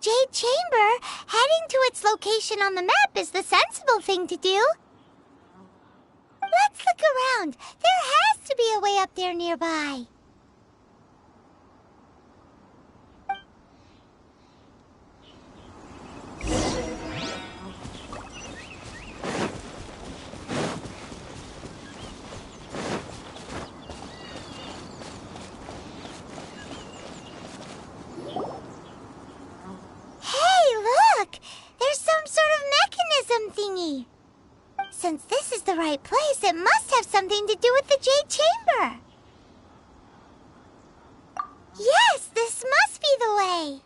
Jade Chamber, heading to its location on the map is the sensible thing to do. Let's look around. There has to be a way up there nearby. Thingy. Since this is the right place, it must have something to do with the Jade Chamber. Yes, this must be the way.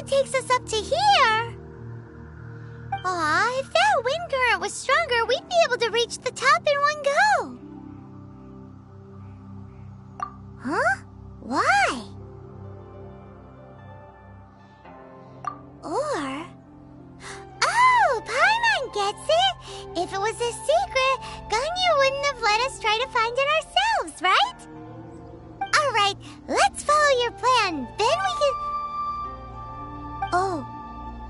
Takes us up to here. Aw, if that wind current was stronger, we'd be able to reach the top in one go. Huh? Why? Or... Oh, Paimon gets it! If it was a secret, Ganyu wouldn't have let us try to find it ourselves, right? Alright, let's follow your plan. Then we can... Oh,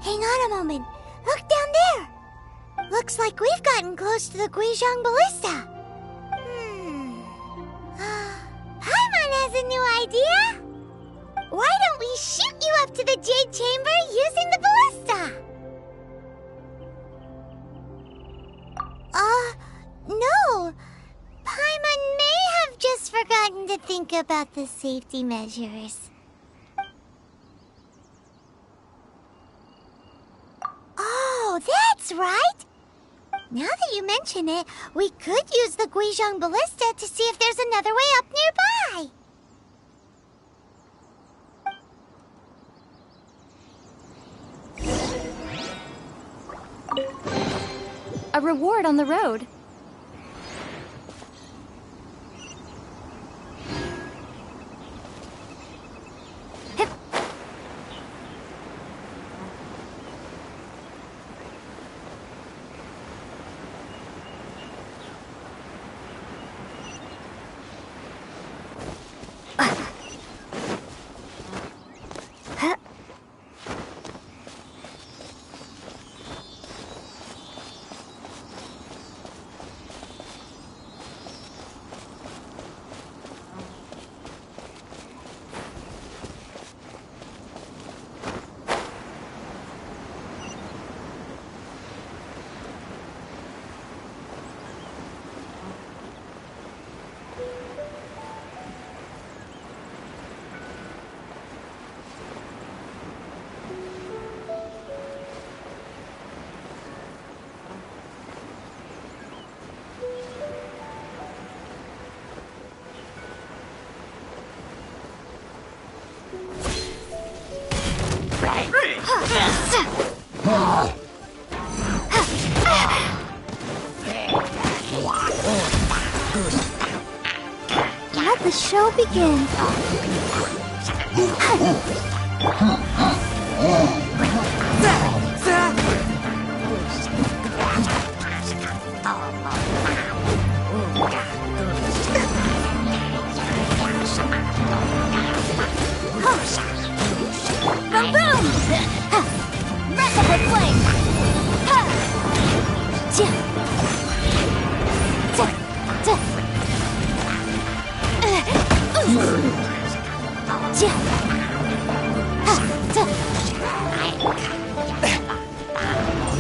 hang on a moment. Look down there. Looks like we've gotten close to the Guizhong Ballista. Paimon has a new idea. Why don't we shoot you up to the Jade Chamber using the ballista? No. Paimon may have just forgotten to think about the safety measures. Oh, that's right! Now that you mention it, we could use the Guizhong Ballista to see if there's another way up nearby. A reward on the road. Let the show begin. Boom boom! Rapid flame!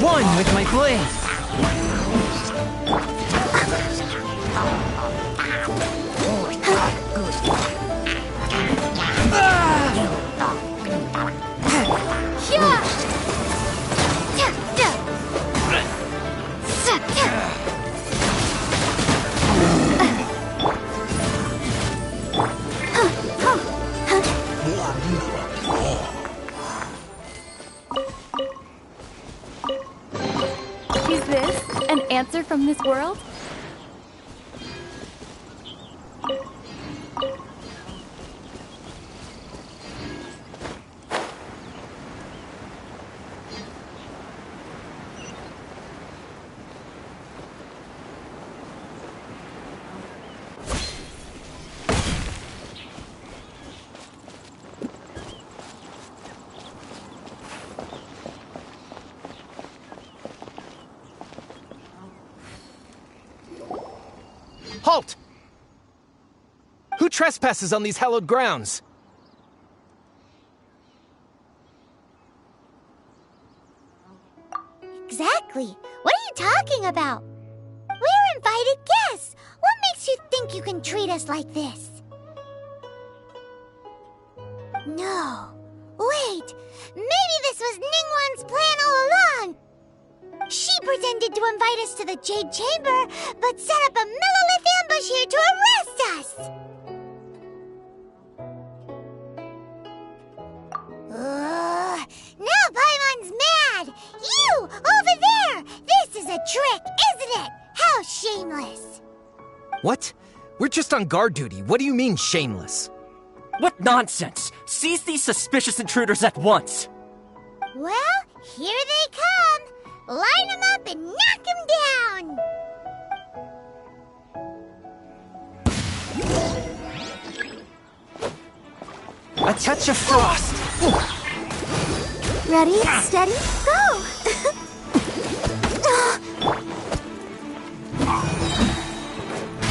One with my blade! An answer from this world? Halt! Who trespasses on these hallowed grounds? Exactly. What are you talking about? We're invited guests. What makes you think you can treat us like this? No. Wait. Maybe this was Ningguang's plan all along. She pretended to invite us to the Jade Chamber, but set up a Megalith ambush here to arrest us! Now Paimon's mad! You! Over there! This is a trick, isn't it? How shameless! What? We're just on guard duty. What do you mean, shameless? What nonsense! Seize these suspicious intruders at once! Well, here they come! Line them up and knock them down! A touch of frost! Ready, steady, go!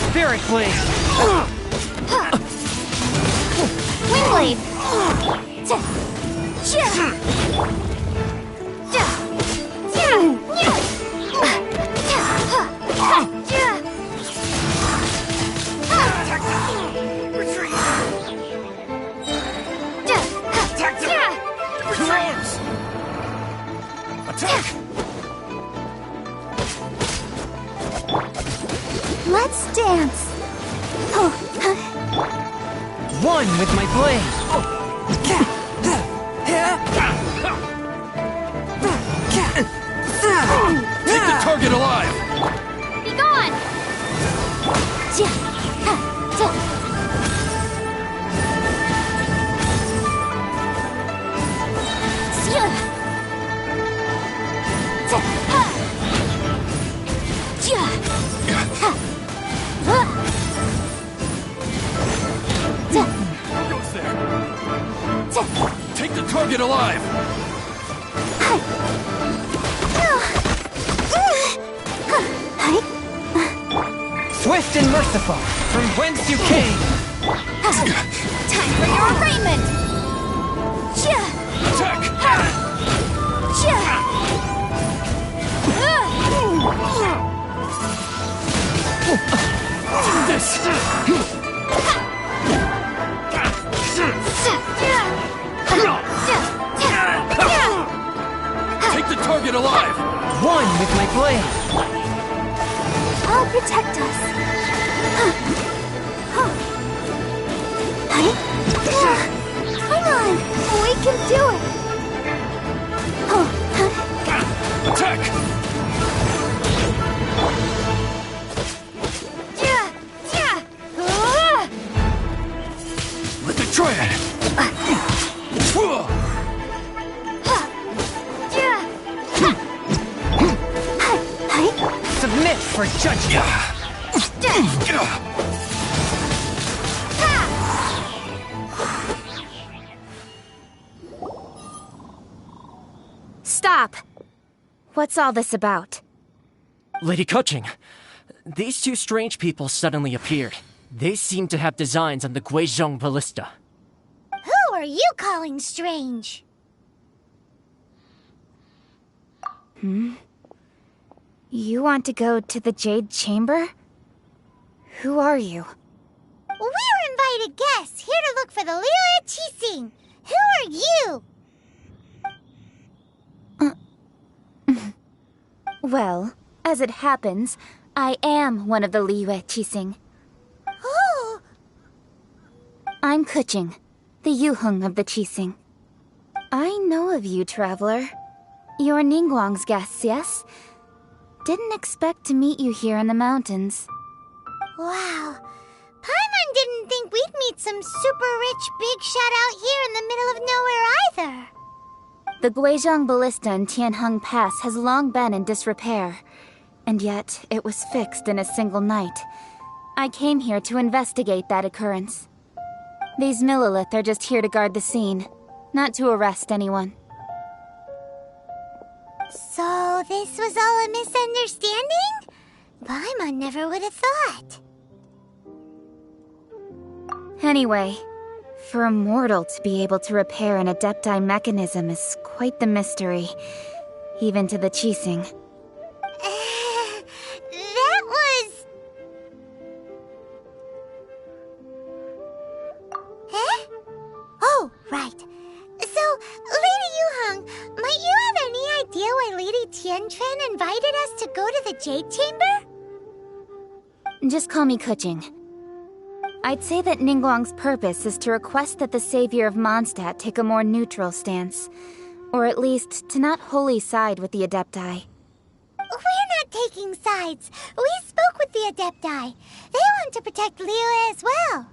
Spirit Blade! Windblade! Let's dance! One with my blade! Take the target alive! Be gone! Goes there. Take the target alive! Swift and merciful, from whence you came! Time for your arraignment! Attack! Do this! Take the target alive! One with my blade! I'll protect us. Come on, we can do it. Attack! Let the triad! Submit for judgment! Stop! What's all this about? Lady Kuching, these two strange people suddenly appeared. They seem to have designs on the Guizhong Ballista. Who are you calling strange? You want to go to the Jade Chamber? Who are you? We're invited guests here to look for the Liyue Qixing. Who are you? Well, as it happens, I am one of the Liyue Qixing. Who? I'm Kuching, the Yuheng of the Qixing. I know of you, traveler. You're Ningguang's guests, yes? didn't expect to meet you here in the mountains. Wow. Paimon didn't think we'd meet some super rich big shot out here in the middle of nowhere either. The Guizhong Ballista in Tianheng Pass has long been in disrepair, and yet it was fixed in a single night. I came here to investigate that occurrence. These Millilith are just here to guard the scene, not to arrest anyone. So this was all a misunderstanding? Paimon never would have thought. Anyway, for a mortal to be able to repair an Adepti mechanism is quite the mystery, even to the Qixing. That was... Huh? Oh, right. So, Lady Yuheng, might you have any idea why Lady Tianquan invited us to go to the Jade Chamber? Just call me Kuching. I'd say that Ningguang's purpose is to request that the savior of Mondstadt take a more neutral stance. Or at least, to not wholly side with the Adepti. We're not taking sides. We spoke with the Adepti. They want to protect Liyue as well.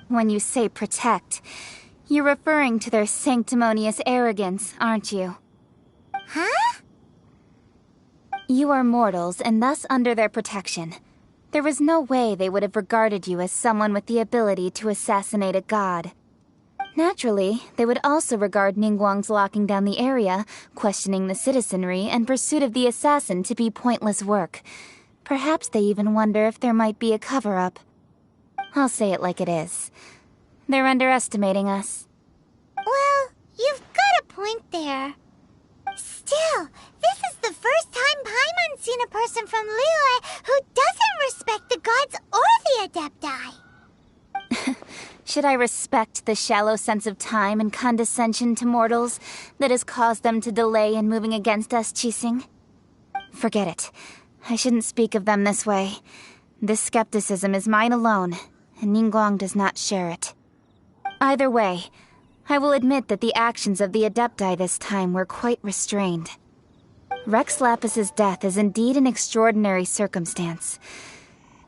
When you say protect, you're referring to their sanctimonious arrogance, aren't you? Huh? You are mortals, and thus under their protection. There was no way they would have regarded you as someone with the ability to assassinate a god. Naturally, they would also regard Ningguang's locking down the area, questioning the citizenry, and pursuit of the assassin to be pointless work. Perhaps they even wonder if there might be a cover-up. I'll say it like it is. They're underestimating us. Well, you've got a point there. Still, this is the first time Paimon's seen a person from Liyue who doesn't respect the gods or the Adepti. Should I respect the shallow sense of time and condescension to mortals that has caused them to delay in moving against us, Qixing? Forget it. I shouldn't speak of them this way. This skepticism is mine alone, and Ningguang does not share it. Either way, I will admit that the actions of the Adepti this time were quite restrained. Rex Lapis's death is indeed an extraordinary circumstance.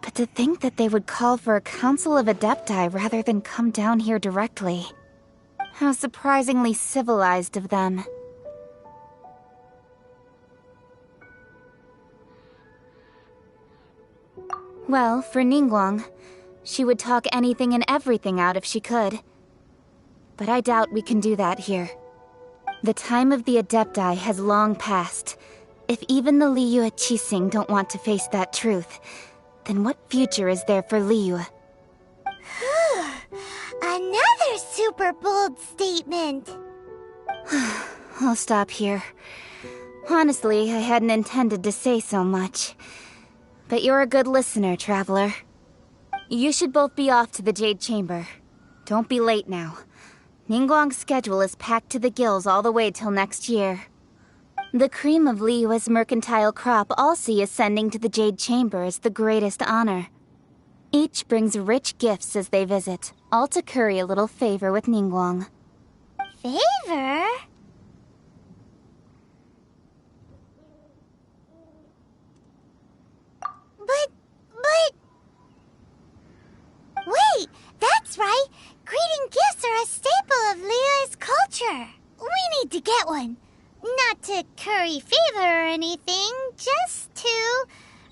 But to think that they would call for a council of Adepti rather than come down here directly. How surprisingly civilized of them. Well, for Ningguang, she would talk anything and everything out if she could. But I doubt we can do that here. The time of the Adepti has long passed. If even the Liyue Qixing don't want to face that truth, then what future is there for Liyue? Another super bold statement. I'll stop here. Honestly, I hadn't intended to say so much. But you're a good listener, Traveler. You should both be off to the Jade Chamber. Don't be late now. Ningguang's schedule is packed to the gills all the way till next year. The cream of Liyue's mercantile crop all see ascending to the Jade Chamber as the greatest honor. Each brings rich gifts as they visit, all to curry a little favor with Ningguang. Favor? But... Wait, that's right! Greeting gifts are a staple of Liyue's culture. We need to get one. Not to curry favor or anything, just to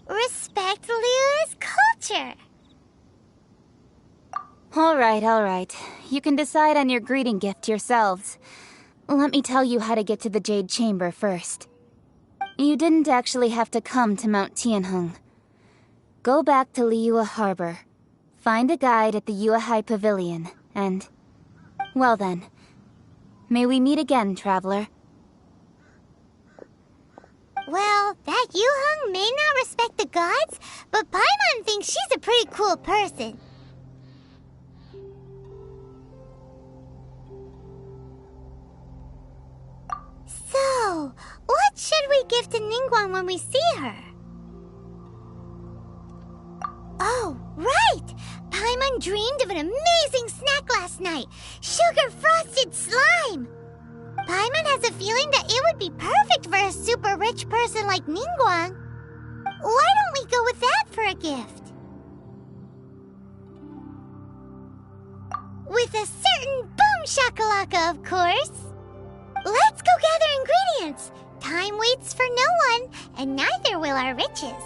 respect Liyue's culture. All right. You can decide on your greeting gift yourselves. Let me tell you how to get to the Jade Chamber first. You didn't actually have to come to Mount Tianheng. Go back to Liyue Harbor. Find a guide at the Yuehai Pavilion, and... well then. May we meet again, Traveler. Well, that Yuheng may not respect the gods, but Paimon thinks she's a pretty cool person. So, what should we give to Ningguang when we see her? Oh, right! Paimon dreamed of an amazing snack last night! Sugar-frosted slime! Paimon has a feeling that it would be perfect for a super rich person like Ningguang. gift. With a certain boom shakalaka, of course. Let's go gather ingredients. Time waits for no one, and neither will our riches.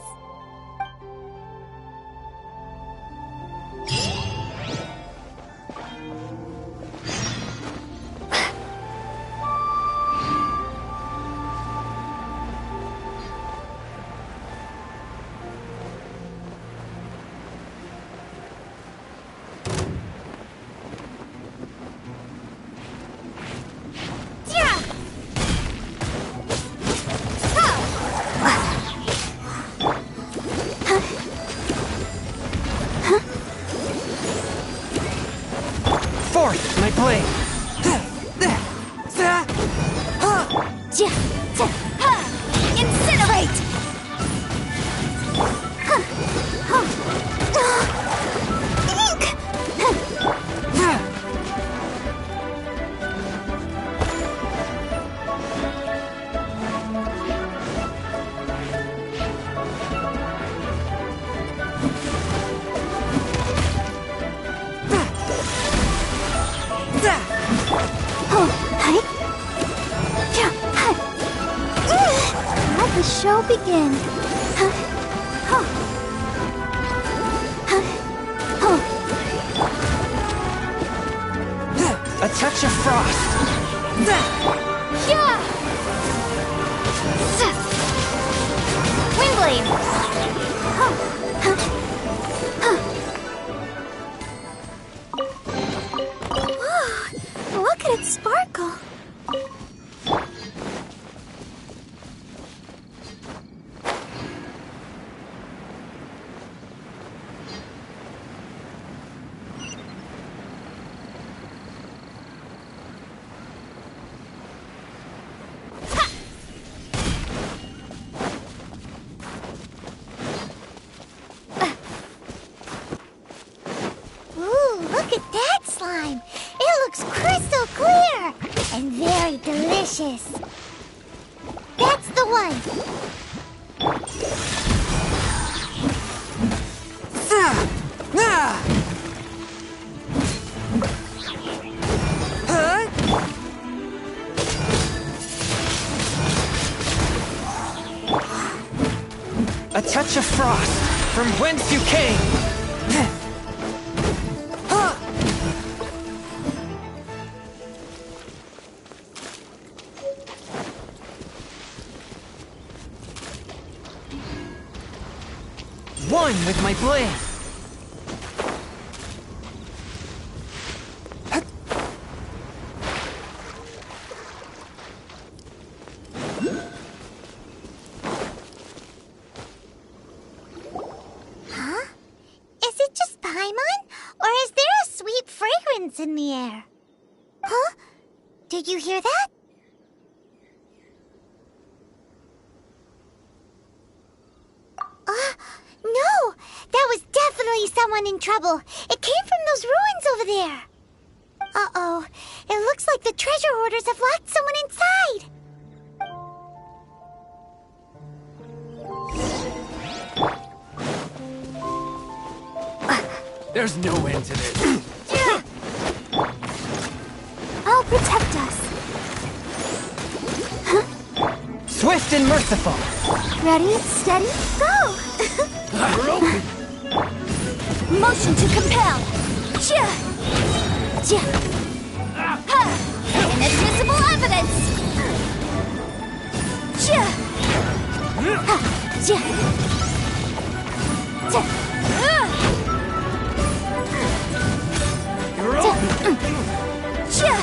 Forth, my blade! Incinerate! Let the show begin. A touch of frost! Windblade! Whoa, look at it sparkle. Ooh, look at that slime. It looks crystal clear and very delicious. That's the one. A touch of frost, from whence you came! One with my blade! Huh? Is it just Paimon? Or is there a sweet fragrance in the air? Huh? Did you hear that? No! That was definitely someone in trouble. It came from those ruins over there. Uh-oh. It looks like the treasure hoarders have locked someone inside. There's no end to this. I'll protect us. Swift and merciful! Ready, steady, go! We're open. Motion to compel. Chia. Chia. Ha. Inadmissible evidence. Chia. Ha. Chia. Chia. You're open. Chia.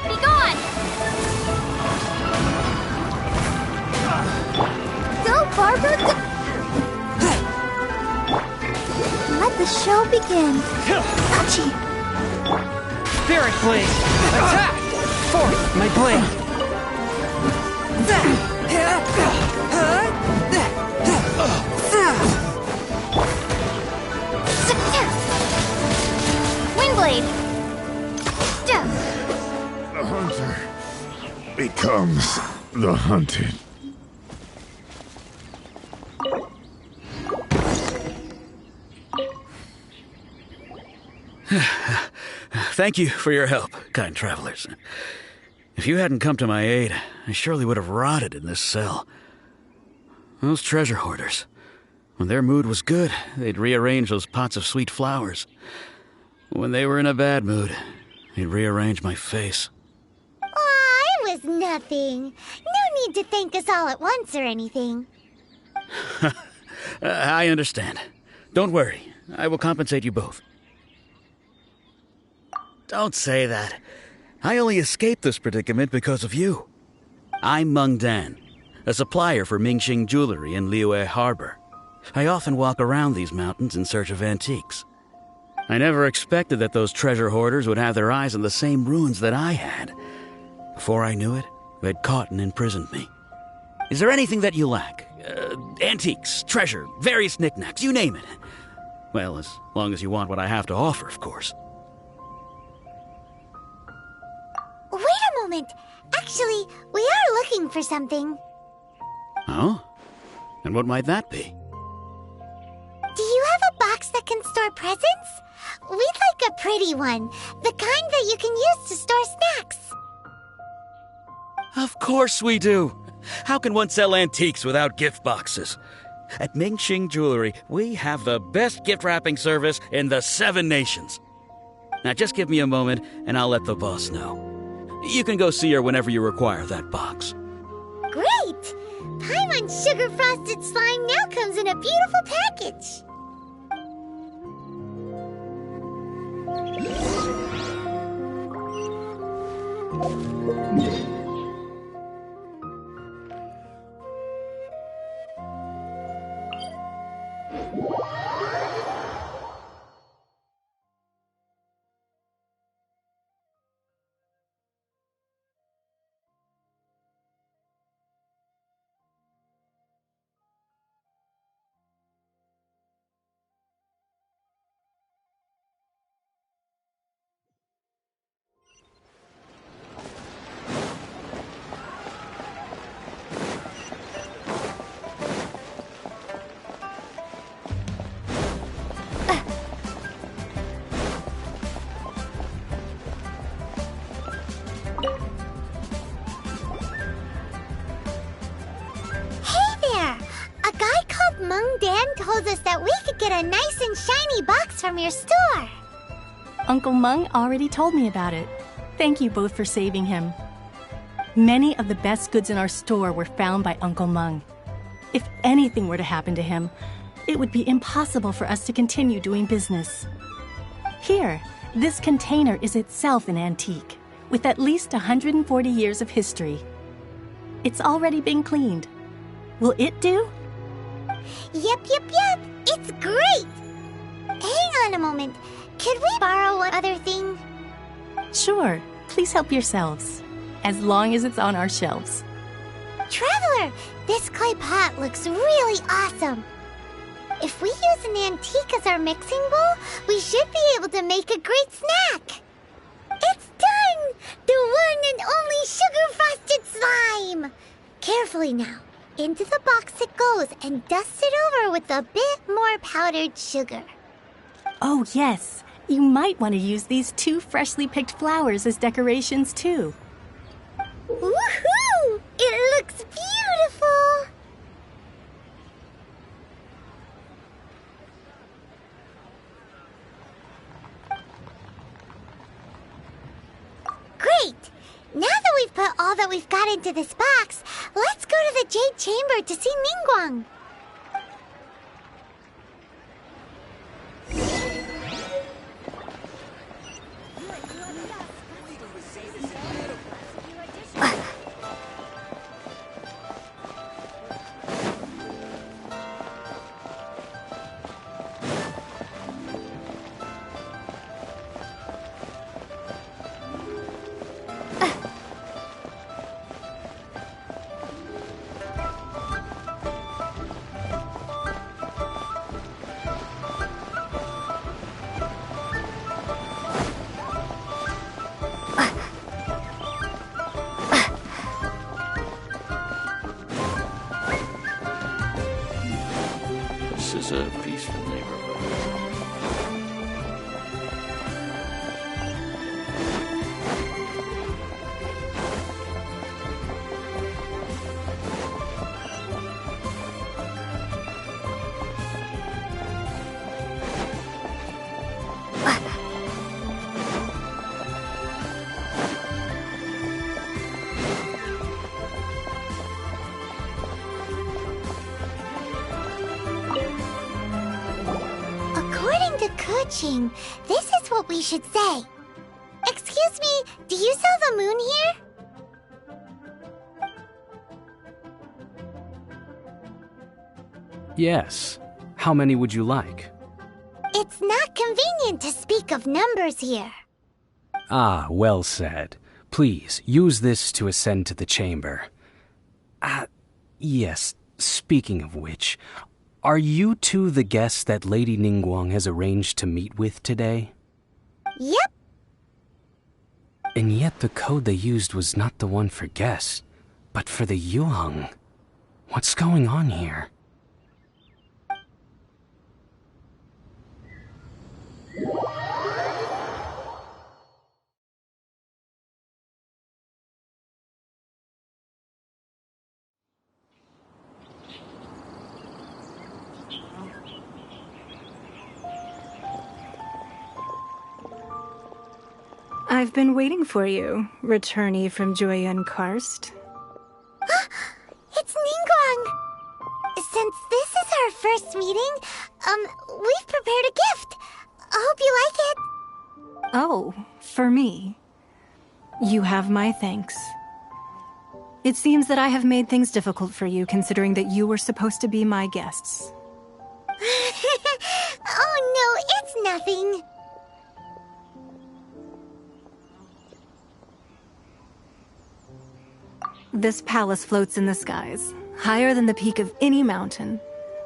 Be gone! Go, Barbara! Let the show begin. Hachi! Spirit blade! Attack! Forth, my blade! becomes the hunted. Thank you for your help, kind travelers. If you hadn't come to my aid, I surely would have rotted in this cell. Those treasure hoarders, when their mood was good, they'd rearrange those pots of sweet flowers. When they were in a bad mood, they'd rearrange my face. Aw, it was nothing. No need to thank us all at once or anything. I understand. Don't worry. I will compensate you both. Don't say that. I only escaped this predicament because of you. I'm Meng Dan, a supplier for Mingxing Jewelry in Liyue Harbor. I often walk around these mountains in search of antiques. I never expected that those treasure hoarders would have their eyes on the same ruins that I had. Before I knew it, they'd caught and imprisoned me. Is there anything that you lack? Antiques, treasure, various knickknacks, you name it. Well, as long as you want what I have to offer, of course. Wait a moment. Actually, we are looking for something. Oh? And what might that be? Do you have a box that can store presents? We'd like a pretty one. The kind that you can use to store snacks. Of course we do. How can one sell antiques without gift boxes? At Mingxing Jewelry, we have the best gift wrapping service in the 7 nations. Now just give me a moment and I'll let the boss know. You can go see her whenever you require that box. Great! Paimon Sugar Frosted Slime now comes in a beautiful package. Meng Dan told us that we could get a nice and shiny box from your store. Uncle Meng already told me about it. Thank you both for saving him. Many of the best goods in our store were found by Uncle Meng. If anything were to happen to him, it would be impossible for us to continue doing business. Here, this container is itself an antique, with at least 140 years of history. It's already been cleaned. Will it do? Yep. It's great! Hang on a moment. Could we borrow one other thing? Sure. Please help yourselves. As long as it's on our shelves. Traveler, this clay pot looks really awesome. If we use an antique as our mixing bowl, we should be able to make a great snack. It's done! The one and only sugar-frosted slime! Carefully now. Into the box it goes and dust it over with a bit more powdered sugar. Oh, yes. You might want to use these 2 freshly picked flowers as decorations, too. Woohoo! It looks beautiful! Great! Now that we've put all that we've got into this box, let's go to the Jade Chamber to see Ningguang. This is a peaceful neighborhood. According to Kuching, this is what we should say. Excuse me, do you sell the moon here? Yes. How many would you like? It's not convenient to speak of numbers here. Ah, well said. Please, use this to ascend to the chamber. Yes, speaking of which, are you two the guests that Lady Ningguang has arranged to meet with today? Yep. And yet the code they used was not the one for guests, but for the Yuheng. What's going on here? I've been waiting for you, returnee from Joyun Karst. It's Ningguang. Since this is our first meeting, we've prepared a gift. I hope you like it. Oh, for me. You have my thanks. It seems that I have made things difficult for you, considering that you were supposed to be my guests. Oh no, it's nothing. This palace floats in the skies, higher than the peak of any mountain.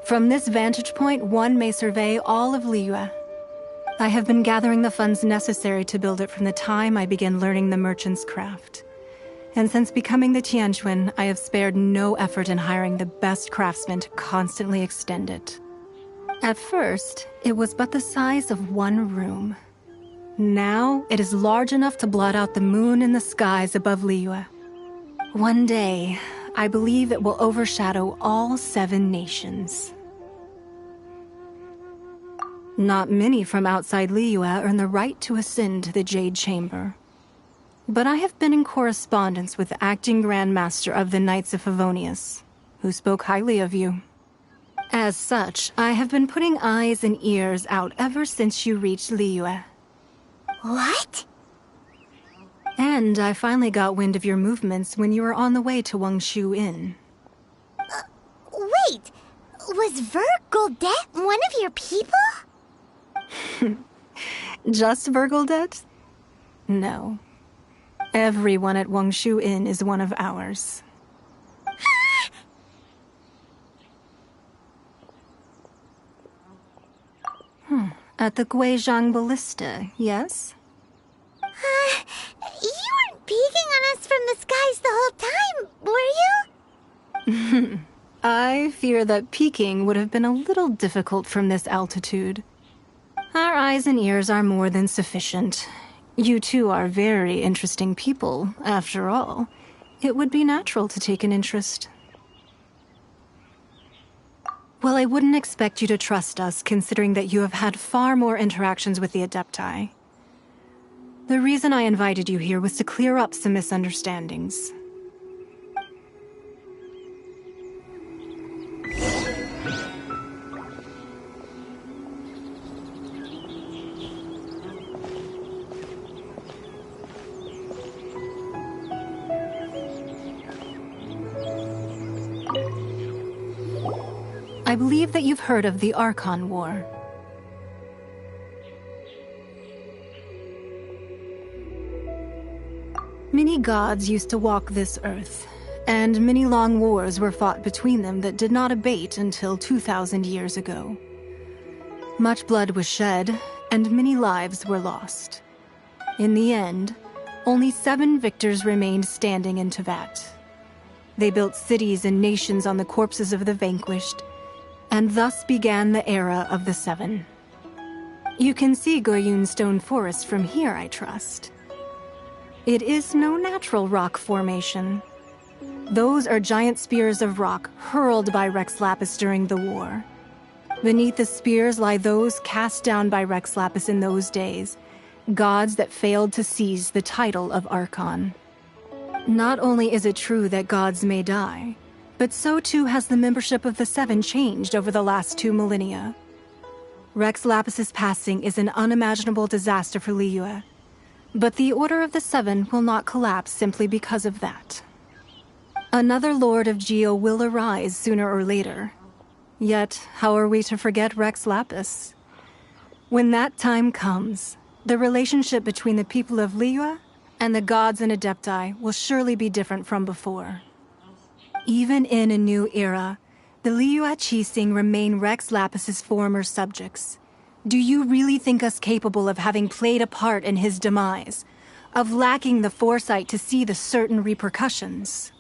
From this vantage point, one may survey all of Liyue. I have been gathering the funds necessary to build it from the time I began learning the merchant's craft. And since becoming the Tianquan, I have spared no effort in hiring the best craftsmen to constantly extend it. At first, it was but the size of one room. Now, it is large enough to blot out the moon in the skies above Liyue. One day, I believe it will overshadow all 7 nations. Not many from outside Liyue earn the right to ascend to the Jade Chamber. But I have been in correspondence with the acting Grand Master of the Knights of Favonius, who spoke highly of you. As such, I have been putting eyes and ears out ever since you reached Liyue. What? And I finally got wind of your movements when you were on the way to Wangshu Inn. Wait, was Vergoldet one of your people? Just Vergoldet? No. Everyone at Wangshu Inn is one of ours. At the Guizhang Ballista, yes? You weren't peeking on us from the skies the whole time, were you? I fear that peeking would have been a little difficult from this altitude. Our eyes and ears are more than sufficient. You two are very interesting people, after all. It would be natural to take an interest. Well, I wouldn't expect you to trust us, considering that you have had far more interactions with the Adepti. The reason I invited you here was to clear up some misunderstandings. I believe that you've heard of the Archon War. Many gods used to walk this earth, and many long wars were fought between them that did not abate until 2,000 years ago. Much blood was shed, and many lives were lost. In the end, only 7 victors remained standing in Teyvat. They built cities and nations on the corpses of the vanquished, And thus began the era of the Seven. You can see Goyun Stone Forest from here, I trust. It is no natural rock formation. Those are giant spears of rock hurled by Rex Lapis during the war. Beneath the spears lie those cast down by Rex Lapis in those days, gods that failed to seize the title of Archon. Not only is it true that gods may die, but so too has the membership of the Seven changed over the last 2 millennia. Rex Lapis's passing is an unimaginable disaster for Liyue, but the Order of the Seven will not collapse simply because of that. Another Lord of Geo will arise sooner or later. Yet, how are we to forget Rex Lapis? When that time comes, the relationship between the people of Liyue and the gods and Adepti will surely be different from before. Even in a new era, the Liyue Qixing remain Rex Lapis's former subjects. Do you really think us capable of having played a part in his demise? Of lacking the foresight to see the certain repercussions?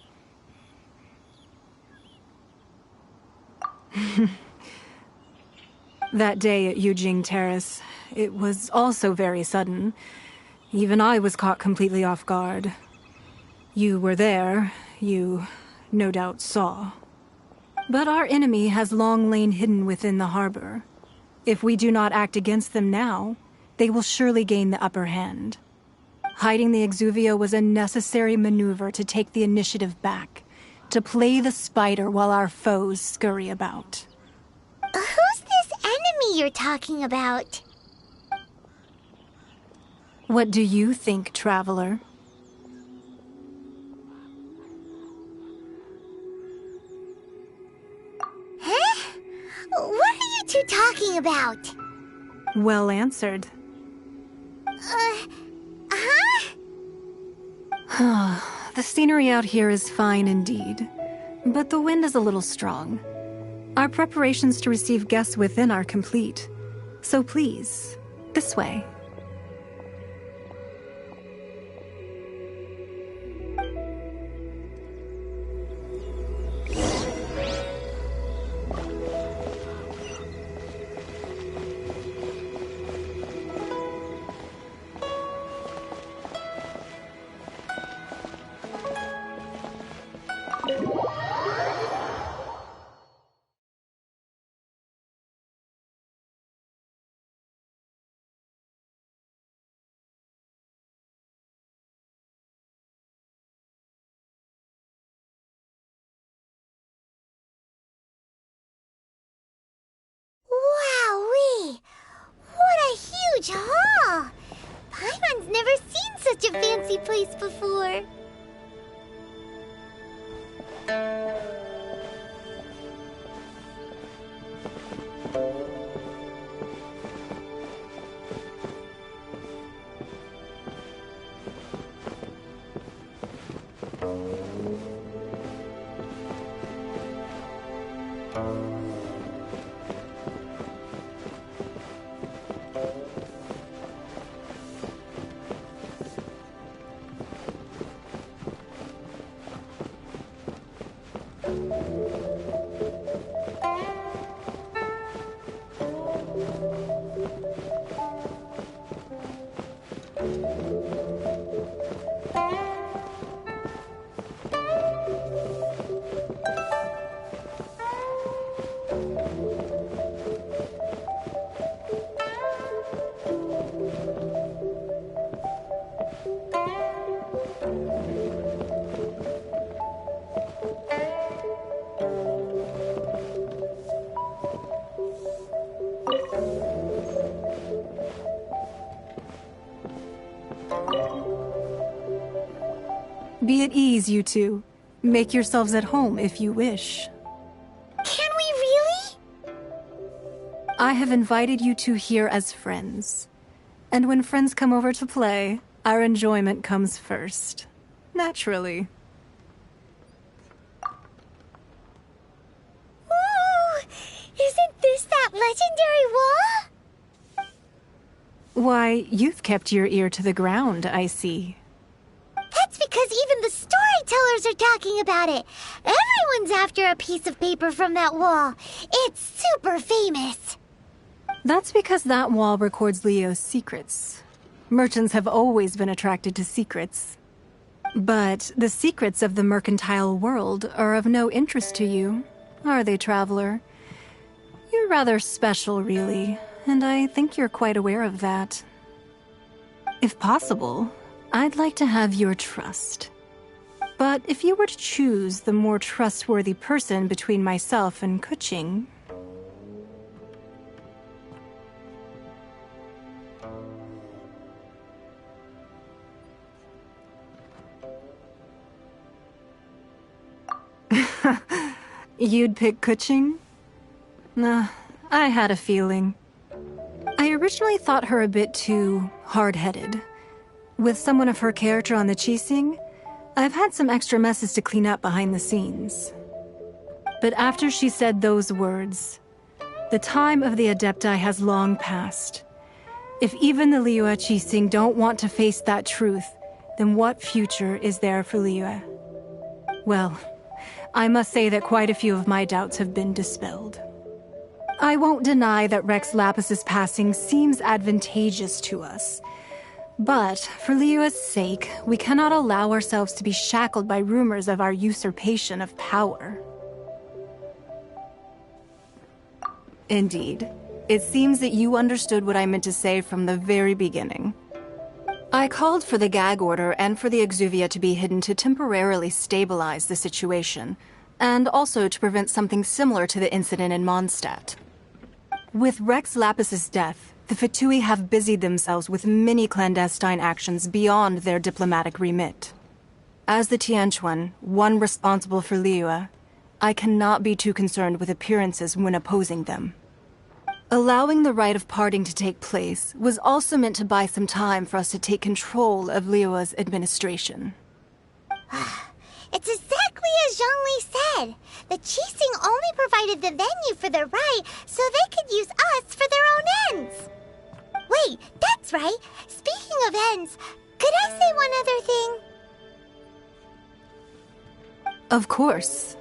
That day at Yujing Terrace, it was also very sudden. Even I was caught completely off guard. You were there, you no doubt saw. But our enemy has long lain hidden within the harbor. If we do not act against them now, they will surely gain the upper hand. Hiding the Exuvia was a necessary maneuver to take the initiative back, to play the spider while our foes scurry about. Who's this enemy you're talking about? What do you think, traveler? Huh? What are you two talking about? Well answered. The scenery out here is fine indeed, but the wind is a little strong. Our preparations to receive guests within are complete, so please, this way. Wowee! What a huge hall! Paimon's never seen such a fancy place before. Be at ease, you two. Make yourselves at home if you wish. Can we really? I have invited you two here as friends. And when friends come over to play, our enjoyment comes first. Naturally. Ooh! Isn't this that legendary wall? Why, you've kept your ear to the ground, I see. That's because even the storytellers are talking about it. Everyone's after a piece of paper from that wall. It's super famous. That's because that wall records Leo's secrets. Merchants have always been attracted to secrets. But the secrets of the mercantile world are of no interest to you, are they, traveler? You're rather special, really, and I think you're quite aware of that. If possible, I'd like to have your trust. But if you were to choose the more trustworthy person between myself and Kuching... You'd pick Kuching? Nah, I had a feeling. I originally thought her a bit too hard-headed. With someone of her character on the Qixing, I've had some extra messes to clean up behind the scenes. But after she said those words, the time of the Adepti has long passed. If even the Liyue Qixing don't want to face that truth, then what future is there for Liyue? Well, I must say that quite a few of my doubts have been dispelled. I won't deny that Rex Lapis's passing seems advantageous to us. But, for Liyue's sake, we cannot allow ourselves to be shackled by rumors of our usurpation of power. Indeed. It seems that you understood what I meant to say from the very beginning. I called for the gag order and for the exuvia to be hidden to temporarily stabilize the situation, and also to prevent something similar to the incident in Mondstadt. With Rex Lapis's death, the Fatui have busied themselves with many clandestine actions beyond their diplomatic remit. As the Tianquan, one responsible for Liyue, I cannot be too concerned with appearances when opposing them. Allowing the rite of parting to take place was also meant to buy some time for us to take control of Liyue's administration. It's exactly as Zhongli said. The Qixing only provided the venue for the rite so they could use us for their own ends. Wait, that's right. Speaking of ends, could I say one other thing? Of course.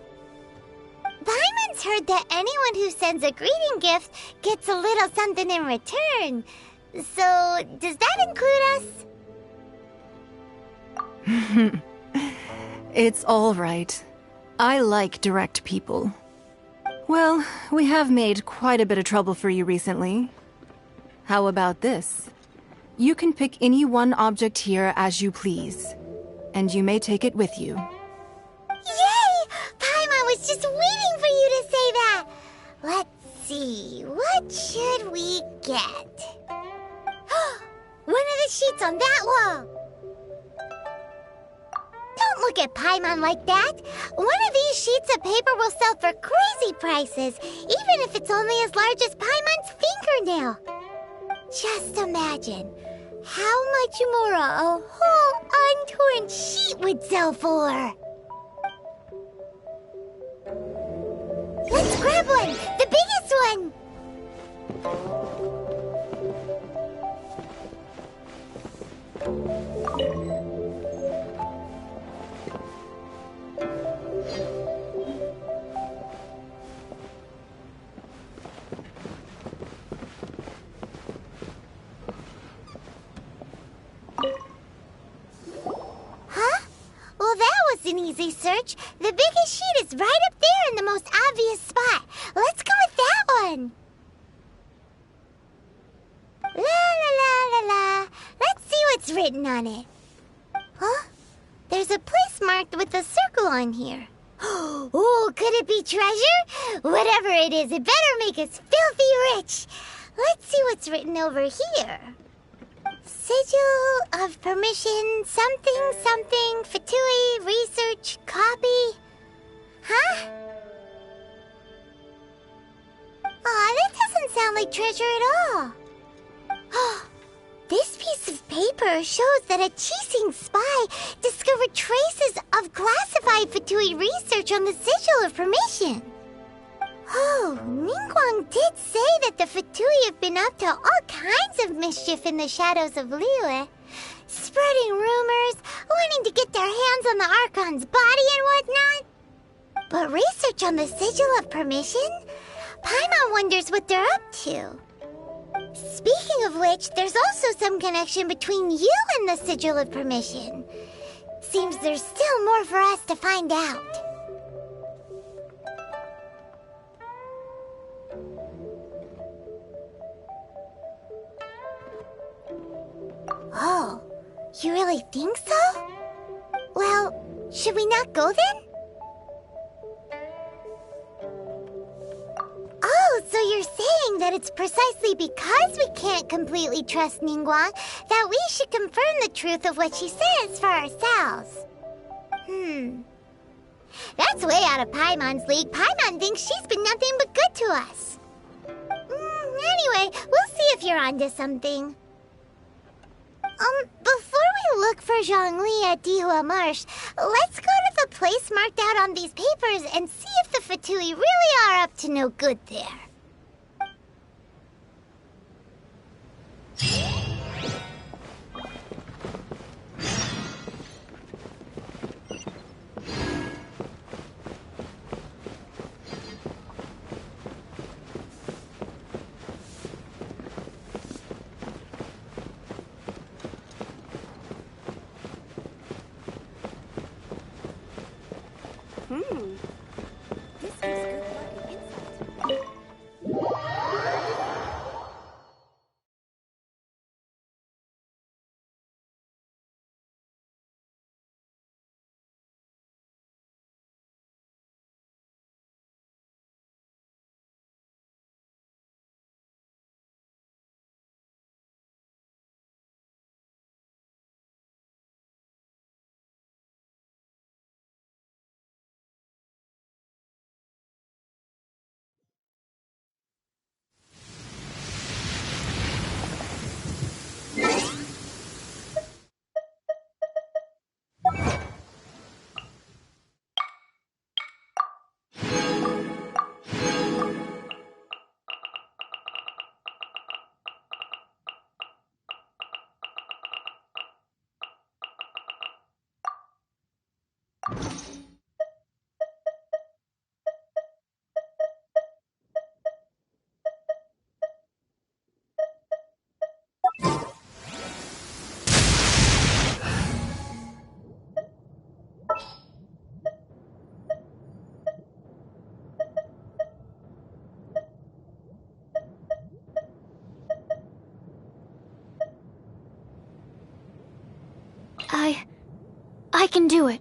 Paimon's heard that anyone who sends a greeting gift gets a little something in return. So, does that include us? It's all right. I like direct people. Well, we have made quite a bit of trouble for you recently. How about this? You can pick any one object here as you please, and you may take it with you. Yay! Paimon was just waiting for you to say that! Let's see, what should we get? One of the sheets on that wall! Don't look at Paimon like that! One of these sheets of paper will sell for crazy prices, even if it's only as large as Paimon's fingernail. Just imagine how much more a whole untorn sheet would sell for. Let's grab one! The biggest one! Huh? Well, that was an easy search. The biggest sheet is right up there in the most obvious spot. Let's go with that one. La la la la la. Let's see what's written on it. Huh? There's a place marked with a circle on here. Oh, could it be treasure? Whatever it is, it better make us filthy rich. Let's see what's written over here. Sigil of permission, something, something, Fatui, research, copy. Huh? Aw, that doesn't sound like treasure at all. This piece of paper shows that a Qixing spy discovered traces of classified Fatui research on the Sigil of Permission. Oh, Ningguang did say that the Fatui have been up to all kinds of mischief in the shadows of Liyue. Spreading rumors, wanting to get their hands on the Archon's body and whatnot. But research on the Sigil of Permission? Paimon wonders what they're up to. Speaking of which, there's also some connection between you and the Sigil of Permission. Seems there's still more for us to find out. Oh, you really think so? Well, should we not go then? Oh, so you're saying that it's precisely because we can't completely trust Ningguang that we should confirm the truth of what she says for ourselves. That's way out of Paimon's league. Paimon thinks she's been nothing but good to us. Anyway, we'll see if you're onto something. Before we look for Zhongli at Dihua Marsh, let's go to the place marked out on these papers and see if the Fatui really are up to no good there. I can do it.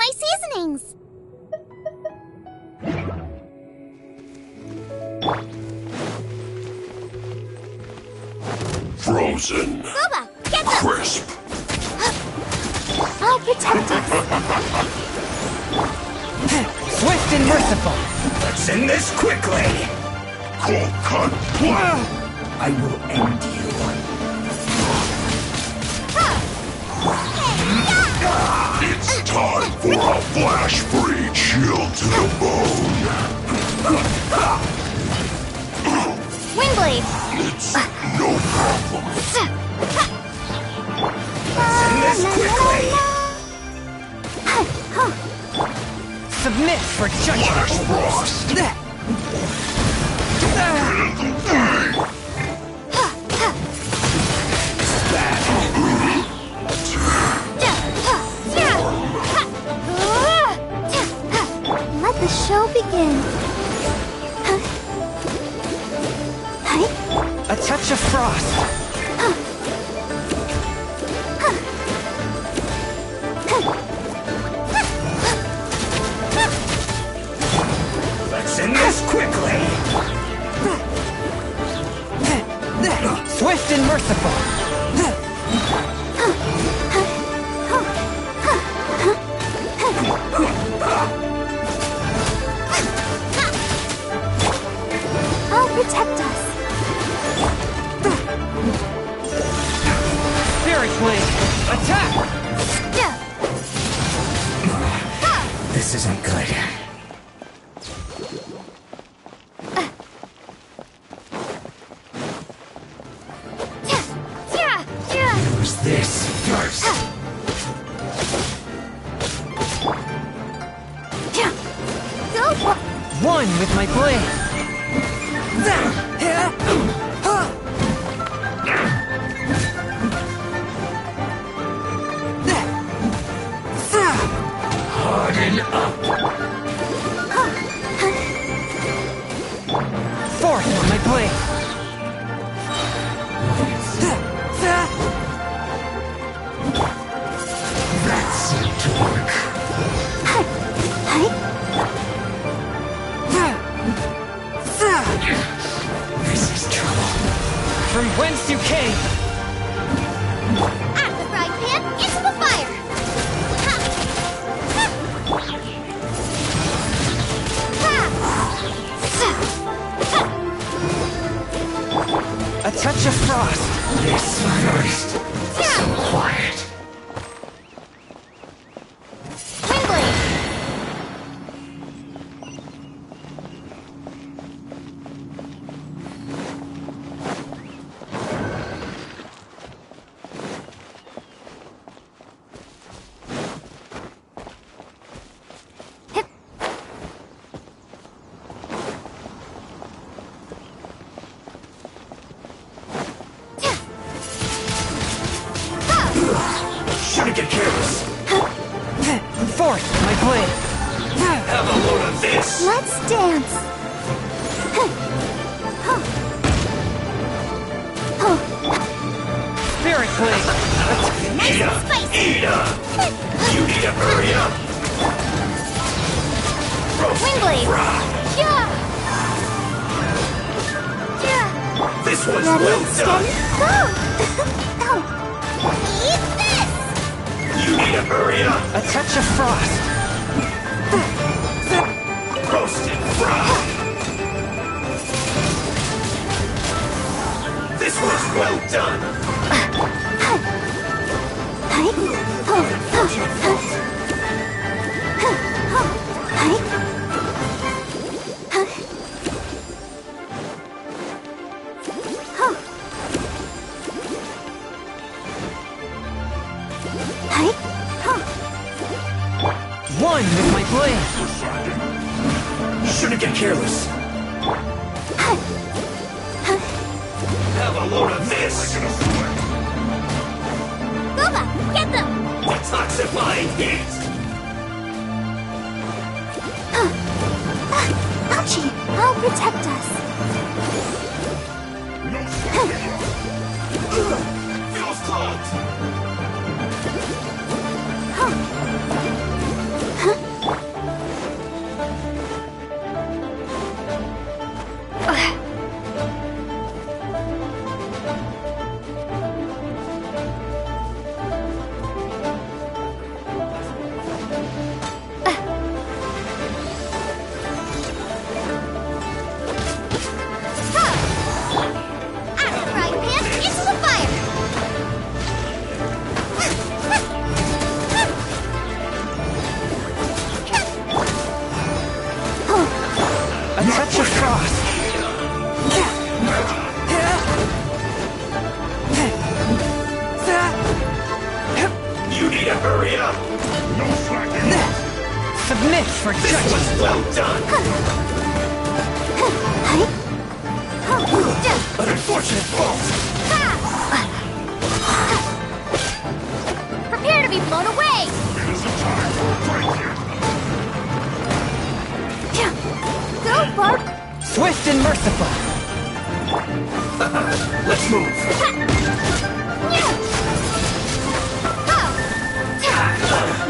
my seasonings. Frozen. Boba, get them! Crisp. I'll protect us. Swift and merciful. Let's end this quickly. Cold cut. I will end you. It's time for a flash-free chill to the bone. Windblade. It's no problem. Let's end this quickly. Submit for judgment. Flash frost. Let the show begin. A touch of frost. Let's end this quickly. Swift and merciful. I'll protect us. Spirit blade. Attack. This isn't good. Use this first. Go for One with my blade. Harden up. Fourth with my blade. That seemed to work. This is trouble. From whence you came. out of the frying pan into the fire. A touch of frost. This first. So quiet. Windblade. Shouldn't get careless. Fourth, my blade. Have a load of this. Let's dance. Spirit blade. Nice and spicy. You need to hurry up. Windblade. Yeah. This one's Ready, well steady, done. go. Eat this. You need to hurry up. A touch of frost. Roasted fried. This one's well done. One with my blade. Shouldn't get careless. Have a load of this. Boba, get them. Detoxifying heat. Ouchie, I'll protect us. Feels clogged. Hurry up! No slacking! Submit for This judgment! was well done! An unfortunate fault! Prepare to be blown away! It isn't time for a break yet! Go, Bark! Swift and merciful! Let's move!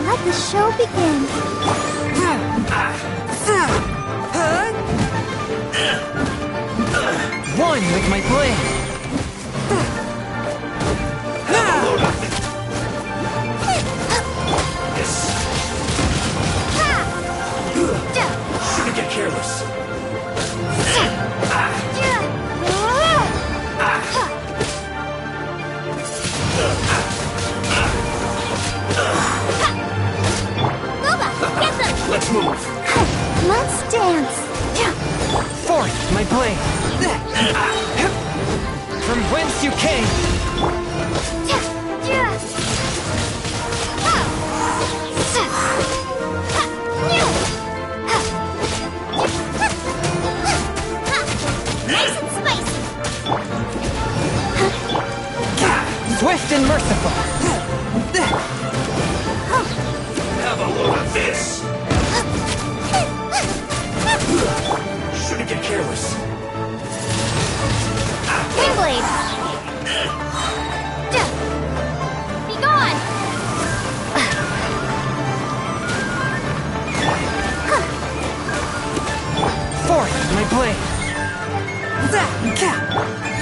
Let the show begin. One with my blade! Load up! Yes! Shouldn't get careless! Let's move! Let's dance. Forth my blade! From whence you came! Nice and spicy. Swift and merciful! Have a load of this! Shouldn't get careless. Windblade. Be gone. Forth my blade!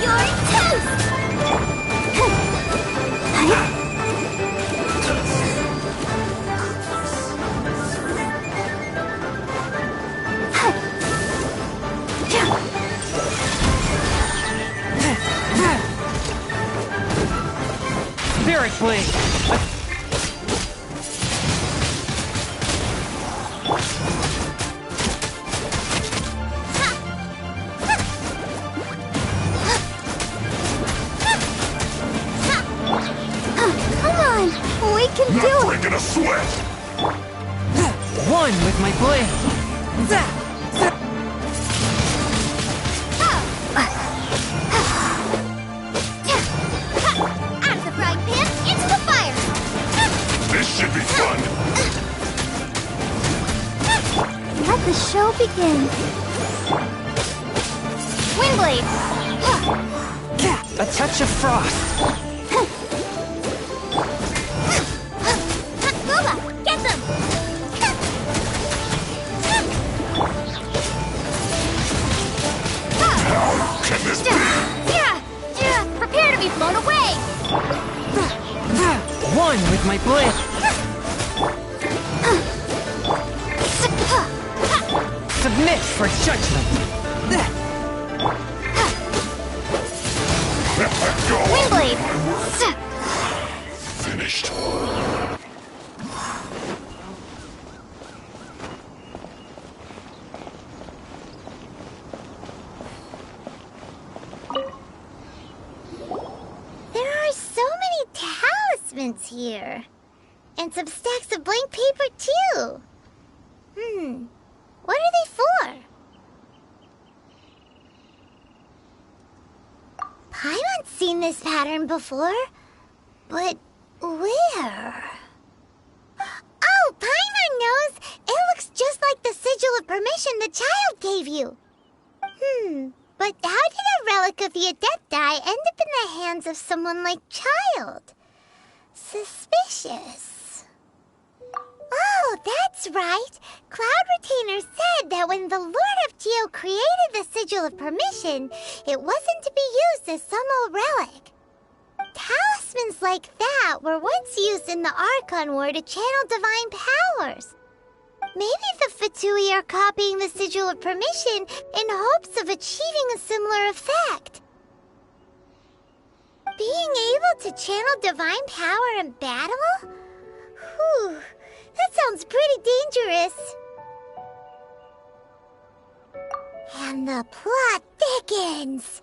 You're toast. Spirit blade! Come on, we can do Not it. breaking a sweat! One with my blade! Out of the frying pan, into the fire. This should be fun! Let the show begin. Windblade. A touch of frost! Lola, get them. How can this be? Prepare to be blown away. One with my blade! Submit for judgment! Go on! Windblade. Finished. There are so many talismans here. And some stacks of blank paper, too. What are they for? Paimon's seen this pattern before. But where? Oh, Paimon knows! It looks just like the sigil of permission the child gave you. But how did a relic of the Adepti end up in the hands of someone like Child? Suspicious. Oh, that's right. Cloud Retainer said that when the Lord of Geo created the Sigil of Permission, it wasn't to be used as some old relic. Talismans like that were once used in the Archon War to channel divine powers. Maybe the Fatui are copying the Sigil of Permission in hopes of achieving a similar effect. Being able to channel divine power in battle? Whew, that sounds pretty dangerous. And the plot thickens.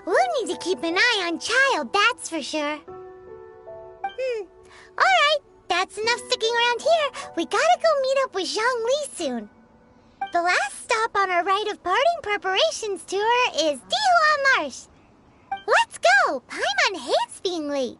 We'll need to keep an eye on Child, that's for sure. Alright, that's enough sticking around here. We gotta go meet up with Zhang Li soon. The last stop on our rite of parting preparations tour is Dihua Marsh. Let's go! Paimon hates being late.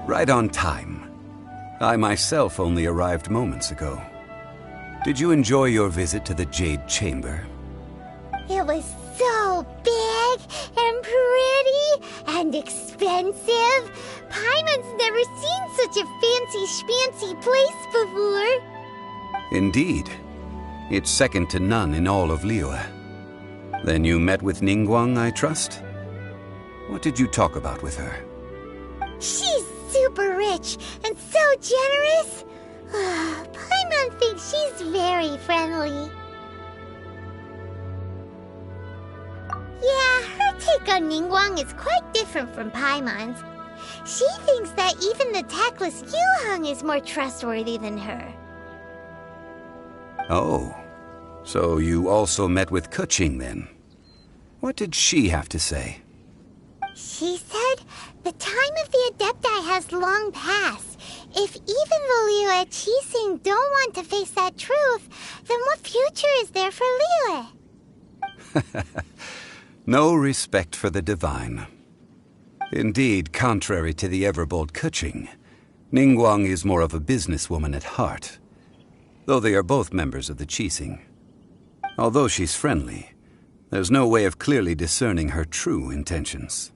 Right on time. I myself only arrived moments ago. Did you enjoy your visit to the Jade Chamber? It was so big and pretty and expensive. Paimon's never seen such a fancy schmancy place before. Indeed. It's second to none in all of Liyue. Then you met with Ningguang, I trust? What did you talk about with her? She's super rich and so generous. Paimon thinks she's very friendly. Yeah, her take on Ningguang is quite different from Paimon's. She thinks that even the tactless Yuheng is more trustworthy than her. Oh, so you also met with Keqing then? What did she have to say? She said the time of the Adepti has long passed. If even the Liyue Qixing don't want to face that truth, then what future is there for Liyue? No respect for the divine. Indeed, contrary to the ever-bold Keqing, Ningguang is more of a businesswoman at heart, though they are both members of the Qixing. Although she's friendly, there's no way of clearly discerning her true intentions.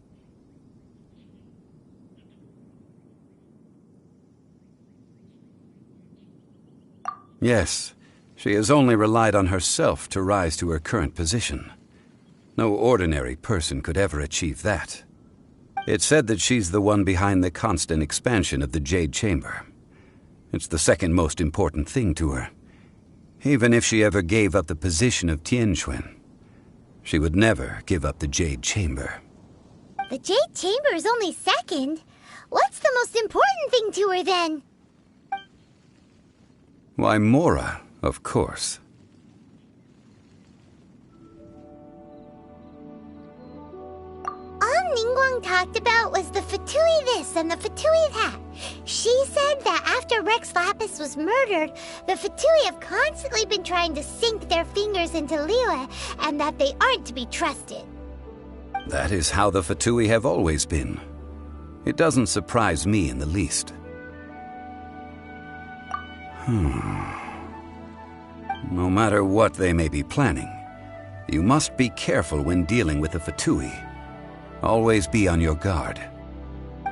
Yes, she has only relied on herself to rise to her current position. No ordinary person could ever achieve that. It's said that she's the one behind the constant expansion of the Jade Chamber. It's the second most important thing to her. Even if she ever gave up the position of Tianquan, she would never give up the Jade Chamber. The Jade Chamber is only second. What's the most important thing to her then? Why, Mora, of course. All Ningguang talked about was the Fatui this and the Fatui that. She said that after Rex Lapis was murdered, the Fatui have constantly been trying to sink their fingers into Liyue, and that they aren't to be trusted. That is how the Fatui have always been. It doesn't surprise me in the least. No matter what they may be planning, you must be careful when dealing with the Fatui. Always be on your guard.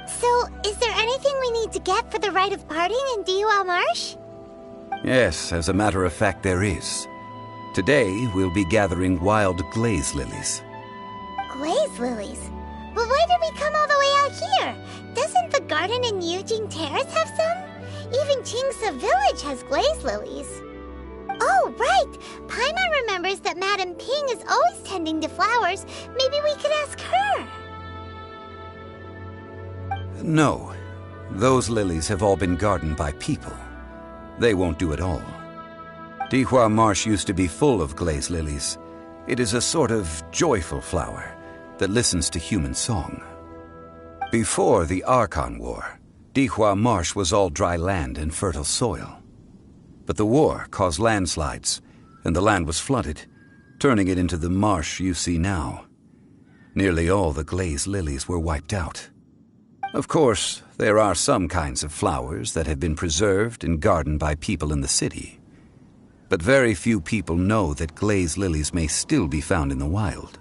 So, is there anything we need to get for the rite of parting in Dihua Marsh? Yes, as a matter of fact, there is. Today, we'll be gathering wild glaze lilies. Glaze lilies? But why did we come all the way out here? Doesn't the garden in Yujing Terrace have some? Even Qingse Village has glaze lilies. Oh, right! Paimon remembers that Madame Ping is always tending to flowers. Maybe we could ask her. No. Those lilies have all been gardened by people. They won't do it all. Dihua Marsh used to be full of glaze lilies. It is a sort of joyful flower that listens to human song. Before the Archon War, Dihua Marsh was all dry land and fertile soil. But the war caused landslides, and the land was flooded, turning it into the marsh you see now. Nearly all the glaze lilies were wiped out. Of course, there are some kinds of flowers that have been preserved and gardened by people in the city. But very few people know that glaze lilies may still be found in the wild.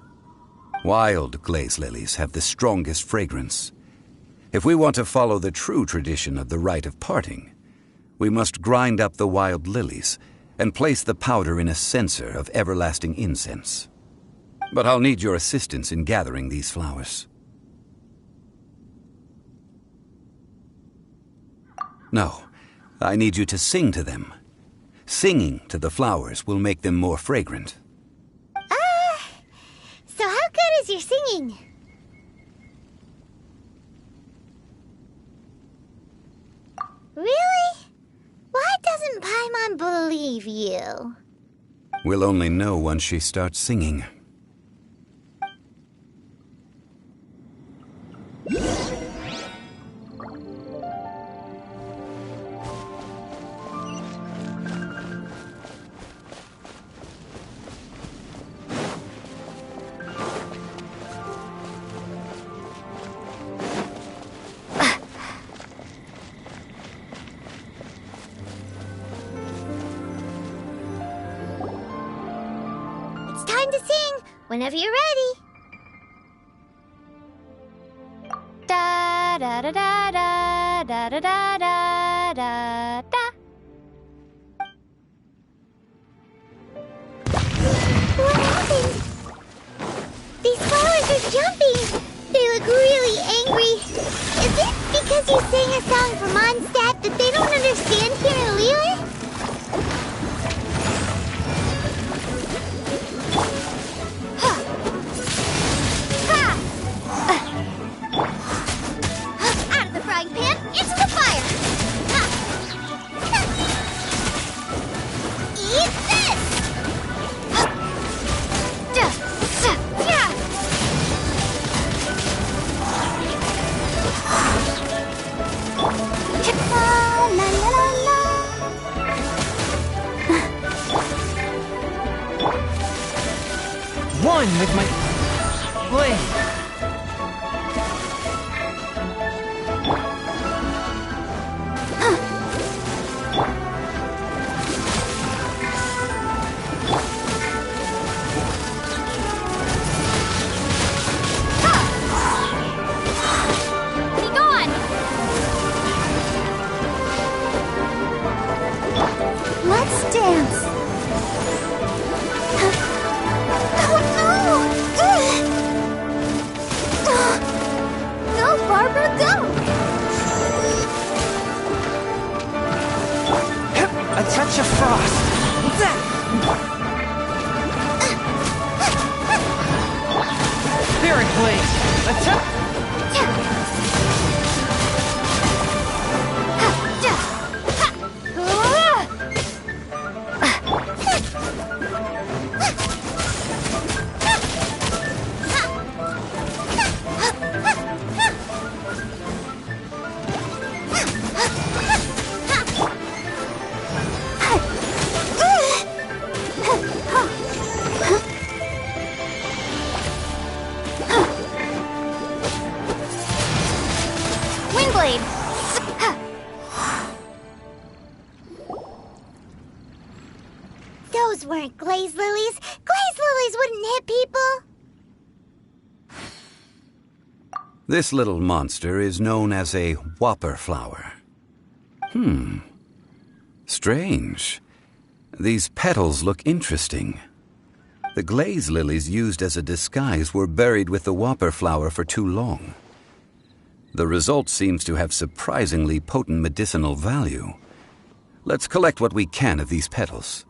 Wild glaze lilies have the strongest fragrance. If we want to follow the true tradition of the rite of parting, we must grind up the wild lilies and place the powder in a censer of everlasting incense. But I'll need your assistance in gathering these flowers. No, I need you to sing to them. Singing to the flowers will make them more fragrant. So how good is your singing? Really? Why doesn't Paimon believe you? We'll only know once she starts singing. Time to sing whenever you're ready. Da da da da da da da da da da da. What happened? These flowers are jumping. They look really angry. Is it because you sang a song for Mondstadt that they don't understand here in Liyue? Out of the frying pan, into the fire! Eat this! La la la la. One with my blade. Let's dance. Oh no! Go, Barbara, go! A touch of frost. Spirit blade. A touch. Windblade! Those weren't glaze lilies. Glaze lilies wouldn't hit people. This little monster is known as a whopper flower. Strange. These petals look interesting. The glaze lilies used as a disguise were buried with the whopper flower for too long. The result seems to have surprisingly potent medicinal value. Let's collect what we can of these petals.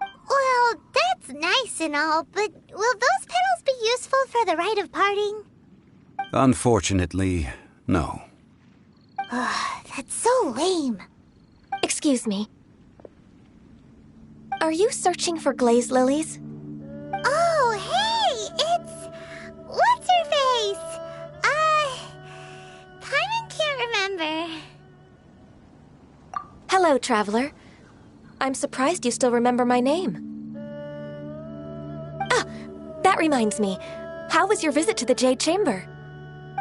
Well, that's nice and all, but will those petals be useful for the rite of parting? Unfortunately, no. That's so lame. Excuse me. Are you searching for glaze lilies? Oh, hey! It's... What's-her-face? Paimon can't remember. chamber. Hello, traveler. I'm surprised you still remember my name. Ah, that reminds me. How was your visit to the Jade Chamber?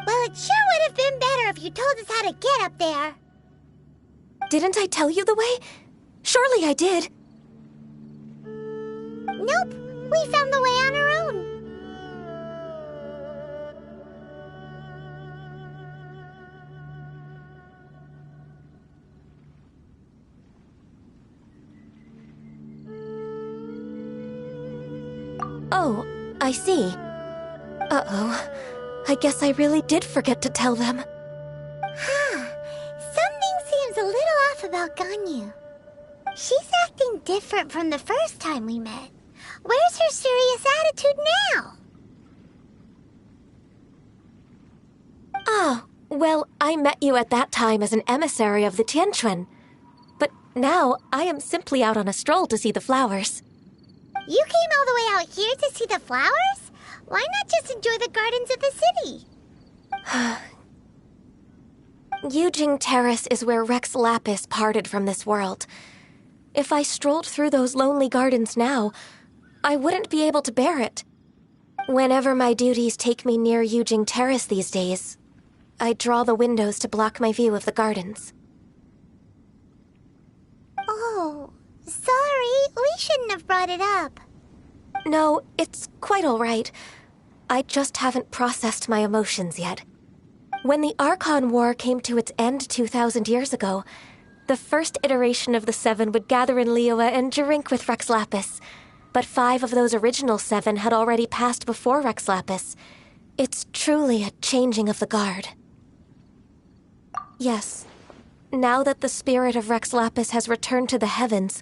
Well, it sure would have been better if you told us how to get up there. Didn't I tell you the way? Surely I did. Nope, we found the way on our own. Oh, I see. Uh-oh. I guess I really did forget to tell them. Something seems a little off about Ganyu. She's acting different from the first time we met. Where's her serious attitude now? Oh, well, I met you at that time as an emissary of the Tianquan. But now I am simply out on a stroll to see the flowers. You came all the way out here to see the flowers? Why not just enjoy the gardens of the city? Yujing Terrace is where Rex Lapis parted from this world. If I strolled through those lonely gardens now, I wouldn't be able to bear it. Whenever my duties take me near Yujing Terrace these days, I draw the windows to block my view of the gardens. Oh, sorry, we shouldn't have brought it up. No, it's quite all right. I just haven't processed my emotions yet. When the Archon War came to its end 2,000 years ago, the first iteration of the Seven would gather in Liyue and drink with Rex Lapis. But 5 of those original 7 had already passed before Rex Lapis. It's truly a changing of the guard. Yes, now that the spirit of Rex Lapis has returned to the heavens,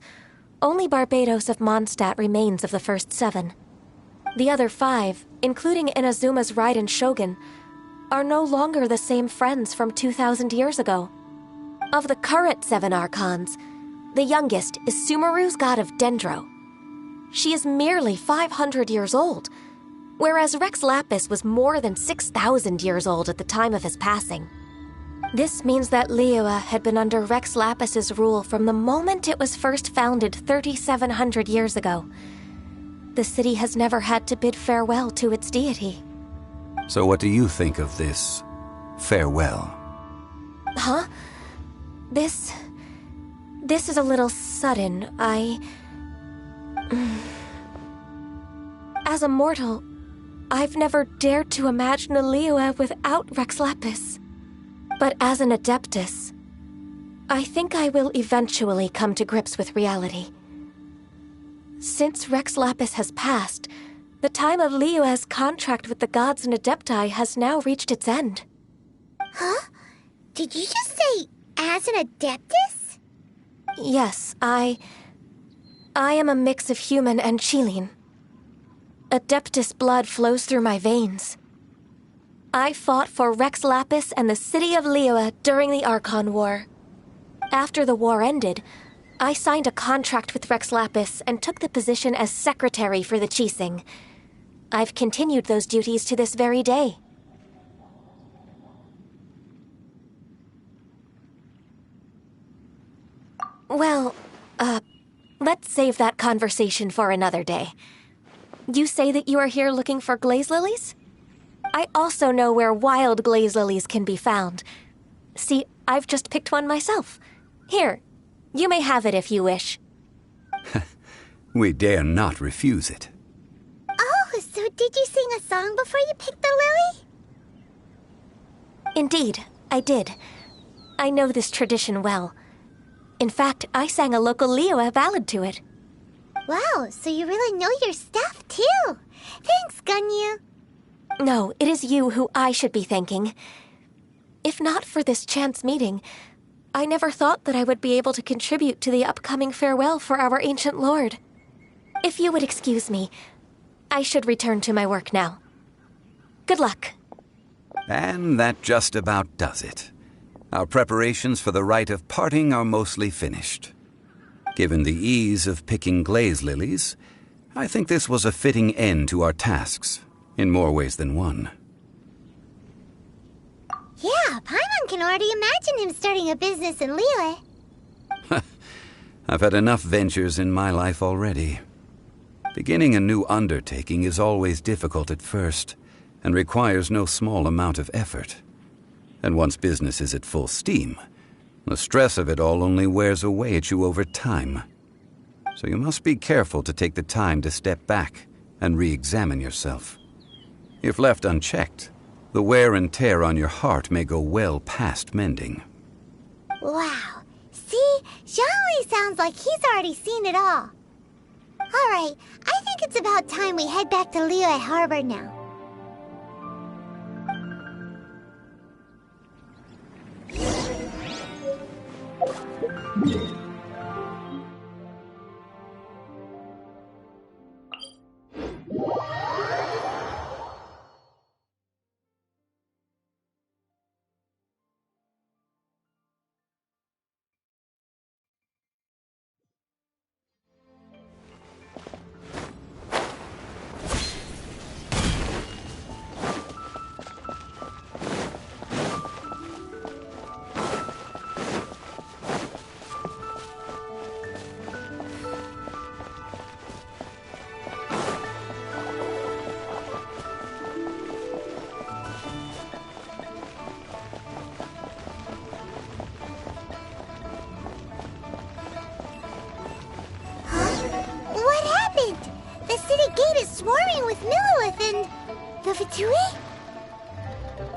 only Barbados of Mondstadt remains of the first 7. The other 5, including Inazuma's Raiden Shogun, are no longer the same friends from 2,000 years ago. Of the current 7 Archons, the youngest is Sumeru's god of Dendro. She is merely 500 years old, whereas Rex Lapis was more than 6,000 years old at the time of his passing. This means that Liyue had been under Rex Lapis's rule from the moment it was first founded 3,700 years ago. The city has never had to bid farewell to its deity. So what do you think of this farewell? Huh? This is a little sudden. As a mortal, I've never dared to imagine a Liyue without Rex Lapis. But as an Adeptus, I think I will eventually come to grips with reality. Since Rex Lapis has passed, the time of Liyue's contract with the gods and Adepti has now reached its end. Huh? Did you just say, as an Adeptus? Yes, I am a mix of human and Qilin. Adeptus blood flows through my veins. I fought for Rex Lapis and the city of Liyue during the Archon War. After the war ended, I signed a contract with Rex Lapis and took the position as secretary for the Qixing. I've continued those duties to this very day. Well, let's save that conversation for another day. You say that you are here looking for glaze lilies? I also know where wild glaze lilies can be found. See, I've just picked one myself. Here, you may have it if you wish. We dare not refuse it. Oh, so did you sing a song before you picked the lily? Indeed, I did. I know this tradition well. In fact, I sang a local Liyue ballad to it. Wow, so you really know your stuff, too. Thanks, Ganyu. No, it is you who I should be thanking. If not for this chance meeting, I never thought that I would be able to contribute to the upcoming farewell for our ancient lord. If you would excuse me, I should return to my work now. Good luck. And that just about does it. Our preparations for the rite of parting are mostly finished. Given the ease of picking glaze lilies, I think this was a fitting end to our tasks, in more ways than one. Yeah, Paimon can already imagine him starting a business in Liyue. I've had enough ventures in my life already. Beginning a new undertaking is always difficult at first, and requires no small amount of effort. And once business is at full steam, the stress of it all only wears away at you over time. So you must be careful to take the time to step back and re-examine yourself. If left unchecked, the wear and tear on your heart may go well past mending. Wow. See? Zhongli sounds like he's already seen it all. Alright, I think it's about time we head back to Liyue Harbor now.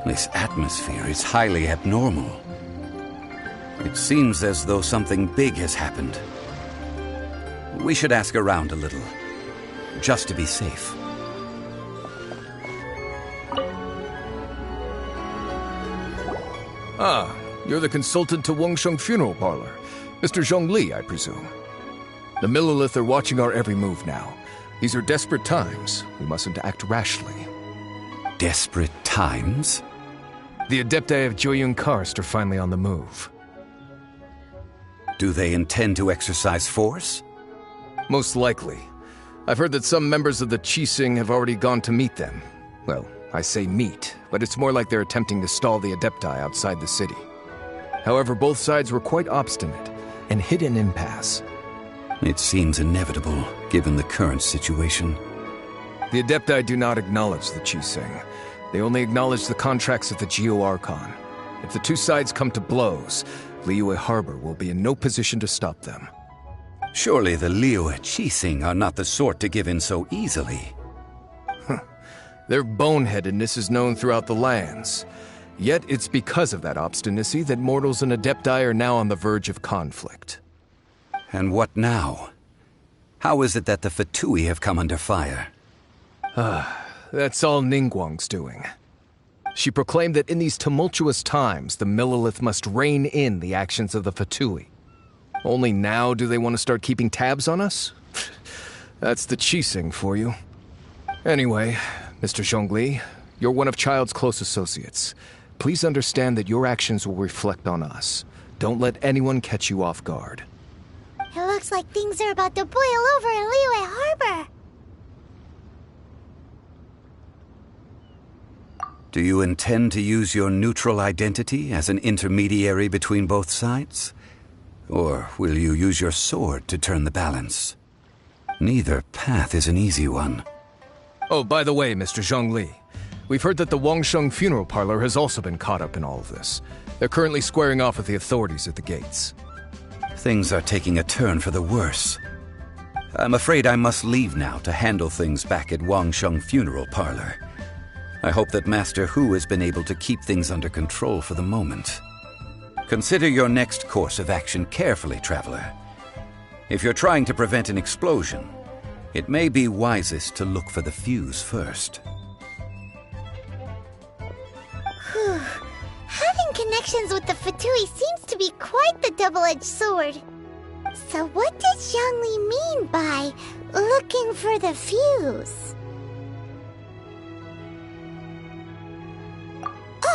This atmosphere is highly abnormal. It seems as though something big has happened. We should ask around a little, just to be safe. Ah, you're the consultant to Wangsheng Funeral Parlor. Mr. Zhongli, I presume. The Millilith are watching our every move now. These are desperate times. We mustn't act rashly. Desperate times? The Adepti of Joyun Karst are finally on the move. Do they intend to exercise force? Most likely. I've heard that some members of the Qixing have already gone to meet them. Well, I say meet, but it's more like they're attempting to stall the Adepti outside the city. However, both sides were quite obstinate and hit an impasse. It seems inevitable, given the current situation. The Adepti do not acknowledge the Qixing. They only acknowledge the contracts of the Geo-Archon. If the two sides come to blows, Liyue Harbor will be in no position to stop them. Surely the Liyue Qixing are not the sort to give in so easily. Their boneheadedness is known throughout the lands. Yet it's because of that obstinacy that mortals and Adepti are now on the verge of conflict. And what now? How is it that the Fatui have come under fire? That's all Ningguang's doing. She proclaimed that in these tumultuous times, the Millilith must rein in the actions of the Fatui. Only now do they want to start keeping tabs on us? That's the Qixing for you. Anyway, Mr. Zhongli, you're one of Child's close associates. Please understand that your actions will reflect on us. Don't let anyone catch you off guard. It looks like things are about to boil over in Liyue Harbor. Do you intend to use your neutral identity as an intermediary between both sides? Or will you use your sword to turn the balance? Neither path is an easy one. Oh, by the way, Mr. Zhongli, we've heard that the Wangsheng Funeral Parlor has also been caught up in all of this. They're currently squaring off with the authorities at the gates. Things are taking a turn for the worse. I'm afraid I must leave now to handle things back at Wangsheng Funeral Parlor. I hope that Master Hu has been able to keep things under control for the moment. Consider your next course of action carefully, Traveler. If you're trying to prevent an explosion, it may be wisest to look for the fuse first. Having connections with the Fatui seems to be quite the double-edged sword. So what does Zhongli mean by looking for the fuse?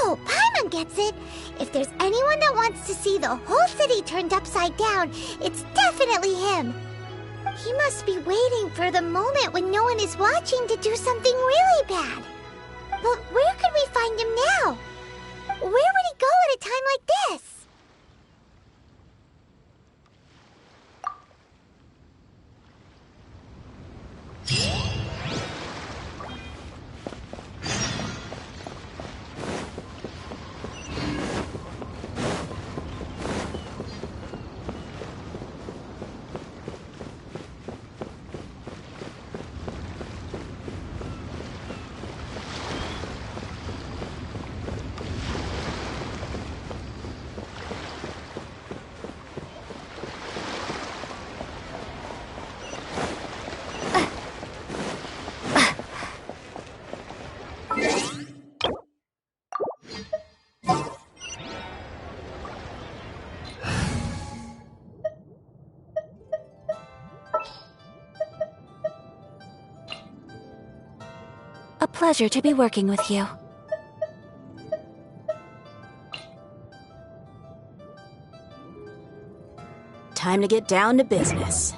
Oh, Paimon gets it. If there's anyone that wants to see the whole city turned upside down, it's definitely him. He must be waiting for the moment when no one is watching to do something really bad. But where could we find him now? Where would he go at a time like this? A pleasure to be working with you. Time to get down to business.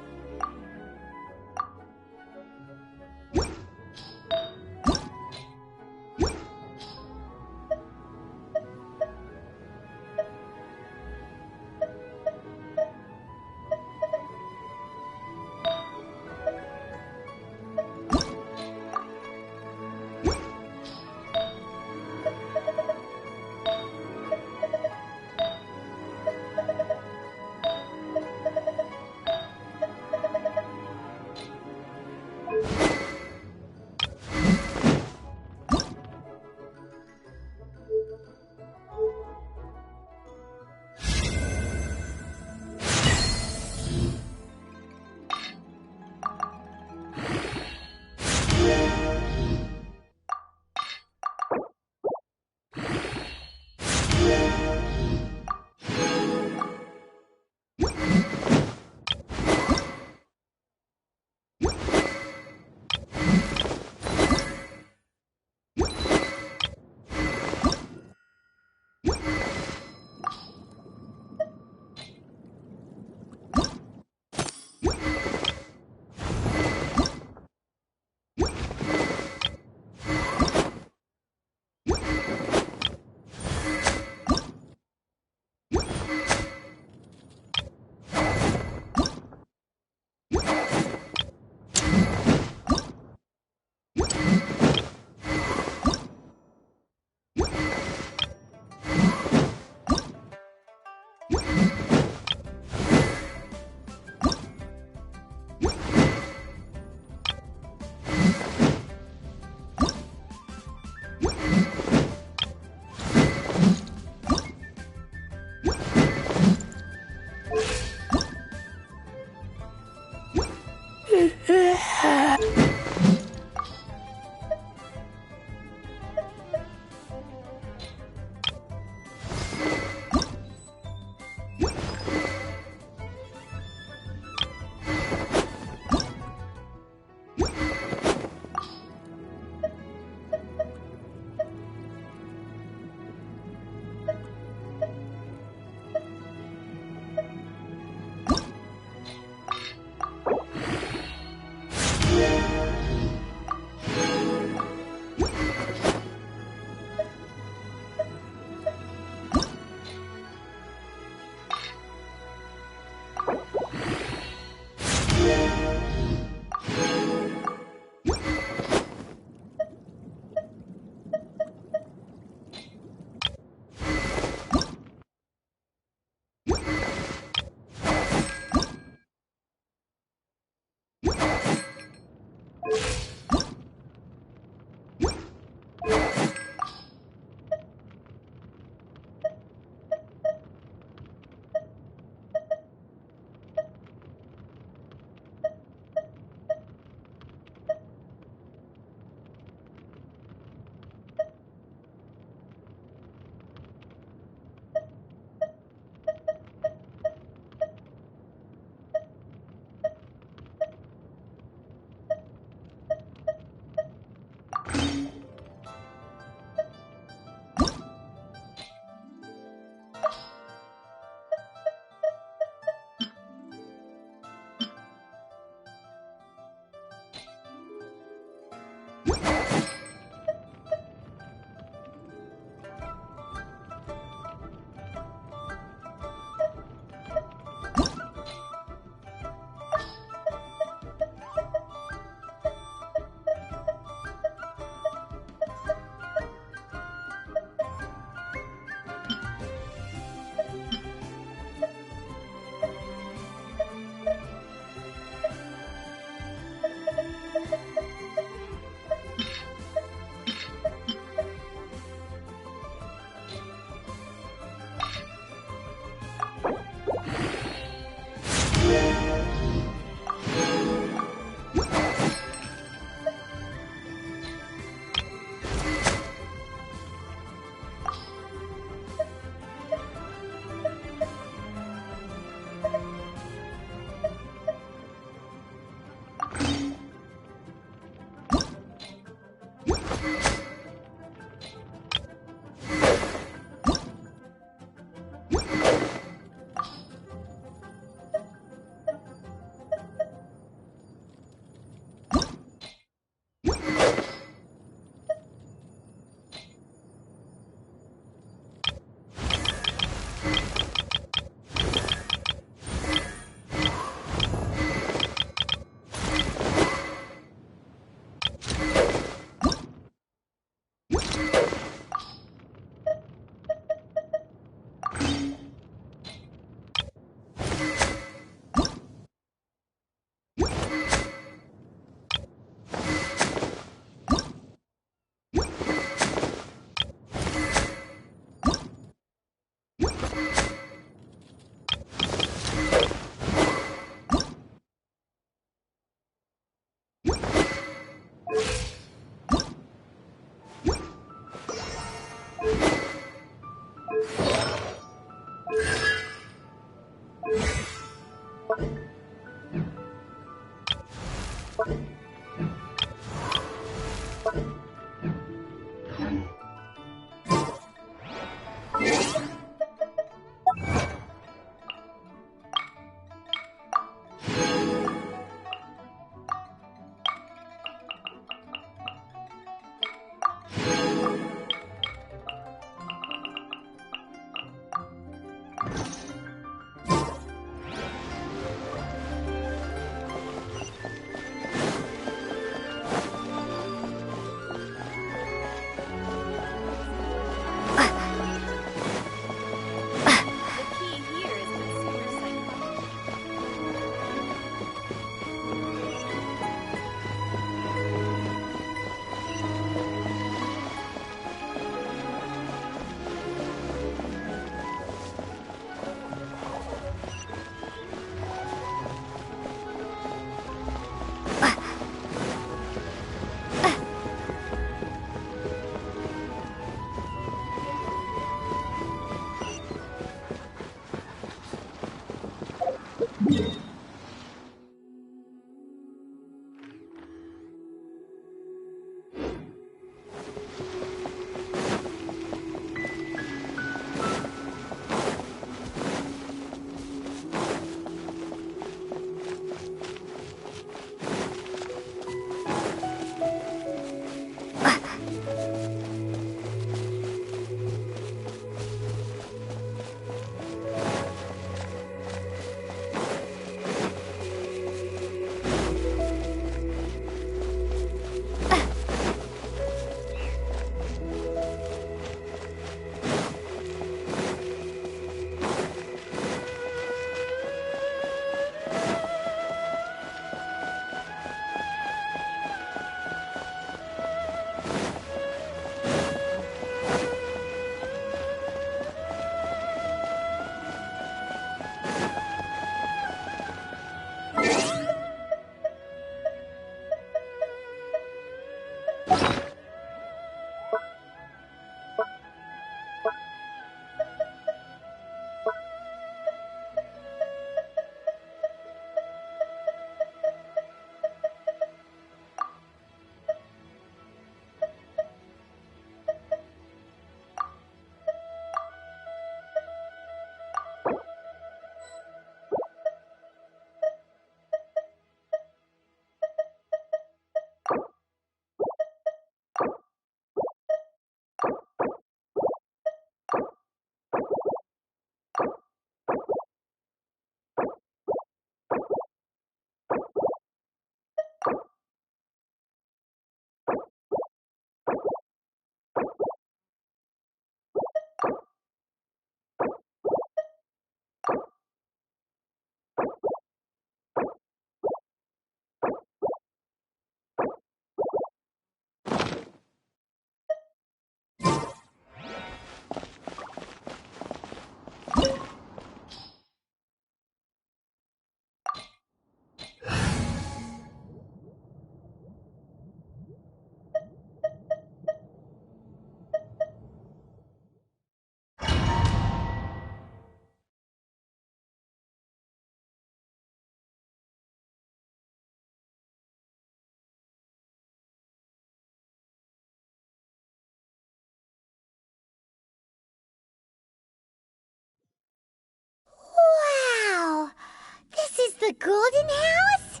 golden house?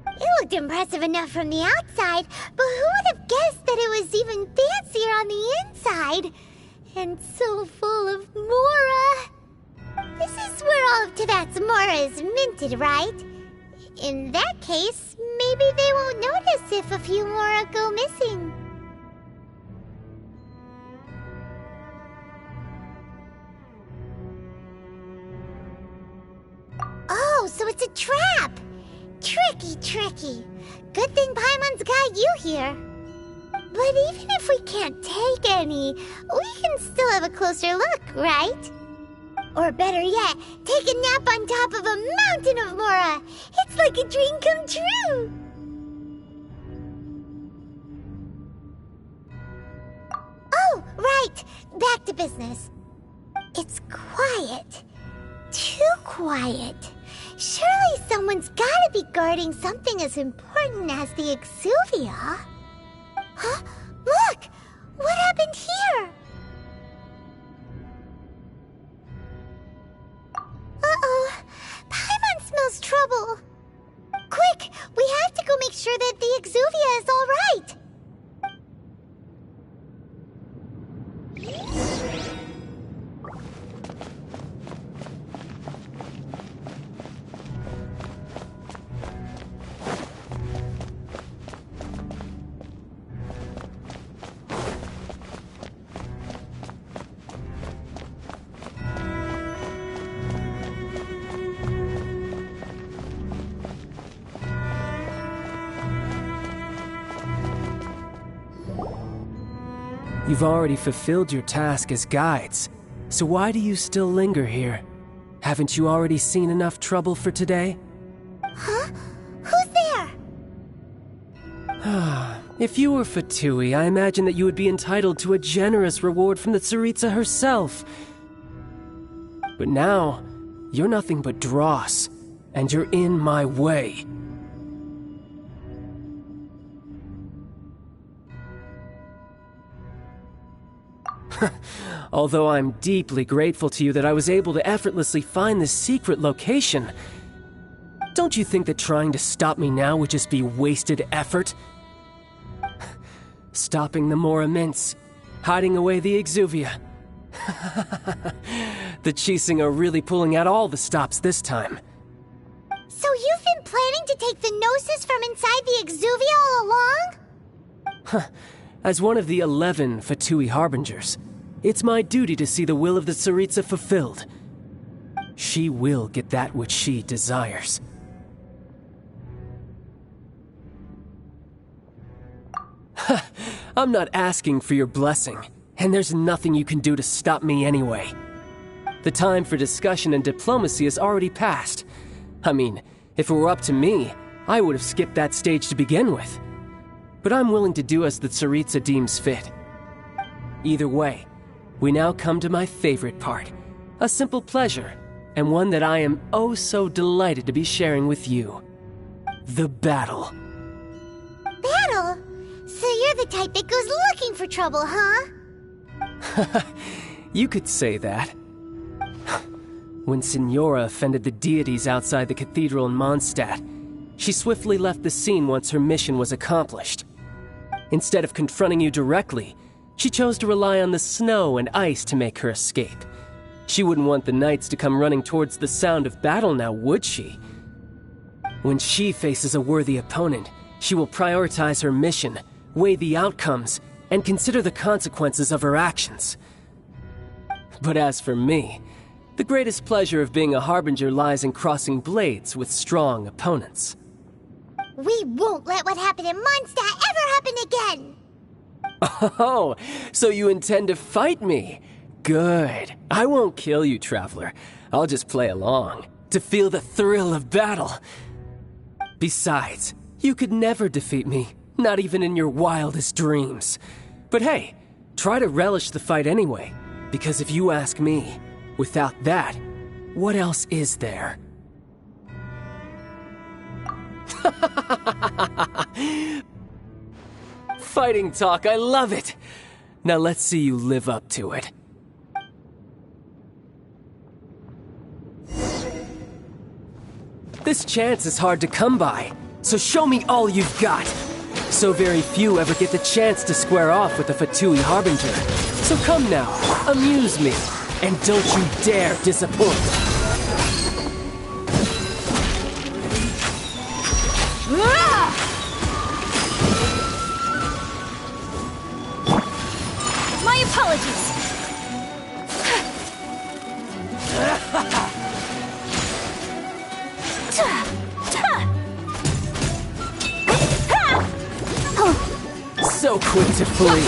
It looked impressive enough from the outside, but who would have guessed that it was even fancier on the inside? And so full of Mora. This is where all of Teyvat's Mora is minted, right? In that case, maybe they won't notice if a few Mora go missing. Oh, so it's a trap! Tricky, tricky. Good thing Paimon's got you here. But even if we can't take any, we can still have a closer look, right? Or better yet, take a nap on top of a mountain of Mora. It's like a dream come true. Oh, right. Back to business. It's quiet. Too quiet. Surely someone's gotta be guarding something as important as the Exuvia. Huh? Look! What happened here? Uh-oh. Paimon smells trouble. Quick! We have to go make sure that the Exuvia is all right. You've already fulfilled your task as guides, so why do you still linger here? Haven't you already seen enough trouble for today? Huh? Who's there? If you were Fatui, I imagine that you would be entitled to a generous reward from the Tsaritsa herself. But now, you're nothing but dross, and you're in my way. Although I'm deeply grateful to you that I was able to effortlessly find this secret location, don't you think that trying to stop me now would just be wasted effort? Stopping the Mora Mints, hiding away the Exuvia. The Chising are really pulling out all the stops this time. So you've been planning to take the Gnosis from inside the Exuvia all along? As one of the 11 Fatui Harbingers, it's my duty to see the will of the Tsaritsa fulfilled. She will get that which she desires. I'm not asking for your blessing, and there's nothing you can do to stop me anyway. The time for discussion and diplomacy has already passed. I mean, if it were up to me, I would have skipped that stage to begin with. But I'm willing to do as the Tsaritsa deems fit. Either way, we now come to my favorite part. A simple pleasure, and one that I am oh so delighted to be sharing with you. The battle. Battle? So you're the type that goes looking for trouble, huh? You could say that. When Signora offended the deities outside the cathedral in Mondstadt, she swiftly left the scene once her mission was accomplished. Instead of confronting you directly, she chose to rely on the snow and ice to make her escape. She wouldn't want the knights to come running towards the sound of battle now, would she? When she faces a worthy opponent, she will prioritize her mission, weigh the outcomes, and consider the consequences of her actions. But as for me, the greatest pleasure of being a Harbinger lies in crossing blades with strong opponents. We won't let what happened in Mondstadt ever happen again! Oh, so you intend to fight me? Good. I won't kill you, Traveler. I'll just play along, to feel the thrill of battle. Besides, you could never defeat me, not even in your wildest dreams. But hey, try to relish the fight anyway, because if you ask me, without that, what else is there? Fighting talk, I love it! Now let's see you live up to it. This chance is hard to come by, so show me all you've got. So very few ever get the chance to square off with the Fatui Harbinger. So come now, amuse me, and don't you dare disappoint. My apologies. So quick to flee.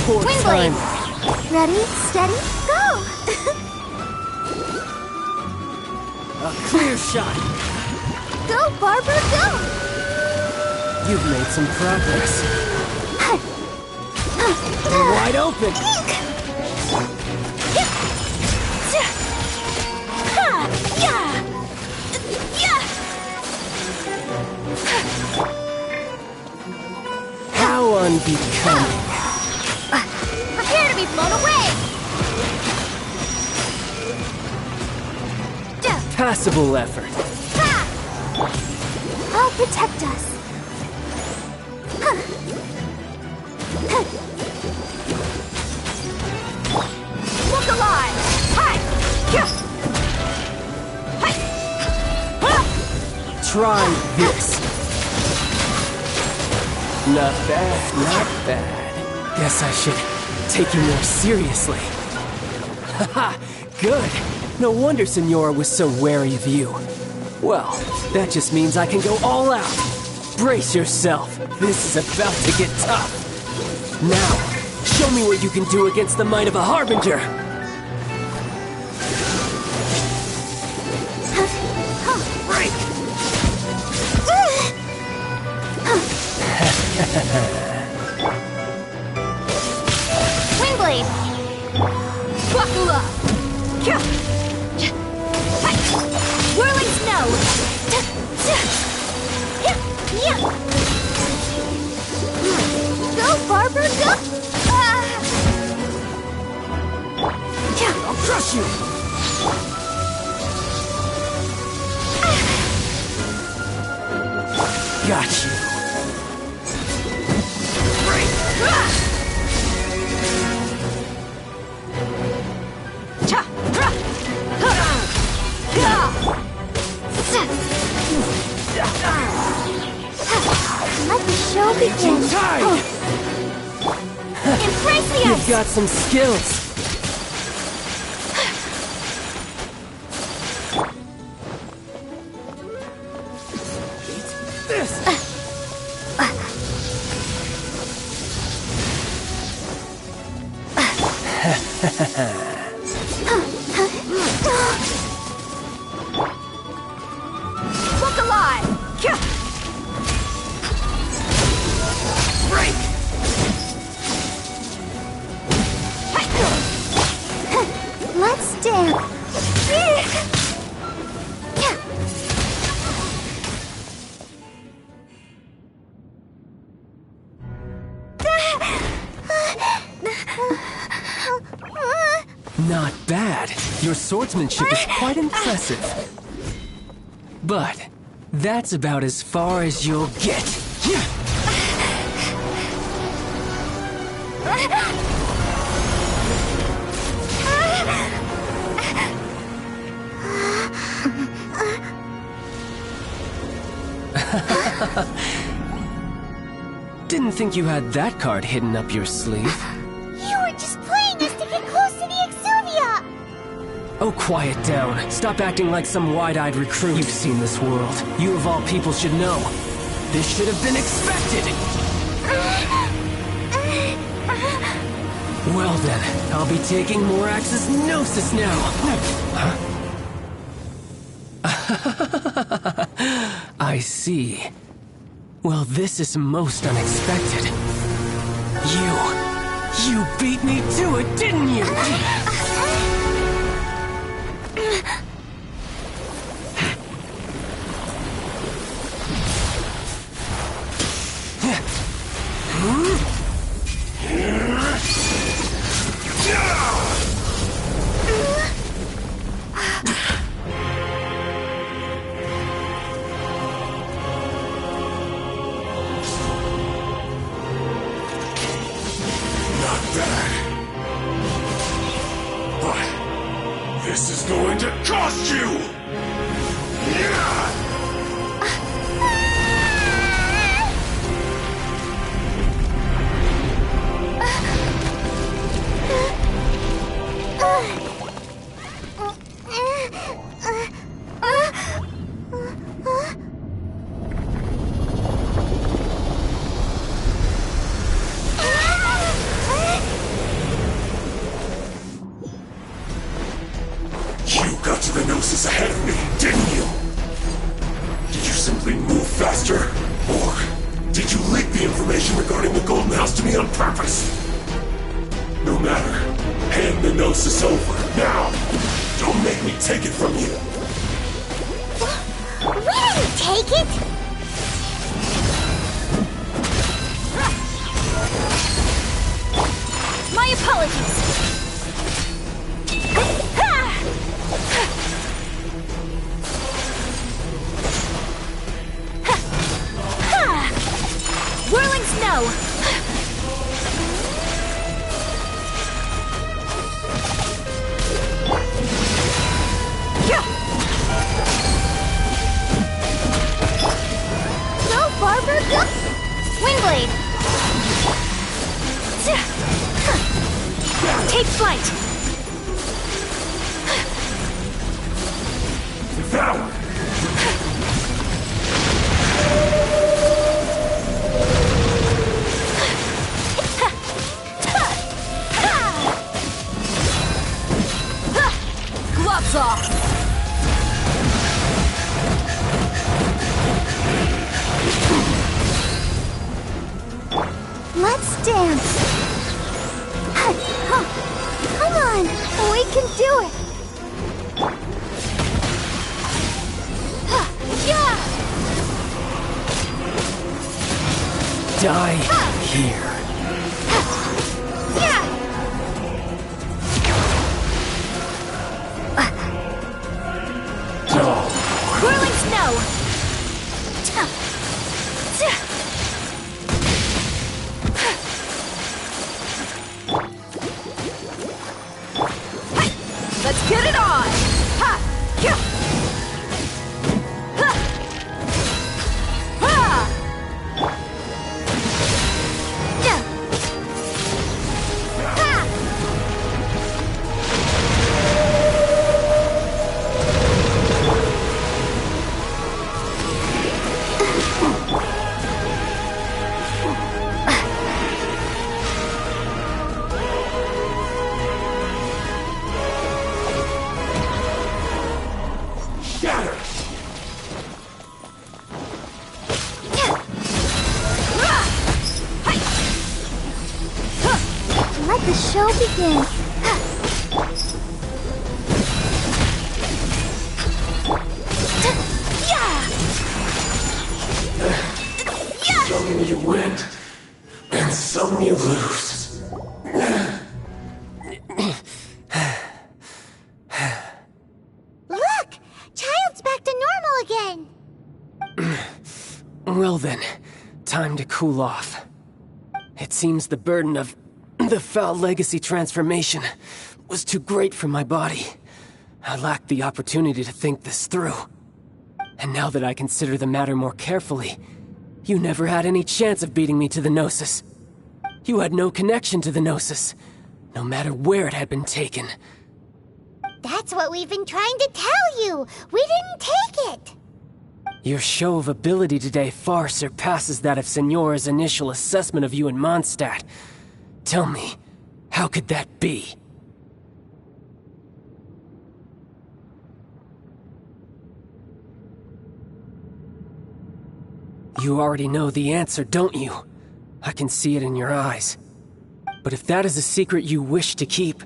Poor time. Ready, steady, go! A clear shot. Go, Barbara, go! You've made some progress. Wide open. How unbecoming. Prepare to be blown away! Passable effort. I'll protect us. Look alive! Hi! Try this. Not bad, not bad. Guess I should take you more seriously. Haha, good. No wonder Senora was so wary of you. Well, that just means I can go all out. Brace yourself. This is about to get tough. Now, show me what you can do against the might of a Harbinger. Wingblade! Wakula! Whirling snow! Go, Barbara, go! I'll crush you! Got you. Let the show begin. Embrace the You've ice! got some skills. Look alive! Break! Let's dance. Not bad. Your swordsmanship is quite impressive. But that's about as far as you'll get. Didn't think you had that card hidden up your sleeve. You were just playing us to get close to the Exuvia! Oh, quiet down. Stop acting like some wide-eyed recruit. You've seen this world. You of all people should know. This should have been expected! Well then, I'll be taking Morax's Gnosis now! I see. Well, this is most unexpected. You beat me to it, didn't you? going to cost you! Yeah! You got to the Gnosis ahead of me, didn't you? Did you simply move faster? Or did you leak the information regarding the Golden House to me on purpose? No matter. Hand the Gnosis over, now! Don't make me take it from you! We didn't take it! My apologies! Whirling snow! Go, Barber, go! Wingblade! Take flight! Devour! Gloves off! Let's dance! Come on! We can do it! Die here. Whirling snow! Let's get it on! Ha! Yeah! Ha! Ha! Yeah! Ha! Shatter! Let the show begin! Some you win, and some you lose. Look! Child's back to normal again! Well then, time to cool off. It seems the burden of the foul legacy transformation was too great for my body. I lacked the opportunity to think this through. And now that I consider the matter more carefully, you never had any chance of beating me to the Gnosis. You had no connection to the Gnosis, no matter where it had been taken. That's what we've been trying to tell you! We didn't take it! Your show of ability today far surpasses that of Signora's initial assessment of you in Mondstadt. Tell me, how could that be? You already know the answer, don't you? I can see it in your eyes. But if that is a secret you wish to keep,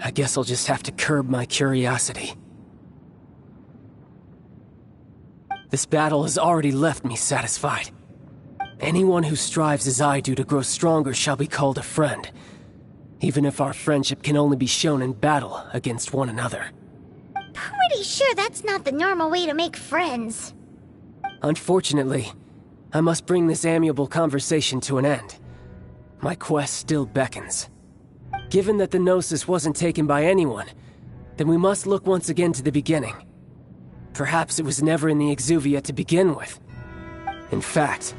I guess I'll just have to curb my curiosity. This battle has already left me satisfied. Anyone who strives as I do to grow stronger shall be called a friend, even if our friendship can only be shown in battle against one another. Pretty sure that's not the normal way to make friends. Unfortunately, I must bring this amiable conversation to an end. My quest still beckons. Given that the Gnosis wasn't taken by anyone, then we must look once again to the beginning. Perhaps it was never in the Exuvia to begin with. In fact,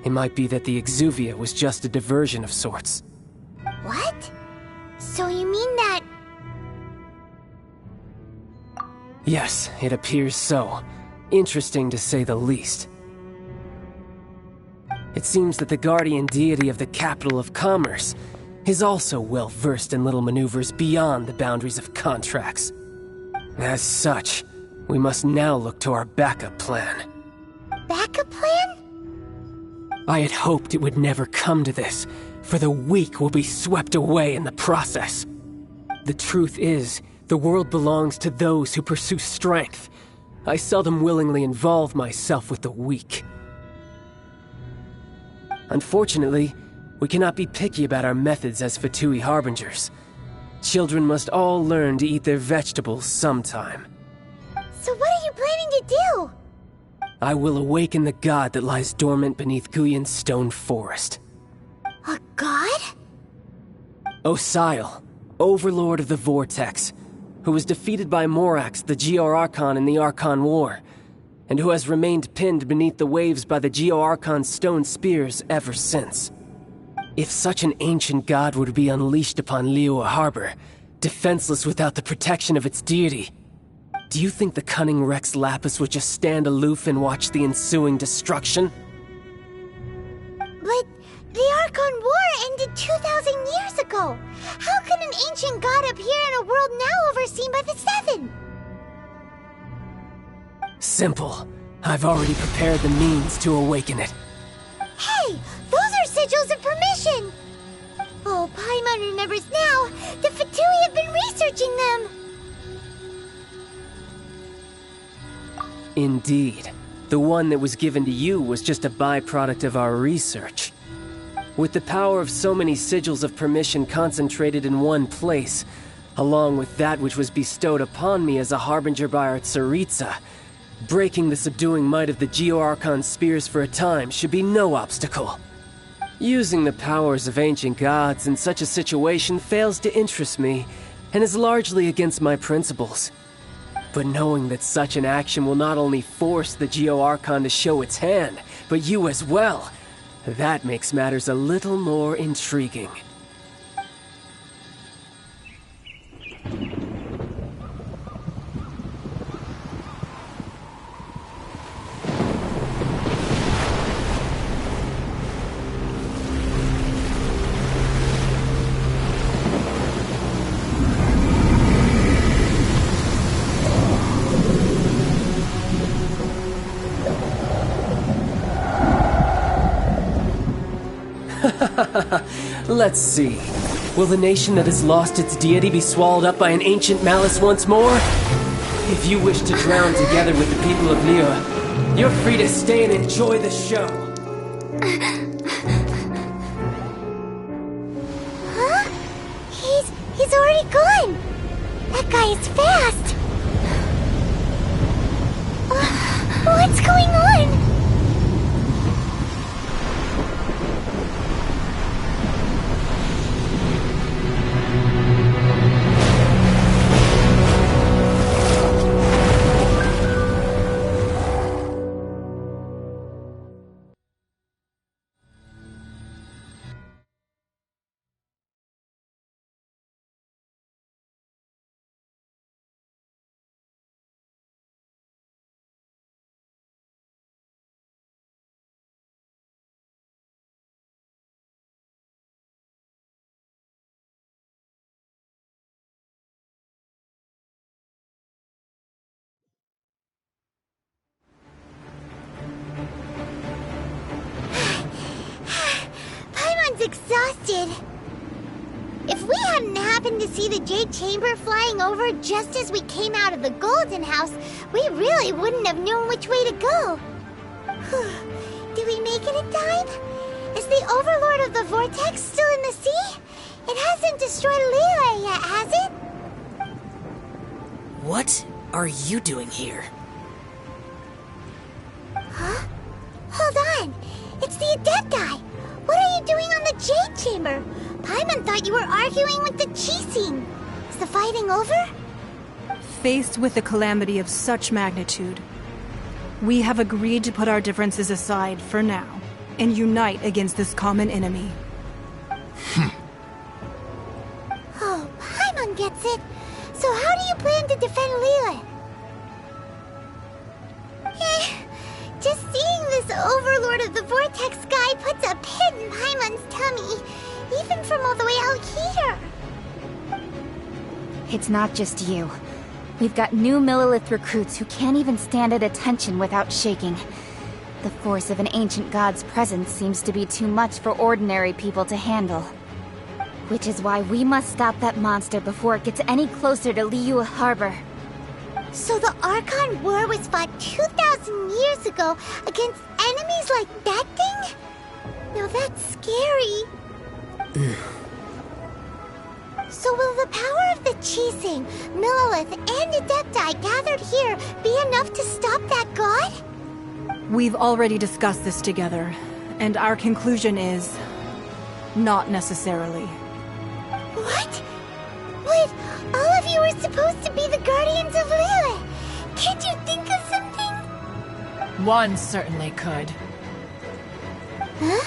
it might be that the Exuvia was just a diversion of sorts. What? So you mean that... Yes, it appears so. Interesting to say the least. It seems that the guardian deity of the capital of commerce is also well versed in little maneuvers beyond the boundaries of contracts. As such, we must now look to our backup plan. Backup plan? I had hoped it would never come to this, for the weak will be swept away in the process. The truth is, the world belongs to those who pursue strength. I seldom willingly involve myself with the weak. Unfortunately, we cannot be picky about our methods as Fatui Harbingers. Children must all learn to eat their vegetables sometime. So what are you planning to do? I will awaken the god that lies dormant beneath Guyon's stone forest. A god? Osile, overlord of the Vortex, who was defeated by Morax, the Geo-Archon in the Archon War, and who has remained pinned beneath the waves by the Geo-Archon's stone spears ever since. If such an ancient god were to be unleashed upon Liyue Harbor, defenseless without the protection of its deity, do you think the cunning Rex Lapis would just stand aloof and watch the ensuing destruction? But the Archon War ended 2,000 years ago. How can an ancient god appear in a world now overseen by the Seven? Simple. I've already prepared the means to awaken it. Hey, those are sigils of permission! Oh, Paimon remembers now. The Fatui have been researching them. Indeed. The one that was given to you was just a byproduct of our research. With the power of so many sigils of permission concentrated in one place, along with that which was bestowed upon me as a harbinger by our Tsaritsa, breaking the subduing might of the Geo-Archon spears for a time should be no obstacle. Using the powers of ancient gods in such a situation fails to interest me, and is largely against my principles. But knowing that such an action will not only force the Geo-Archon to show its hand, but you as well, that makes matters a little more intriguing. Let's see. Will the nation that has lost its deity be swallowed up by an ancient malice once more? If you wish to drown together with the people of Liyue, you're free to stay and enjoy the show. Huh? He's already gone. That guy is fast. What's going on? Exhausted. If we hadn't happened to see the Jade Chamber flying over just as we came out of the Golden House, we really wouldn't have known which way to go. Did we make it in time? Is the Overlord of the Vortex still in the sea? It hasn't destroyed Liyue yet, has it? What are you doing here? Huh? Hold on. It's the Adepti. What are you doing on the Jade Chamber? Paimon thought you were arguing with the Chising. Is the fighting over? Faced with a calamity of such magnitude, we have agreed to put our differences aside for now and unite against this common enemy. Oh, Paimon gets it. So how do you plan to defend Lilith? Just seeing this Overlord of the Vortex guy puts a pit in Paimon's tummy, even from all the way out here. It's not just you. We've got new Millilith recruits who can't even stand at attention without shaking. The force of an ancient god's presence seems to be too much for ordinary people to handle. Which is why we must stop that monster before it gets any closer to Liyue Harbor. So the Archon War was fought 2,000 years ago against enemies like that thing? Now that's scary. So will the power of the Qixing, Millilith, and Adepti gathered here be enough to stop that god? We've already discussed this together, and our conclusion is... not necessarily. What? But all of you were supposed to be the Guardians of Lilith. Can't you think of something? One certainly could. Huh?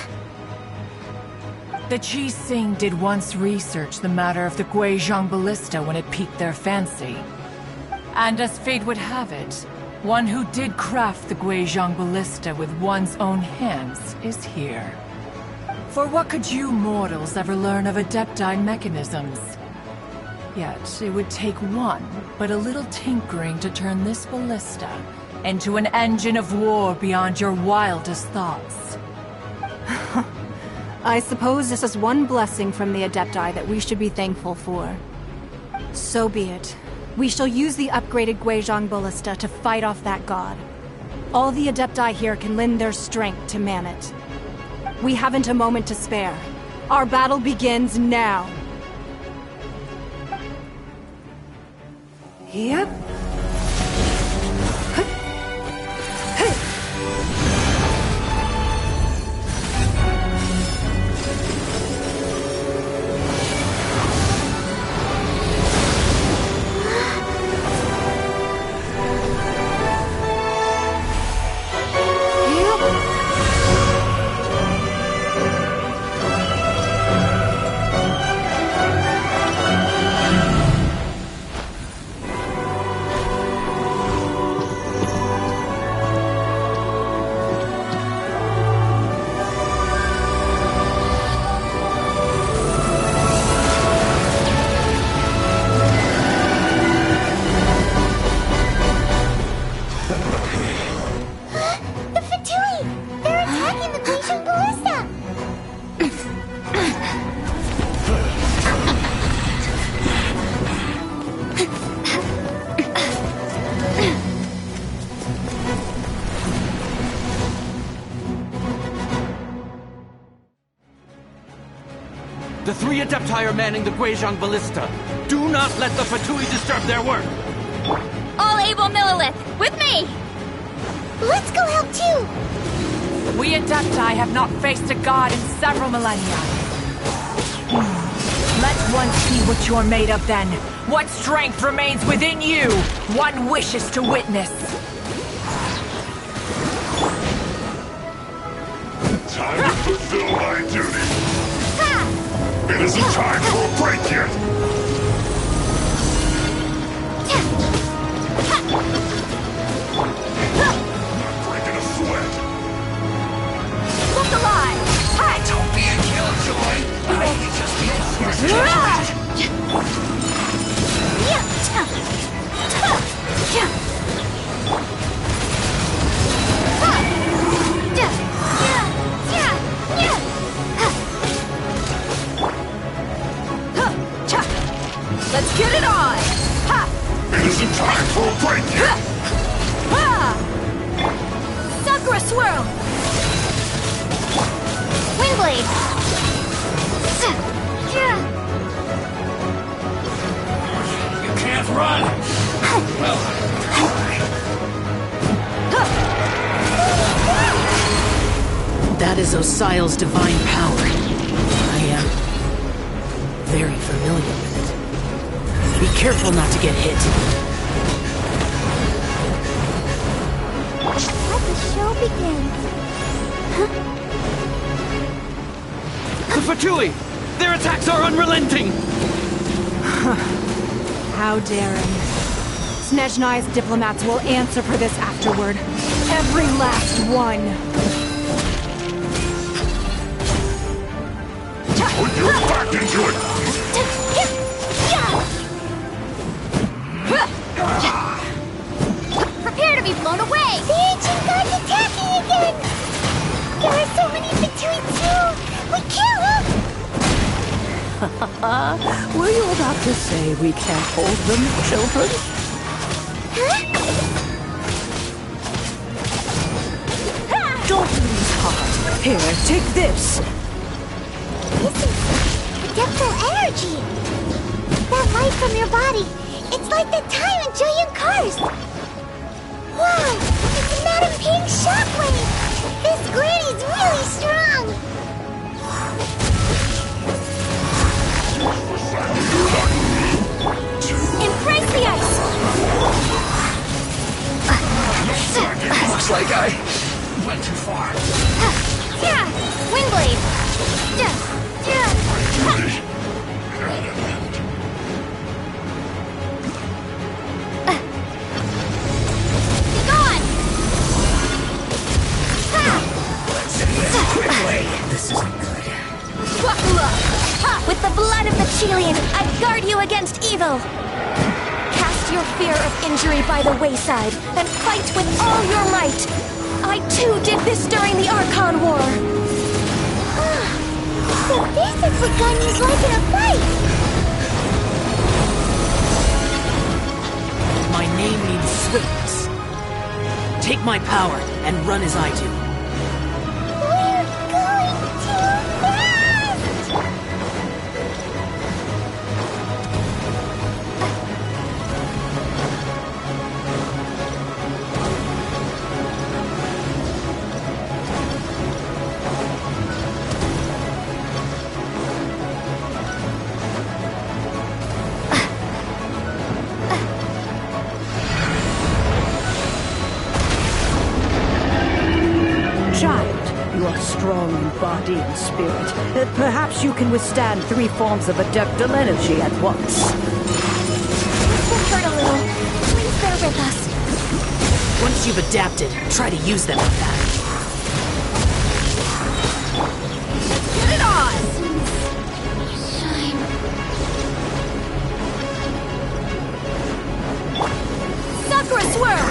The Qixing did once research the matter of the Guizhong Ballista when it piqued their fancy. And as fate would have it, one who did craft the Guizhong Ballista with one's own hands is here. For what could you mortals ever learn of Adepti mechanisms? Yet, it would take one, but a little tinkering to turn this ballista into an engine of war beyond your wildest thoughts. I suppose this is one blessing from the Adepti that we should be thankful for. So be it. We shall use the upgraded Guizhong Ballista to fight off that god. All the Adepti here can lend their strength to man it. We haven't a moment to spare. Our battle begins now. Yep. The three Adepti are manning the Guizhong Ballista. Do not let the Fatui disturb their work! All able Millilith, with me! Let's go help too! We Adepti have not faced a god in several millennia. Let one see what you're made of then. What strength remains within you, one wishes to witness. Time to fulfill my duty. It isn't time for a break yet! Breaking a sweat! Look alive! Hi! Don't be a killjoy! I may just be a Let's get it on! Ha! It isn't time for a break yet! Ha! Sakura Swirl! Windblade! You can't run! Well, That is Osial's divine power. I am very familiar with it. Be careful not to get hit. Let the show begin. The Fatui! Their attacks are unrelenting! How daring. Snezhnai's diplomats will answer for this afterward. Every last one. Put your back into it! Prepare to be blown away! The ancient god's attacking again! There are so many between two! We kill them! Were you about to say we can't hold them, children? Don't lose heart. Here, take this. This is adeptal energy! That light from your body, it's like the time in Julian Cars! Wow! It's Madam Ping's shockwave! This granny's really strong! Embrace the ice! Looks like I went too far. Yeah! Windblade! Be gone! This isn't good. With the blood of the Chelian, I guard you against evil! Cast your fear of injury by the wayside, and fight with all your might! I too did this during the Archon War! So this is what Ganyu's like in a fight! My name means swiftness. Take my power and run as I do. We're going too fast! Child, you are strong in body and spirit. Perhaps you can withstand 3 forms of adeptal energy at once. This will hurt a little. Please bear with us. Once you've adapted, try to use them like that. Get it on! Sakura Swirl!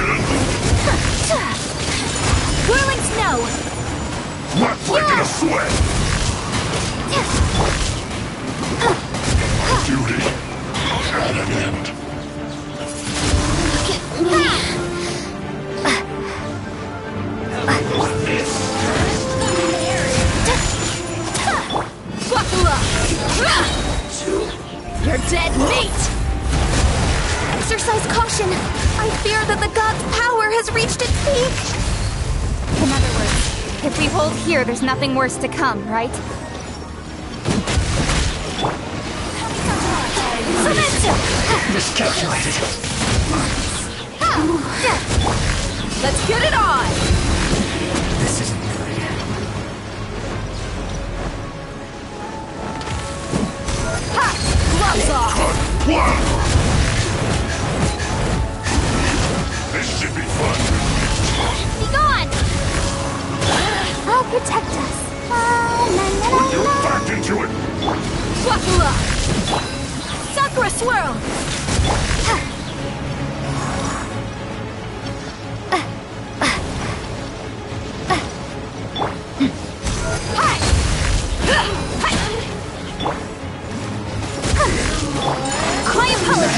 Whirling Snow! Not breaking a sweat! Duty at an end. You're dead meat! Exercise caution! I fear that the god's power has reached its peak! In other words, if we hold here, there's nothing worse to come, right? Miscalculated. Let's get it on! This isn't good. Gloves off! Wow! This should be fun. Be gone! I'll protect us. Put your back into it. Wakula! Sakura Swirl! Quiet Power!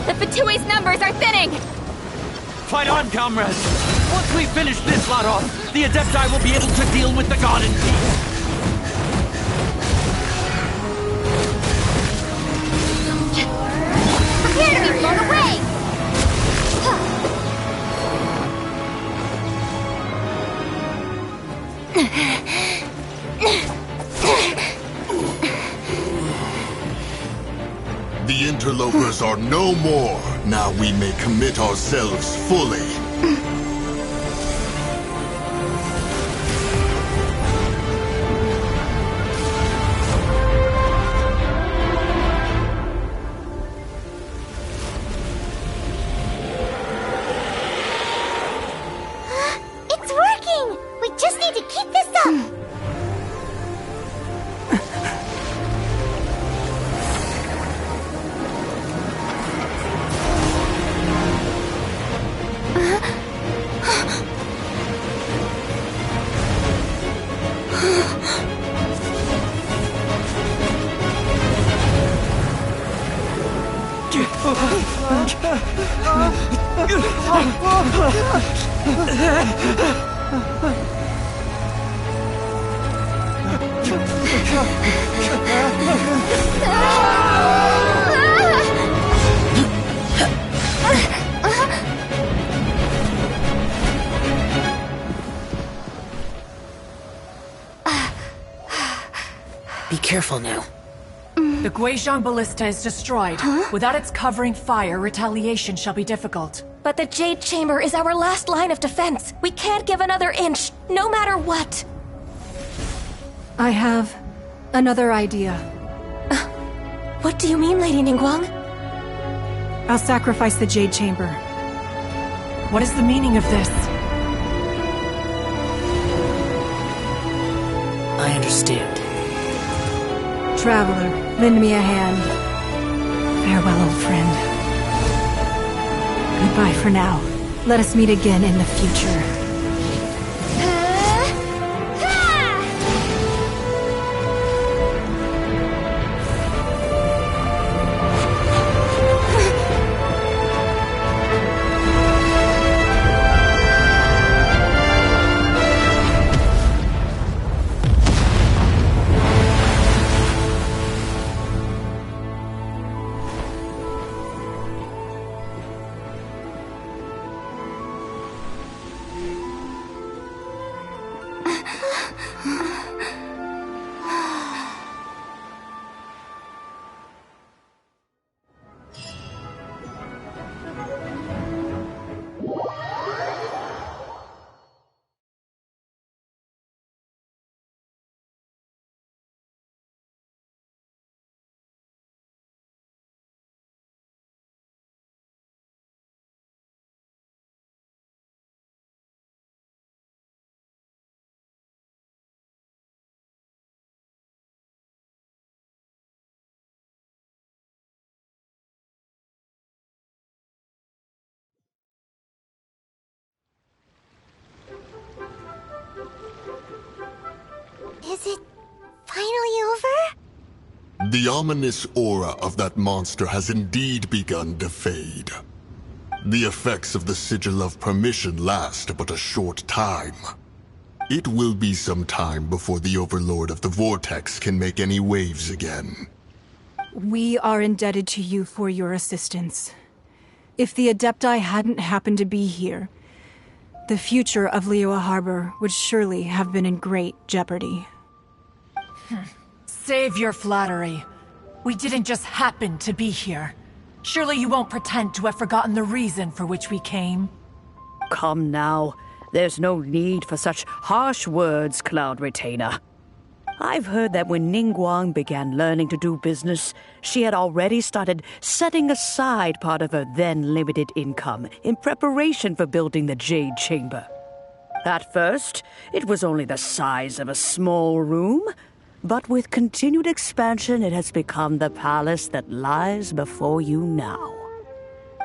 The Fatui's numbers are thinning! Fight on, comrades! Once we finish this lot off, the Adepti will be able to deal with the god in peace! Prepare to be blown away! The interlopers are no more. Now we may commit ourselves fully. It's working! We just need to keep this up! Be careful now. The Guizhong Ballista is destroyed. Without its covering fire, retaliation shall be difficult. But the Jade Chamber is our last line of defense. We can't give another inch, no matter what. I have another idea. What do you mean, Lady Ningguang? I'll sacrifice the Jade Chamber. What is the meaning of this? I understand. Traveler, lend me a hand. Farewell, old friend. Goodbye for now. Let us meet again in the future. Is it finally over? The ominous aura of that monster has indeed begun to fade. The effects of the Sigil of Permission last but a short time. It will be some time before the Overlord of the Vortex can make any waves again. We are indebted to you for your assistance. If the Adepti hadn't happened to be here, the future of Liyue Harbor would surely have been in great jeopardy. Save your flattery. We didn't just happen to be here. Surely you won't pretend to have forgotten the reason for which we came. Come now. There's no need for such harsh words, Cloud Retainer. I've heard that when Ningguang began learning to do business, she had already started setting aside part of her then limited income in preparation for building the Jade Chamber. At first, it was only the size of a small room, but with continued expansion, it has become the palace that lies before you now.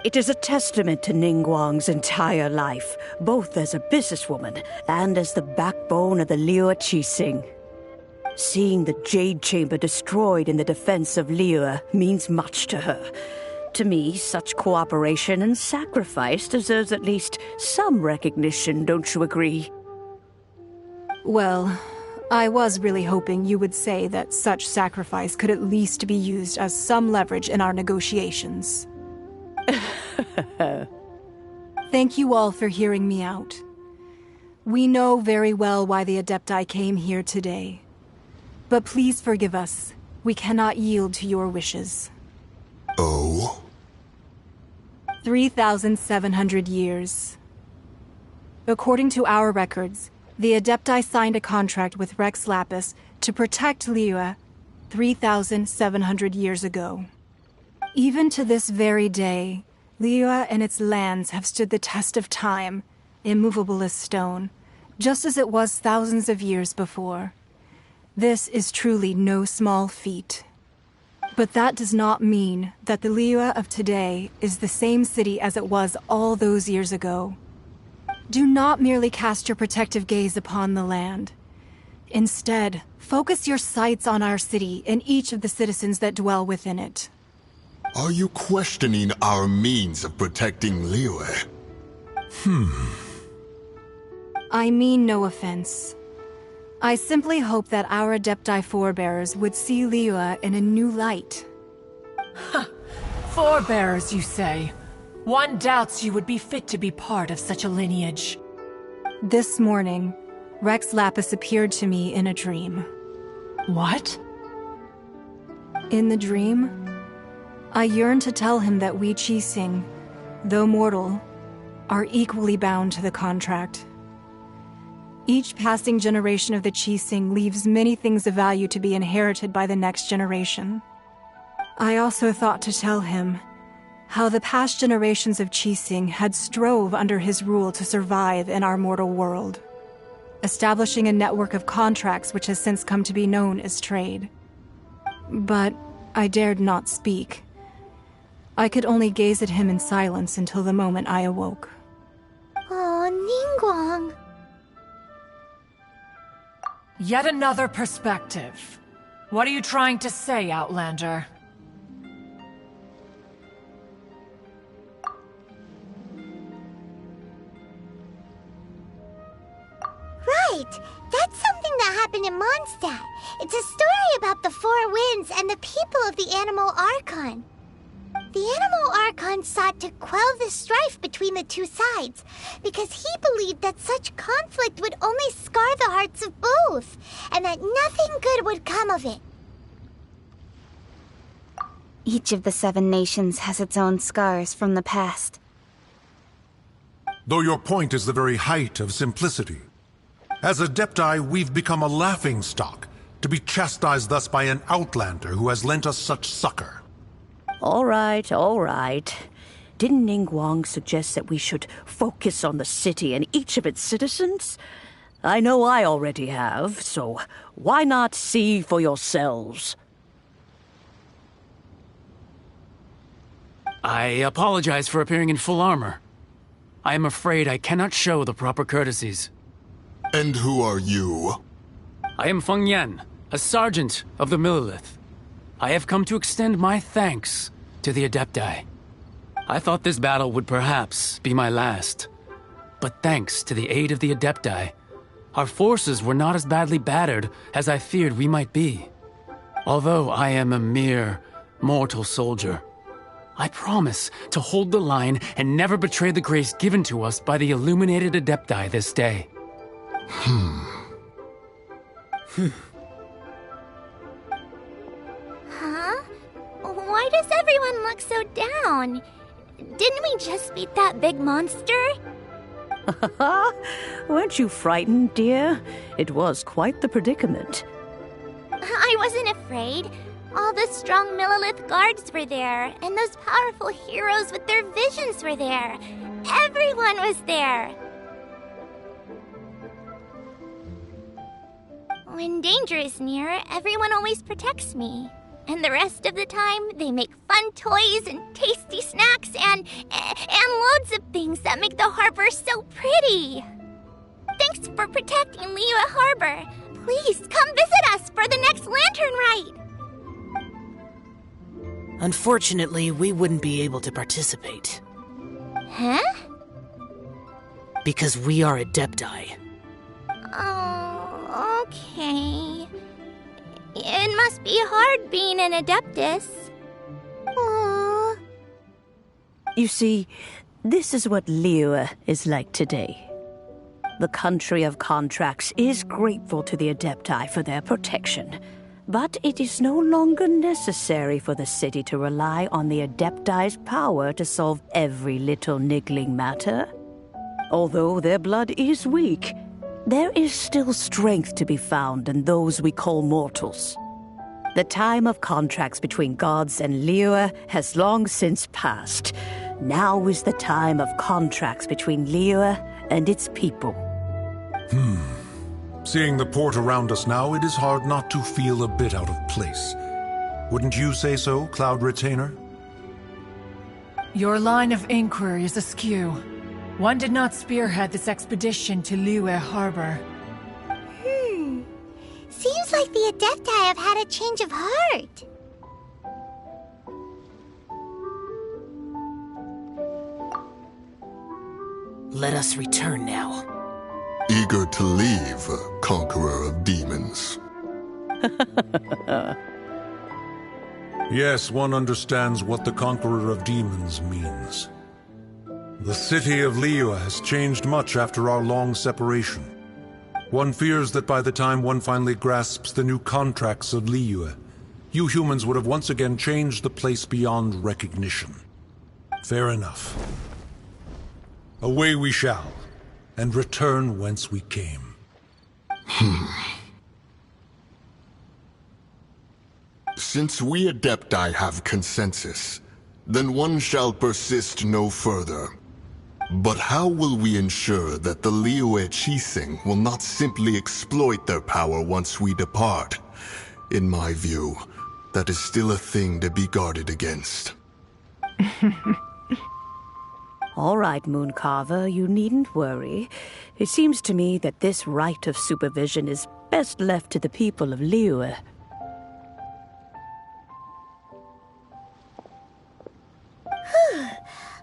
It is a testament to Ningguang's entire life, both as a businesswoman and as the backbone of the Liyue Qixing. Seeing the Jade Chamber destroyed in the defense of Liyue means much to her. To me, such cooperation and sacrifice deserves at least some recognition, don't you agree? Well, I was really hoping you would say that such sacrifice could at least be used as some leverage in our negotiations. Thank you all for hearing me out. We know very well why the Adepti came here today. But please forgive us. We cannot yield to your wishes. Oh? 3,700 years. According to our records, the Adepti signed a contract with Rex Lapis to protect Liyue 3,700 years ago. Even to this very day, Liyue and its lands have stood the test of time, immovable as stone, just as it was thousands of years before. This is truly no small feat. But that does not mean that the Liyue of today is the same city as it was all those years ago. Do not merely cast your protective gaze upon the land. Instead, focus your sights on our city and each of the citizens that dwell within it. Are you questioning our means of protecting Liyue? I mean no offense. I simply hope that our Adepti forebears would see Liyue in a new light. Forebears, you say? One doubts you would be fit to be part of such a lineage. This morning, Rex Lapis appeared to me in a dream. What? In the dream, I yearned to tell him that we Qixing, though mortal, are equally bound to the contract. Each passing generation of the Qixing leaves many things of value to be inherited by the next generation. I also thought to tell him how the past generations of Qixing had strove under his rule to survive in our mortal world, establishing a network of contracts which has since come to be known as trade. But I dared not speak. I could only gaze at him in silence until the moment I awoke. Oh, Ningguang. Yet another perspective. What are you trying to say, Outlander? Right! That's something that happened in Mondstadt. It's a story about the Four Winds and the people of the Animal Archon. The Animal Archon sought to quell the strife between the two sides, because he believed that such conflict would only scar the hearts of both, and that nothing good would come of it. Each of the 7 nations has its own scars from the past. Though your point is the very height of simplicity. As Adepti, we've become a laughingstock, to be chastised thus by an outlander who has lent us such succor. All right, all right. Didn't Ningguang suggest that we should focus on the city and each of its citizens? I know I already have, so why not see for yourselves? I apologize for appearing in full armor. I am afraid I cannot show the proper courtesies. And who are you? I am Feng Yan, a sergeant of the Millelith. I have come to extend my thanks to the Adepti. I thought this battle would perhaps be my last. But thanks to the aid of the Adepti, our forces were not as badly battered as I feared we might be. Although I am a mere mortal soldier, I promise to hold the line and never betray the grace given to us by the illuminated Adepti this day. Huh? Why does everyone look so down? Didn't we just beat that big monster? Weren't you frightened, dear? It was quite the predicament. I wasn't afraid. All the strong Millelith guards were there, and those powerful heroes with their visions were there. Everyone was there. When danger is near, everyone always protects me. And the rest of the time, they make fun toys and tasty snacks and loads of things that make the harbor so pretty. Thanks for protecting Liyue Harbor. Please come visit us for the next lantern rite. Unfortunately, we wouldn't be able to participate. Huh? Because we are Adepti. Oh, okay. It must be hard being an Adeptus. Aww. You see, this is what Liyue is like today. The country of contracts is grateful to the Adepti for their protection, But it is no longer necessary for the city to rely on the Adepti's power to solve every little niggling matter. Although their blood is weak, there is still strength to be found in those we call mortals. The time of contracts between gods and Liyue has long since passed. Now is the time of contracts between Liyue and its people. Seeing the port around us now, it is hard not to feel a bit out of place. Wouldn't you say so, Cloud Retainer? Your line of inquiry is askew. One did not spearhead this expedition to Liyue Harbor. Seems like the Adepti have had a change of heart. Let us return now. Eager to leave, Conqueror of Demons. Yes, one understands what the Conqueror of Demons means. The city of Liyue has changed much after our long separation. One fears that by the time one finally grasps the new contracts of Liyue, you humans would have once again changed the place beyond recognition. Fair enough. Away we shall, and return whence we came. Since we Adepti have consensus, then one shall persist no further. But how will we ensure that the Liyue Qixing will not simply exploit their power once we depart? In my view, that is still a thing to be guarded against. All right, Mooncarver, you needn't worry. It seems to me that this right of supervision is best left to the people of Liyue.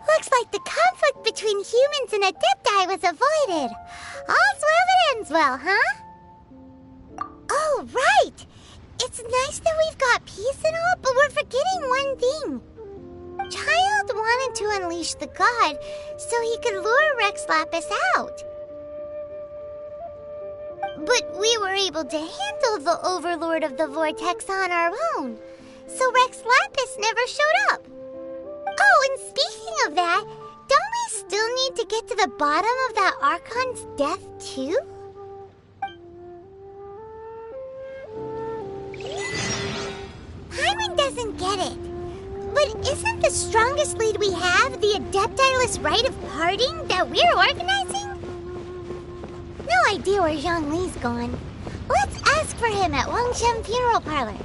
Looks like the conflict between humans and Adepti was avoided. All's well that ends well, huh? Oh, right! It's nice that we've got peace and all, but we're forgetting one thing. Child wanted to unleash the god so he could lure Rex Lapis out. But we were able to handle the Overlord of the Vortex on our own, so Rex Lapis never showed up. Oh, and speaking of that, don't we still need to get to the bottom of that Archon's death, too? Paimon doesn't get it. But isn't the strongest lead we have the Adepti-less rite of parting that we're organizing? No idea where Zhongli's gone. Let's ask for him at Wangshen Funeral Parlor.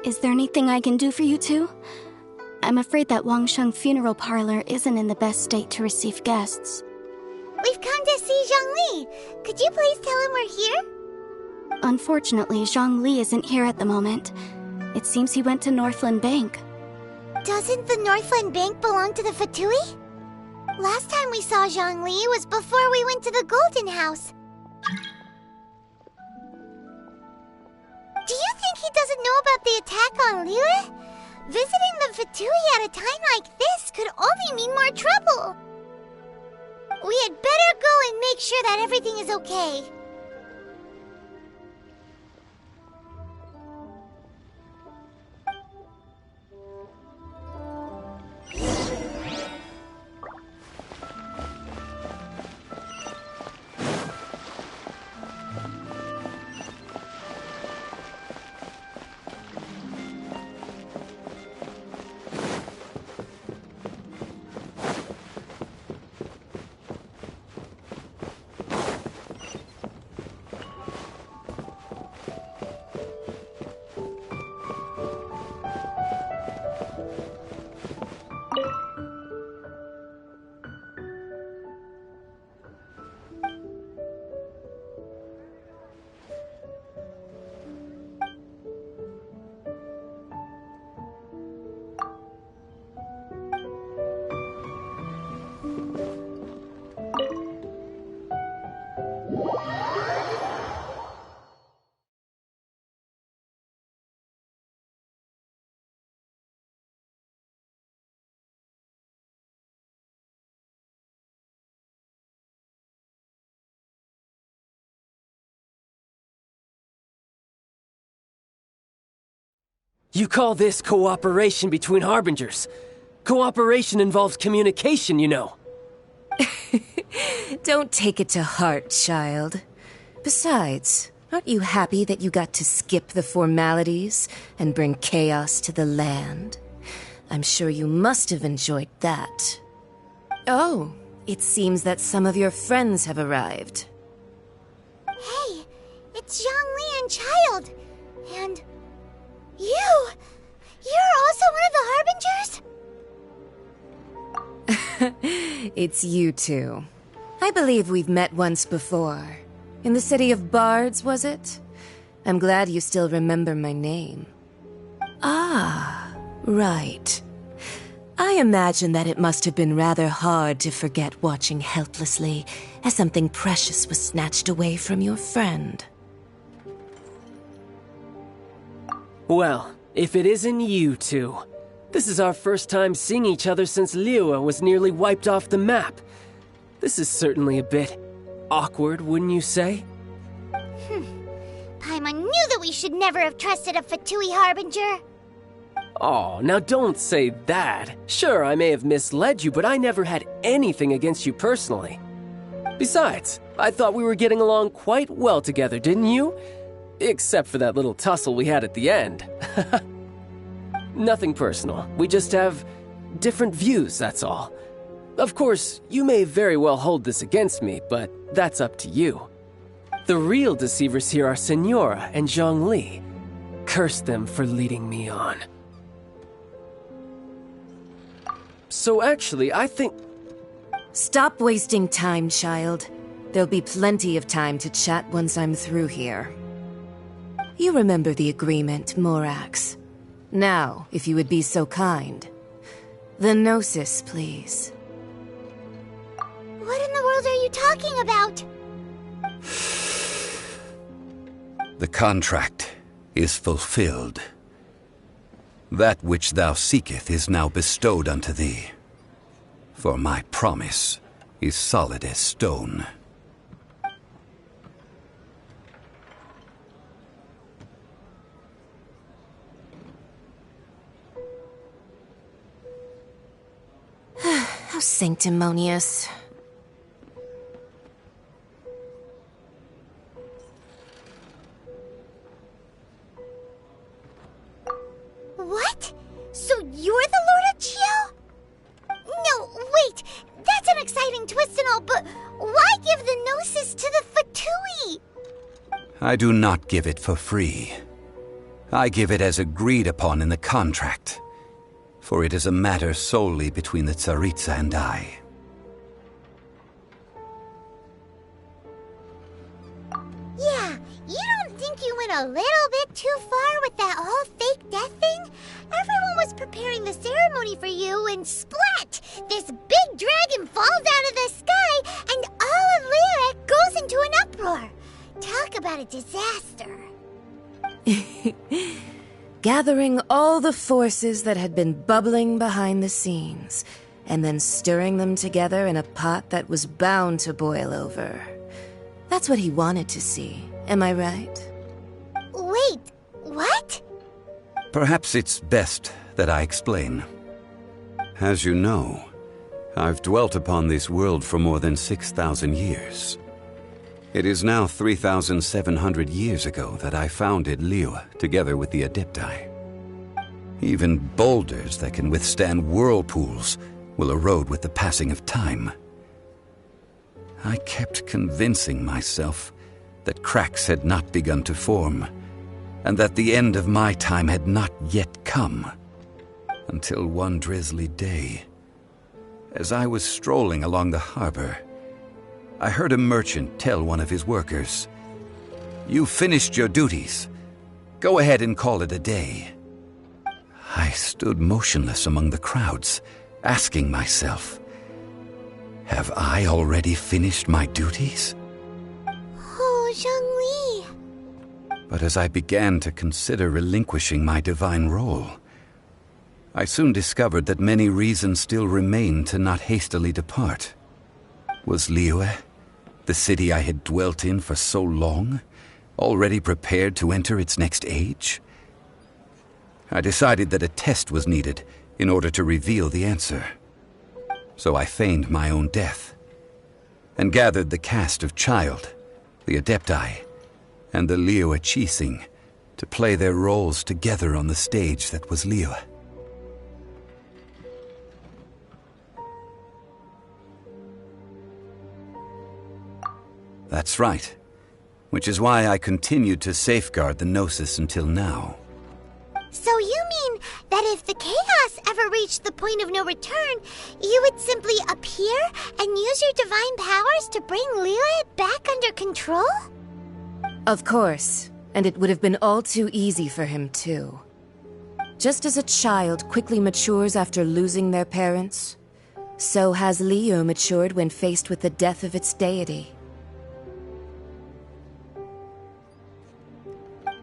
Is there anything I can do for you two? I'm afraid that Wangsheng Funeral Parlor isn't in the best state to receive guests. We've come to see Zhongli. Could you please tell him we're here? Unfortunately, Zhongli isn't here at the moment. It seems he went to Northland Bank. Doesn't the Northland Bank belong to the Fatui? Last time we saw Zhongli was before we went to the Golden House. Do you think he doesn't know about the attack on Liyue? Visiting the Fatui at a time like this could only mean more trouble. We had better go and make sure that everything is okay. You call this cooperation between Harbingers? Cooperation involves communication, you know. Don't take it to heart, child. Besides, aren't you happy that you got to skip the formalities and bring chaos to the land? I'm sure you must have enjoyed that. Oh, it seems that some of your friends have arrived. Hey, it's Zhongli and Child. And you! You're also one of the Harbingers? It's you two. I believe we've met once before. In the city of Bards, was it? I'm glad you still remember my name. Ah, right. I imagine that it must have been rather hard to forget watching helplessly as something precious was snatched away from your friend. Well, if it isn't you two. This is our first time seeing each other since Liyue was nearly wiped off the map. This is certainly a bit awkward, wouldn't you say? Paimon knew that we should never have trusted a Fatui Harbinger. Oh, now don't say that. Sure, I may have misled you, but I never had anything against you personally. Besides, I thought we were getting along quite well together, didn't you? Except for that little tussle we had at the end. Nothing personal. We just have different views, that's all. Of course, you may very well hold this against me, but that's up to you. The real deceivers here are Senora and Zhongli. Curse them for leading me on. So actually, I think... Stop wasting time, child. There'll be plenty of time to chat once I'm through here. You remember the agreement, Morax. Now, if you would be so kind. The Gnosis, please. What in the world are you talking about? The contract is fulfilled. That which thou seeketh is now bestowed unto thee. For my promise is solid as stone. How sanctimonious. What? So you're the Lord of Chiel? No, wait! That's an exciting twist and all, but why give the Gnosis to the Fatui? I do not give it for free. I give it as agreed upon in the contract. For it is a matter solely between the Tsaritsa and I. Yeah, you don't think you went a little bit too far with that whole fake death thing? Everyone was preparing the ceremony for you, and splat! This big dragon falls out of the sky, and all of Liyue goes into an uproar. Talk about a disaster. Gathering all the forces that had been bubbling behind the scenes, and then stirring them together in a pot that was bound to boil over. That's what he wanted to see, am I right? Wait, what? Perhaps it's best that I explain. As you know, I've dwelt upon this world for more than 6,000 years. It is now 3,700 years ago that I founded Liyue together with the Adepti. Even boulders that can withstand whirlpools will erode with the passing of time. I kept convincing myself that cracks had not begun to form, and that the end of my time had not yet come. Until one drizzly day, as I was strolling along the harbor, I heard a merchant tell one of his workers, "You finished your duties. Go ahead and call it a day." I stood motionless among the crowds, asking myself, have I already finished my duties? Oh, Zhongli. But as I began to consider relinquishing my divine role, I soon discovered that many reasons still remained to not hastily depart. Was Liyue, the city I had dwelt in for so long, already prepared to enter its next age? I decided that a test was needed in order to reveal the answer. So I feigned my own death and gathered the cast of Child, the Adepti, and the Liyue Qixing to play their roles together on the stage that was Liyue. That's right. Which is why I continued to safeguard the Gnosis until now. So you mean that if the chaos ever reached the point of no return, you would simply appear and use your divine powers to bring Liyue back under control? Of course, and it would have been all too easy for him too. Just as a child quickly matures after losing their parents, so has Liyue matured when faced with the death of its deity.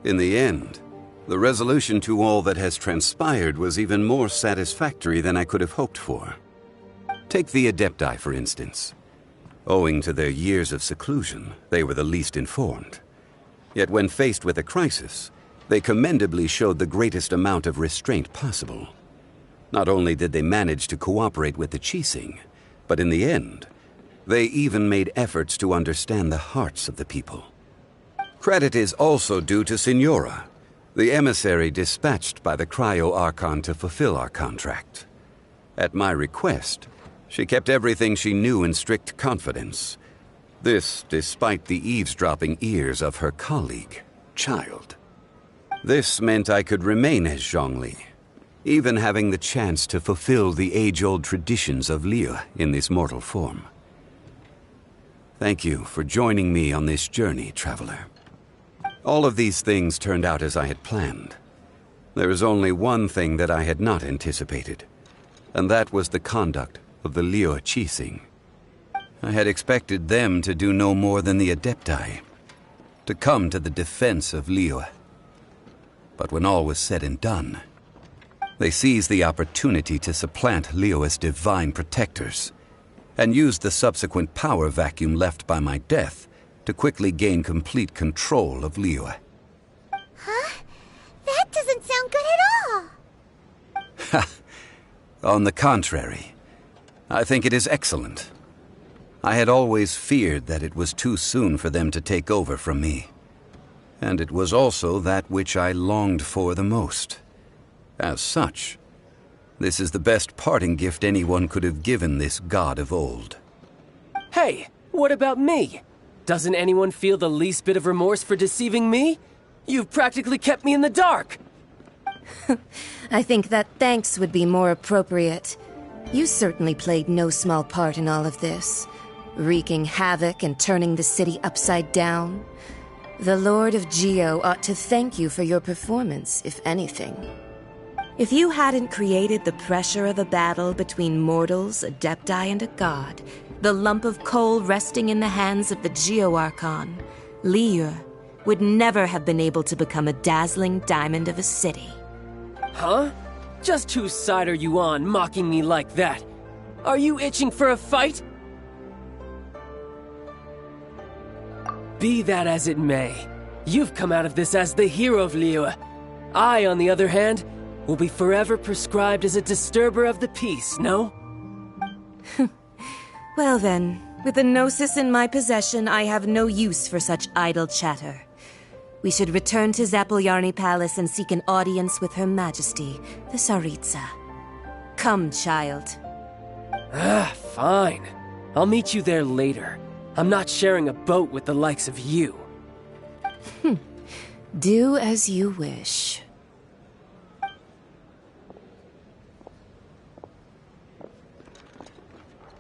In the end, the resolution to all that has transpired was even more satisfactory than I could have hoped for. Take the Adepti, for instance. Owing to their years of seclusion, they were the least informed. Yet when faced with a crisis, they commendably showed the greatest amount of restraint possible. Not only did they manage to cooperate with the Qixing, but in the end, they even made efforts to understand the hearts of the people. Credit is also due to Signora, the emissary dispatched by the Cryo-Archon to fulfill our contract. At my request, she kept everything she knew in strict confidence. This despite the eavesdropping ears of her colleague, Child. This meant I could remain as Zhongli, even having the chance to fulfill the age-old traditions of Liyue in this mortal form. Thank you for joining me on this journey, Traveler. All of these things turned out as I had planned. There is only one thing that I had not anticipated, and that was the conduct of the Liyue Qixing. I had expected them to do no more than the Adepti, to come to the defense of Liyue. But when all was said and done, they seized the opportunity to supplant Liyue as divine protectors, and used the subsequent power vacuum left by my death to quickly gain complete control of Liyue. Huh? That doesn't sound good at all! Ha! On the contrary, I think it is excellent. I had always feared that it was too soon for them to take over from me. And it was also that which I longed for the most. As such, this is the best parting gift anyone could have given this god of old. Hey, what about me? Doesn't anyone feel the least bit of remorse for deceiving me? You've practically kept me in the dark! I think that thanks would be more appropriate. You certainly played no small part in all of this, wreaking havoc and turning the city upside down. The Lord of Geo ought to thank you for your performance, if anything. If you hadn't created the pressure of a battle between mortals, Adepti, and a god, the lump of coal resting in the hands of the Geo-Archon, Liyue, would never have been able to become a dazzling diamond of a city. Huh? Just whose side are you on, mocking me like that? Are you itching for a fight? Be that as it may, you've come out of this as the hero of Liyue. I, on the other hand, will be forever prescribed as a disturber of the peace, no? Well then, with the Gnosis in my possession, I have no use for such idle chatter. We should return to Zapoljarny Palace and seek an audience with Her Majesty, the Tsaritsa. Come, Child. Fine. I'll meet you there later. I'm not sharing a boat with the likes of you. Do as you wish.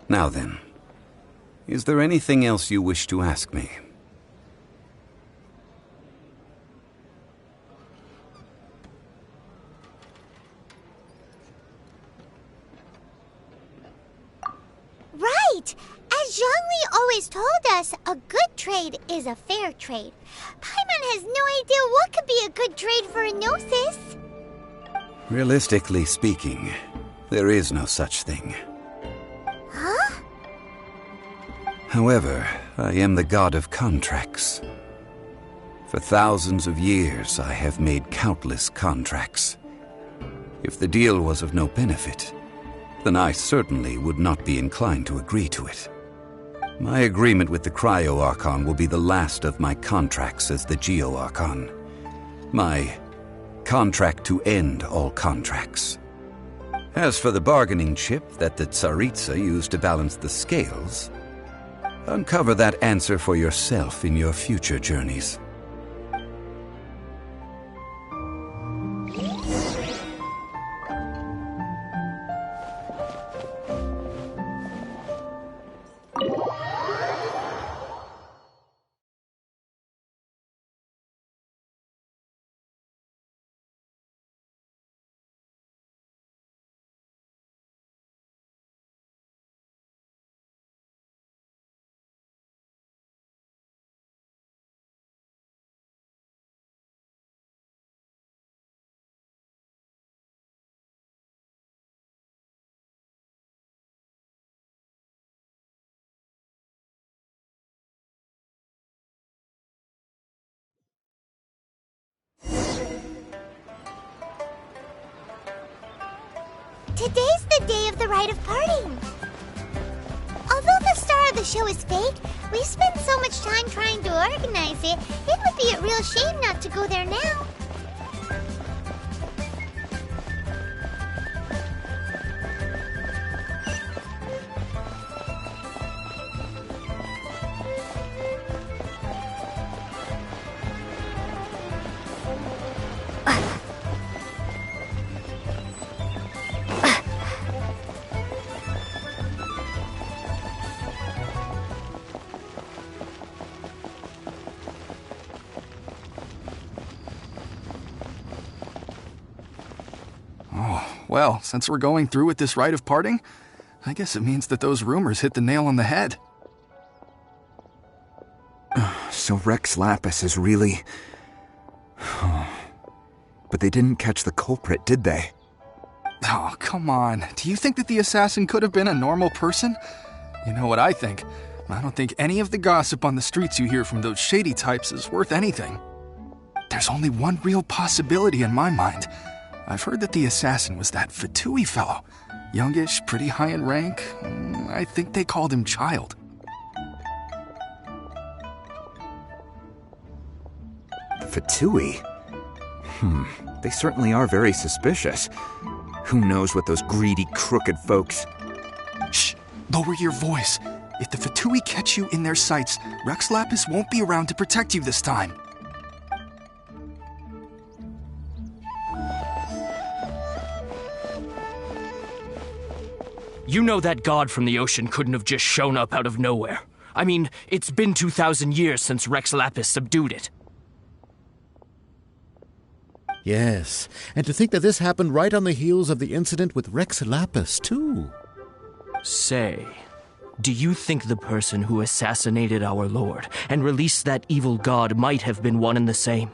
Now then, is there anything else you wish to ask me? Right! As Zhongli always told us, a good trade is a fair trade. Paimon has no idea what could be a good trade for a Gnosis. Realistically speaking, there is no such thing. Huh? However, I am the god of contracts. For thousands of years, I have made countless contracts, If the deal was of no benefit, then I certainly would not be inclined to agree to it. My agreement with the Cryo Archon will be the last of my contracts as the Geo Archon. My contract to end all contracts. As for the bargaining chip that the Tsaritsa used to balance the scales, uncover that answer for yourself in your future journeys. Today's the day of the rite of parting. Although the star of the show is fake, we've spent so much time trying to organize it, it would be a real shame not to go there now. Well, since we're going through with this rite of parting, I guess it means that those rumors hit the nail on the head. So Rex Lapis is really... But they didn't catch the culprit, did they? Oh, come on. Do you think that the assassin could have been a normal person? You know what I think. I don't think any of the gossip on the streets you hear from those shady types is worth anything. There's only one real possibility in my mind. I've heard that the assassin was that Fatui fellow. Youngish, pretty high in rank. I think they called him Child. Fatui? They certainly are very suspicious. Who knows what those greedy, crooked folks... Shh! Lower your voice. If the Fatui catch you in their sights, Rex Lapis won't be around to protect you this time. You know that god from the ocean couldn't have just shown up out of nowhere. I mean, it's been 2,000 years since Rex Lapis subdued it. Yes, and to think that this happened right on the heels of the incident with Rex Lapis, too. Say, do you think the person who assassinated our lord and released that evil god might have been one and the same?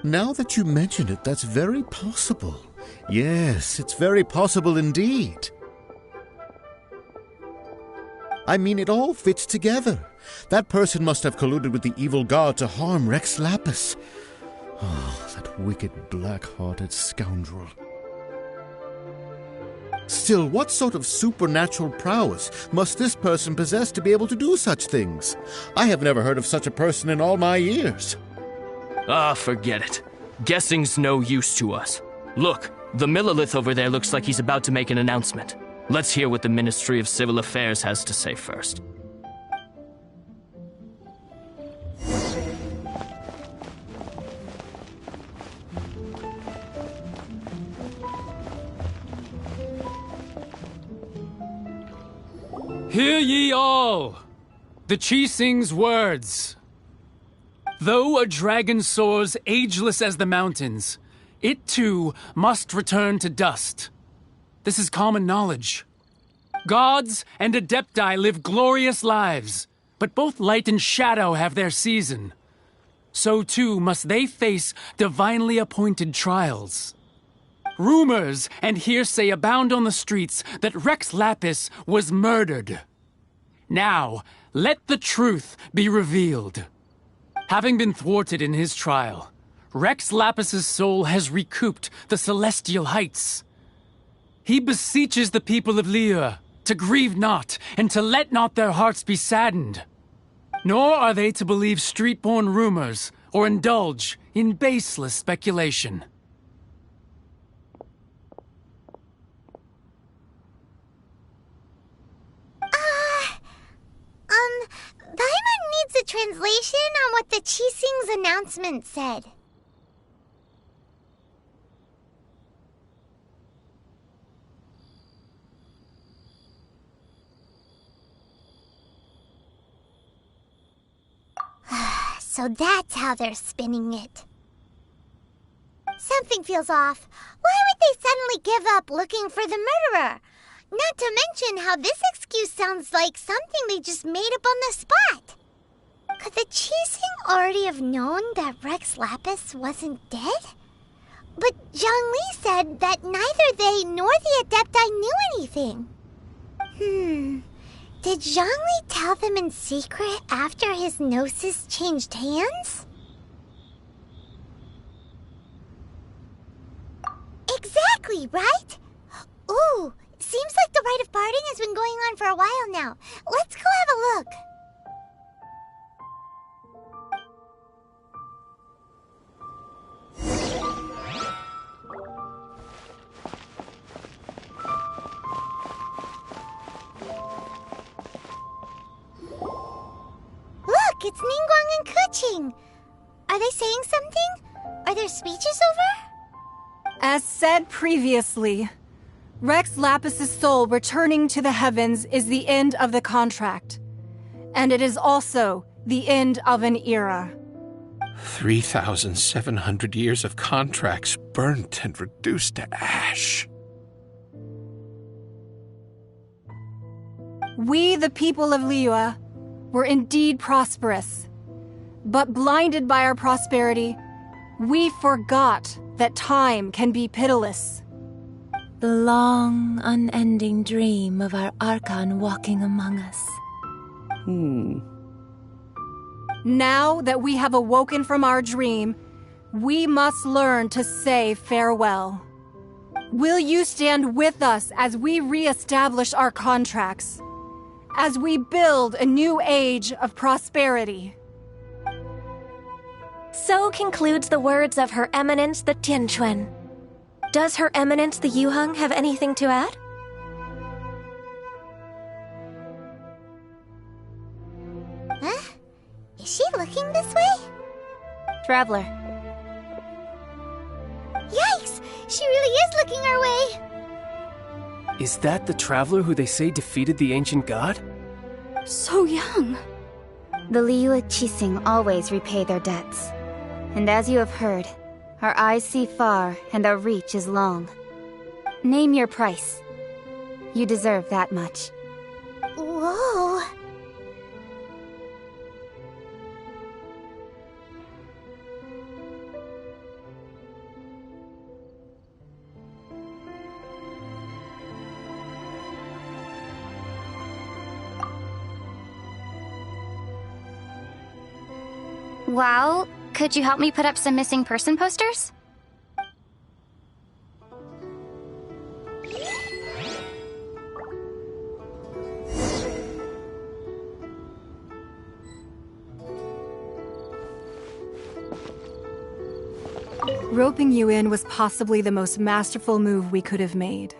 Now that you mention it, that's very possible. Yes, it's very possible indeed. I mean, it all fits together. That person must have colluded with the evil god to harm Rex Lapis. Oh, that wicked, black-hearted scoundrel. Still, what sort of supernatural prowess must this person possess to be able to do such things? I have never heard of such a person in all my years. Ah, forget it. Guessing's no use to us. Look, the Millilith over there looks like he's about to make an announcement. Let's hear what the Ministry of Civil Affairs has to say first. Hear ye all! The Qixing's words. Though a dragon soars ageless as the mountains, it too must return to dust. This is common knowledge. Gods and Adepti live glorious lives, but both light and shadow have their season. So too must they face divinely appointed trials. Rumors and hearsay abound on the streets that Rex Lapis was murdered. Now, let the truth be revealed. Having been thwarted in his trial, Rex Lapis's soul has recouped the celestial heights. He beseeches the people of Liyue to grieve not, and to let not their hearts be saddened. Nor are they to believe street-born rumors, or indulge in baseless speculation. Paimon needs a translation on what the Qixing's announcement said. So that's how they're spinning it. Something feels off. Why would they suddenly give up looking for the murderer? Not to mention how this excuse sounds like something they just made up on the spot. Could the Qixing already have known that Rex Lapis wasn't dead? But Zhongli said that neither they nor the Adepti knew anything. Did Zhongli tell them in secret after his gnosis changed hands? Exactly, right? Ooh, seems like the rite of parting has been going on for a while now. Let's go have a look. Look, it's Ningguang and Keqing. Are they saying something? Are their speeches over? As said previously, Rex Lapis's soul returning to the heavens is the end of the contract. And it is also the end of an era. 3,700 years of contracts burnt and reduced to ash. We, the people of Liyue, were indeed prosperous. But blinded by our prosperity, we forgot that time can be pitiless. The long, unending dream of our Archon walking among us. Now that we have awoken from our dream, we must learn to say farewell. Will you stand with us as we re-establish our contracts? As we build a new age of prosperity? So concludes the words of Her Eminence the Tianquan. Does Her Eminence the Yuheng have anything to add? Huh? Is she looking this way? Traveler. Yikes! She really is looking our way! Is that the traveler who they say defeated the ancient god? So young. The Liyue Qixing always repay their debts. And as you have heard, our eyes see far and our reach is long. Name your price. You deserve that much. Whoa! Well, could you help me put up some missing person posters? Roping you in was possibly the most masterful move we could have made.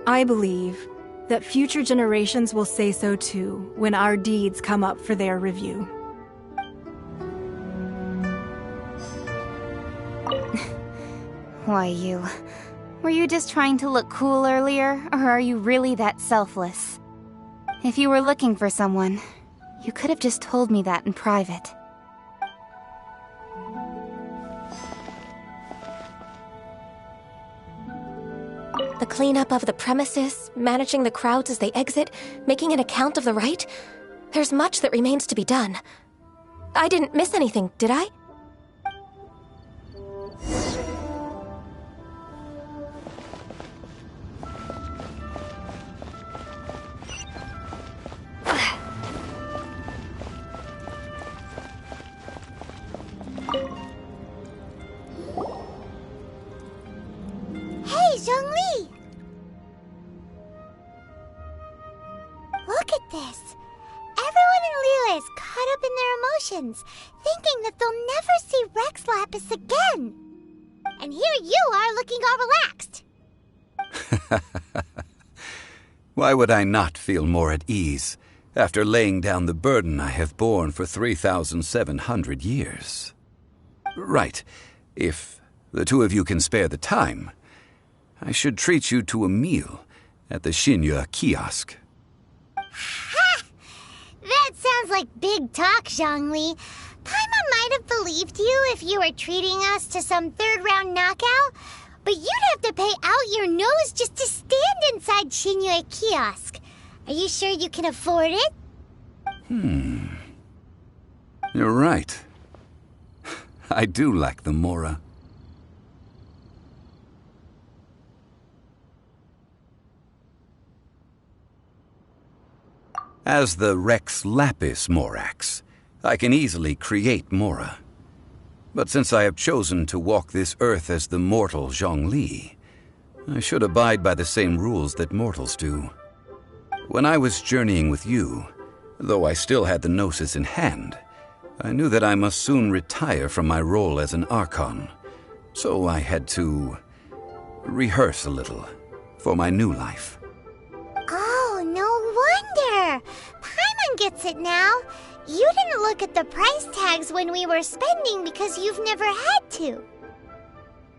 I believe that future generations will say so too when our deeds come up for their review. Why, you... Were you just trying to look cool earlier, or are you really that selfless? If you were looking for someone, you could have just told me that in private. The cleanup of the premises, managing the crowds as they exit, making an account of the rite? There's much that remains to be done. I didn't miss anything, did I? emotions, thinking that they'll never see Rex Lapis again. And here you are looking all relaxed. Why would I not feel more at ease after laying down the burden I have borne for 3,700 years? Right, if the two of you can spare the time, I should treat you to a meal at the Xinyue kiosk. Ha! That sounds like big talk, Zhongli. Paimon might have believed you if you were treating us to some third-round knockout, but you'd have to pay out your nose just to stand inside Xinyue kiosk. Are you sure you can afford it? You're right. I do lack the Mora. As the Rex Lapis Morax, I can easily create Mora. But since I have chosen to walk this earth as the mortal Zhongli, I should abide by the same rules that mortals do. When I was journeying with you, though I still had the Gnosis in hand, I knew that I must soon retire from my role as an Archon, so I had to rehearse a little for my new life. Oh, no wonder! Paimon gets it now. You didn't look at the price tags when we were spending because you've never had to.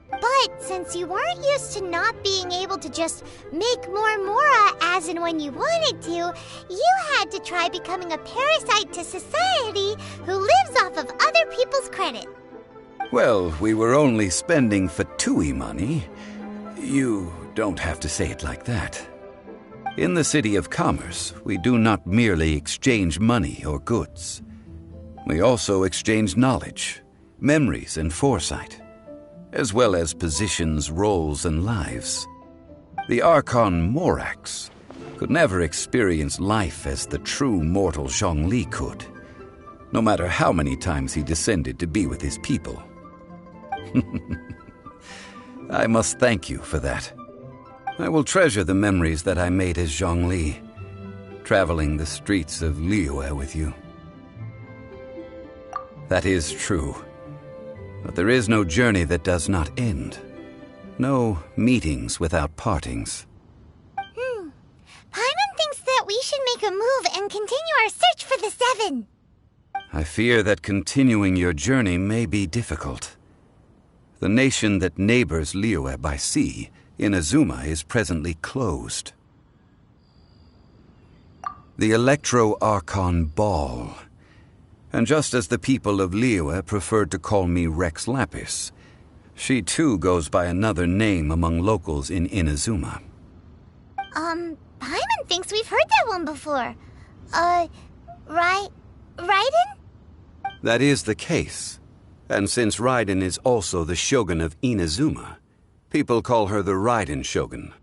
But since you weren't used to not being able to just make more Mora as and when you wanted to, you had to try becoming a parasite to society who lives off of other people's credit. Well, we were only spending Fatui money. You don't have to say it like that. In the City of Commerce, we do not merely exchange money or goods. We also exchange knowledge, memories, and foresight, as well as positions, roles, and lives. The Archon Morax could never experience life as the true mortal Zhongli could, no matter how many times he descended to be with his people. I must thank you for that. I will treasure the memories that I made as Zhongli, traveling the streets of Liyue with you. That is true. But there is no journey that does not end. No meetings without partings. Paimon thinks that we should make a move and continue our search for the Seven. I fear that continuing your journey may be difficult. The nation that neighbors Liyue by sea, Inazuma, is presently closed. The Electro-Archon Ball. And just as the people of Liyue preferred to call me Rex Lapis, she too goes by another name among locals in Inazuma. Paimon thinks we've heard that one before. Raiden? That is the case. And since Raiden is also the Shogun of Inazuma, people call her the Raiden Shogun.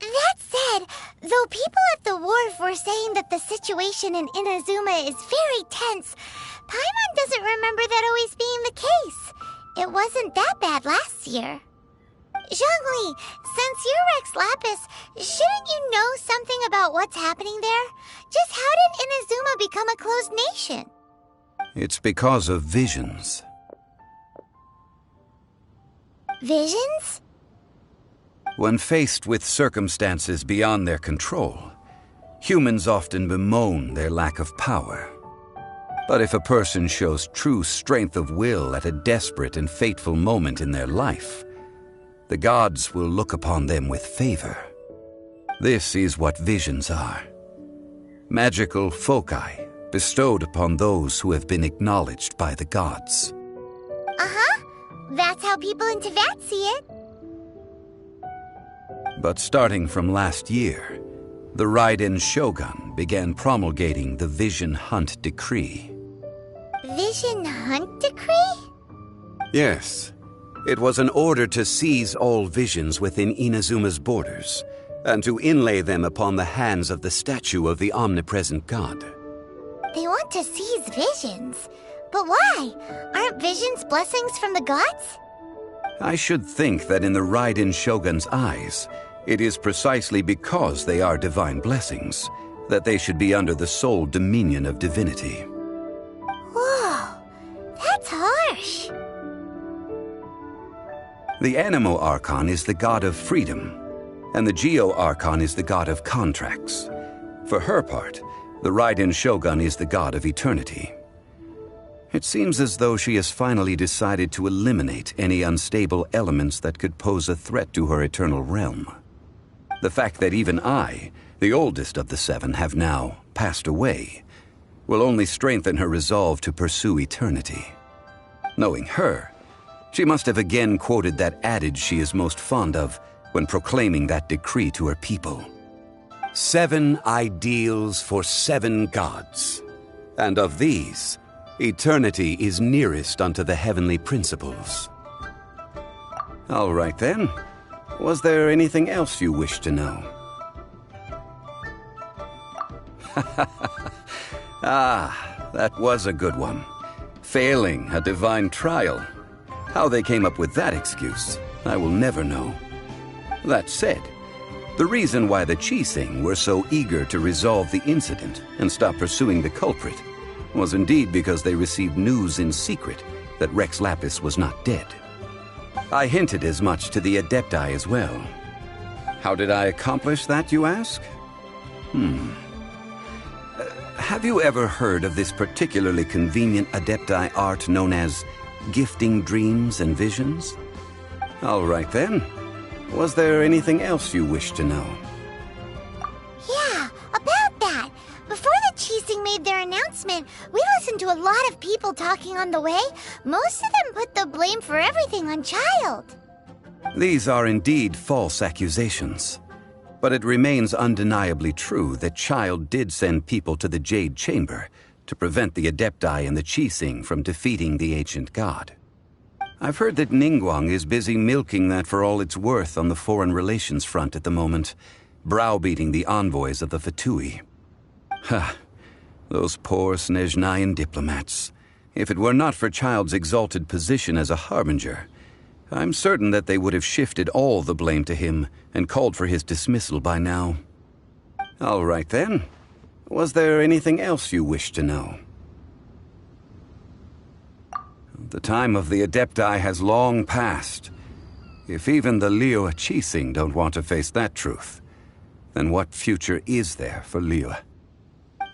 That said, though people at the wharf were saying that the situation in Inazuma is very tense, Paimon doesn't remember that always being the case. It wasn't that bad last year. Zhongli, since you're Rex Lapis, shouldn't you know something about what's happening there? Just how did Inazuma become a closed nation? It's because of visions. Visions? When faced with circumstances beyond their control, humans often bemoan their lack of power. But if a person shows true strength of will at a desperate and fateful moment in their life, the gods will look upon them with favor. This is what visions are. Magical foci bestowed upon those who have been acknowledged by the gods. That's how people in Teyvat see it. But starting from last year, the Raiden Shogun began promulgating the Vision Hunt Decree. Vision Hunt Decree? Yes. It was an order to seize all visions within Inazuma's borders, and to inlay them upon the hands of the statue of the omnipresent god. They want to seize visions. But why? Aren't visions blessings from the gods? I should think that in the Raiden Shogun's eyes, it is precisely because they are divine blessings that they should be under the sole dominion of divinity. Whoa, that's harsh. The Anemo Archon is the god of freedom, and the Geo Archon is the god of contracts. For her part, the Raiden Shogun is the god of eternity. It seems as though she has finally decided to eliminate any unstable elements that could pose a threat to her eternal realm. The fact that even I, the oldest of the seven, have now passed away, will only strengthen her resolve to pursue eternity. Knowing her, she must have again quoted that adage she is most fond of when proclaiming that decree to her people. 7 ideals for 7 gods, and of these, eternity is nearest unto the heavenly principles. All right then. Was there anything else you wish to know? Ah, that was a good one. Failing a divine trial. How they came up with that excuse, I will never know. That said, the reason why the Qixing were so eager to resolve the incident and stop pursuing the culprit was indeed because they received news in secret that Rex Lapis was not dead. I hinted as much to the Adepti as well. How did I accomplish that, you ask? Have you ever heard of this particularly convenient Adepti art known as gifting dreams and visions? All right then. Was there anything else you wish to know? Yeah, about that. Before the Qixing made their announcement, we listened to a lot of people talking on the way. Most of them put the blame for everything on Child. These are indeed false accusations. But it remains undeniably true that Child did send people to the Jade Chamber to prevent the Adepti and the Qixing from defeating the ancient god. I've heard that Ningguang is busy milking that for all it's worth on the foreign relations front at the moment, browbeating the envoys of the Fatui. Ha! Those poor Snezhnayan diplomats. If it were not for Child's exalted position as a harbinger, I'm certain that they would have shifted all the blame to him and called for his dismissal by now. All right then. Was there anything else you wish to know? The time of the Adepti has long passed. If even the Liyue Qixing don't want to face that truth, then what future is there for Liyue?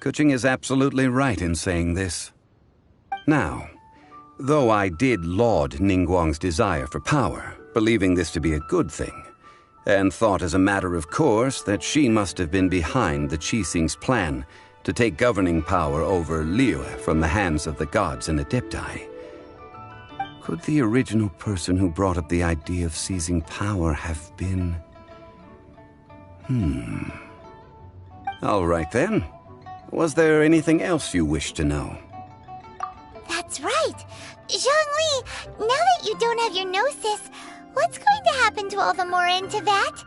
Kuching is absolutely right in saying this. Now, though I did laud Ningguang's desire for power, believing this to be a good thing, and thought as a matter of course that she must have been behind the Qixing's plan to take governing power over Liyue from the hands of the gods and Adepti, could the original person who brought up the idea of seizing power have been... All right then. Was there anything else you wish to know? That's right. Zhongli, now that you don't have your gnosis, what's going to happen to all the Mora in Teyvat?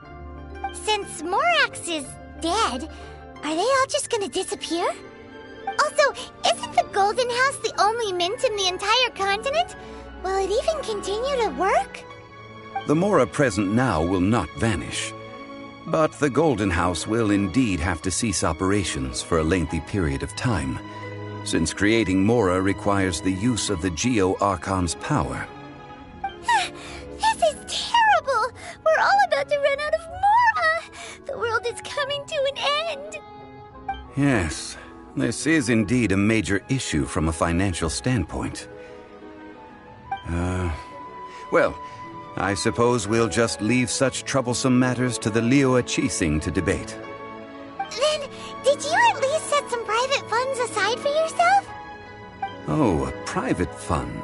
Since Morax is dead, are they all just gonna disappear? Also, isn't the Golden House the only mint in the entire continent? Will it even continue to work? The Mora present now will not vanish. But the Golden House will indeed have to cease operations for a lengthy period of time, since creating Mora requires the use of the Geo Archon's power. This is terrible! We're all about to run out of Mora! The world is coming to an end! Yes, this is indeed a major issue from a financial standpoint. Well, I suppose we'll just leave such troublesome matters to the Liyue Qixing to debate. Then, did you at least set some private funds aside for yourself? Oh, a private fund.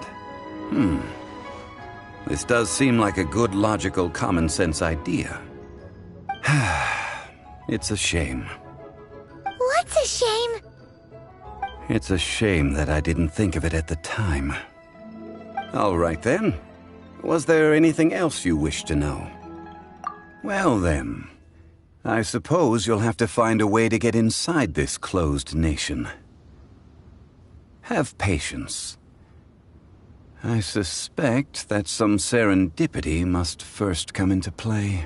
This does seem like a good, logical, common-sense idea. It's a shame. What's a shame? It's a shame that I didn't think of it at the time. All right then. Was there anything else you wish to know? Well then, I suppose you'll have to find a way to get inside this closed nation. Have patience. I suspect that some serendipity must first come into play.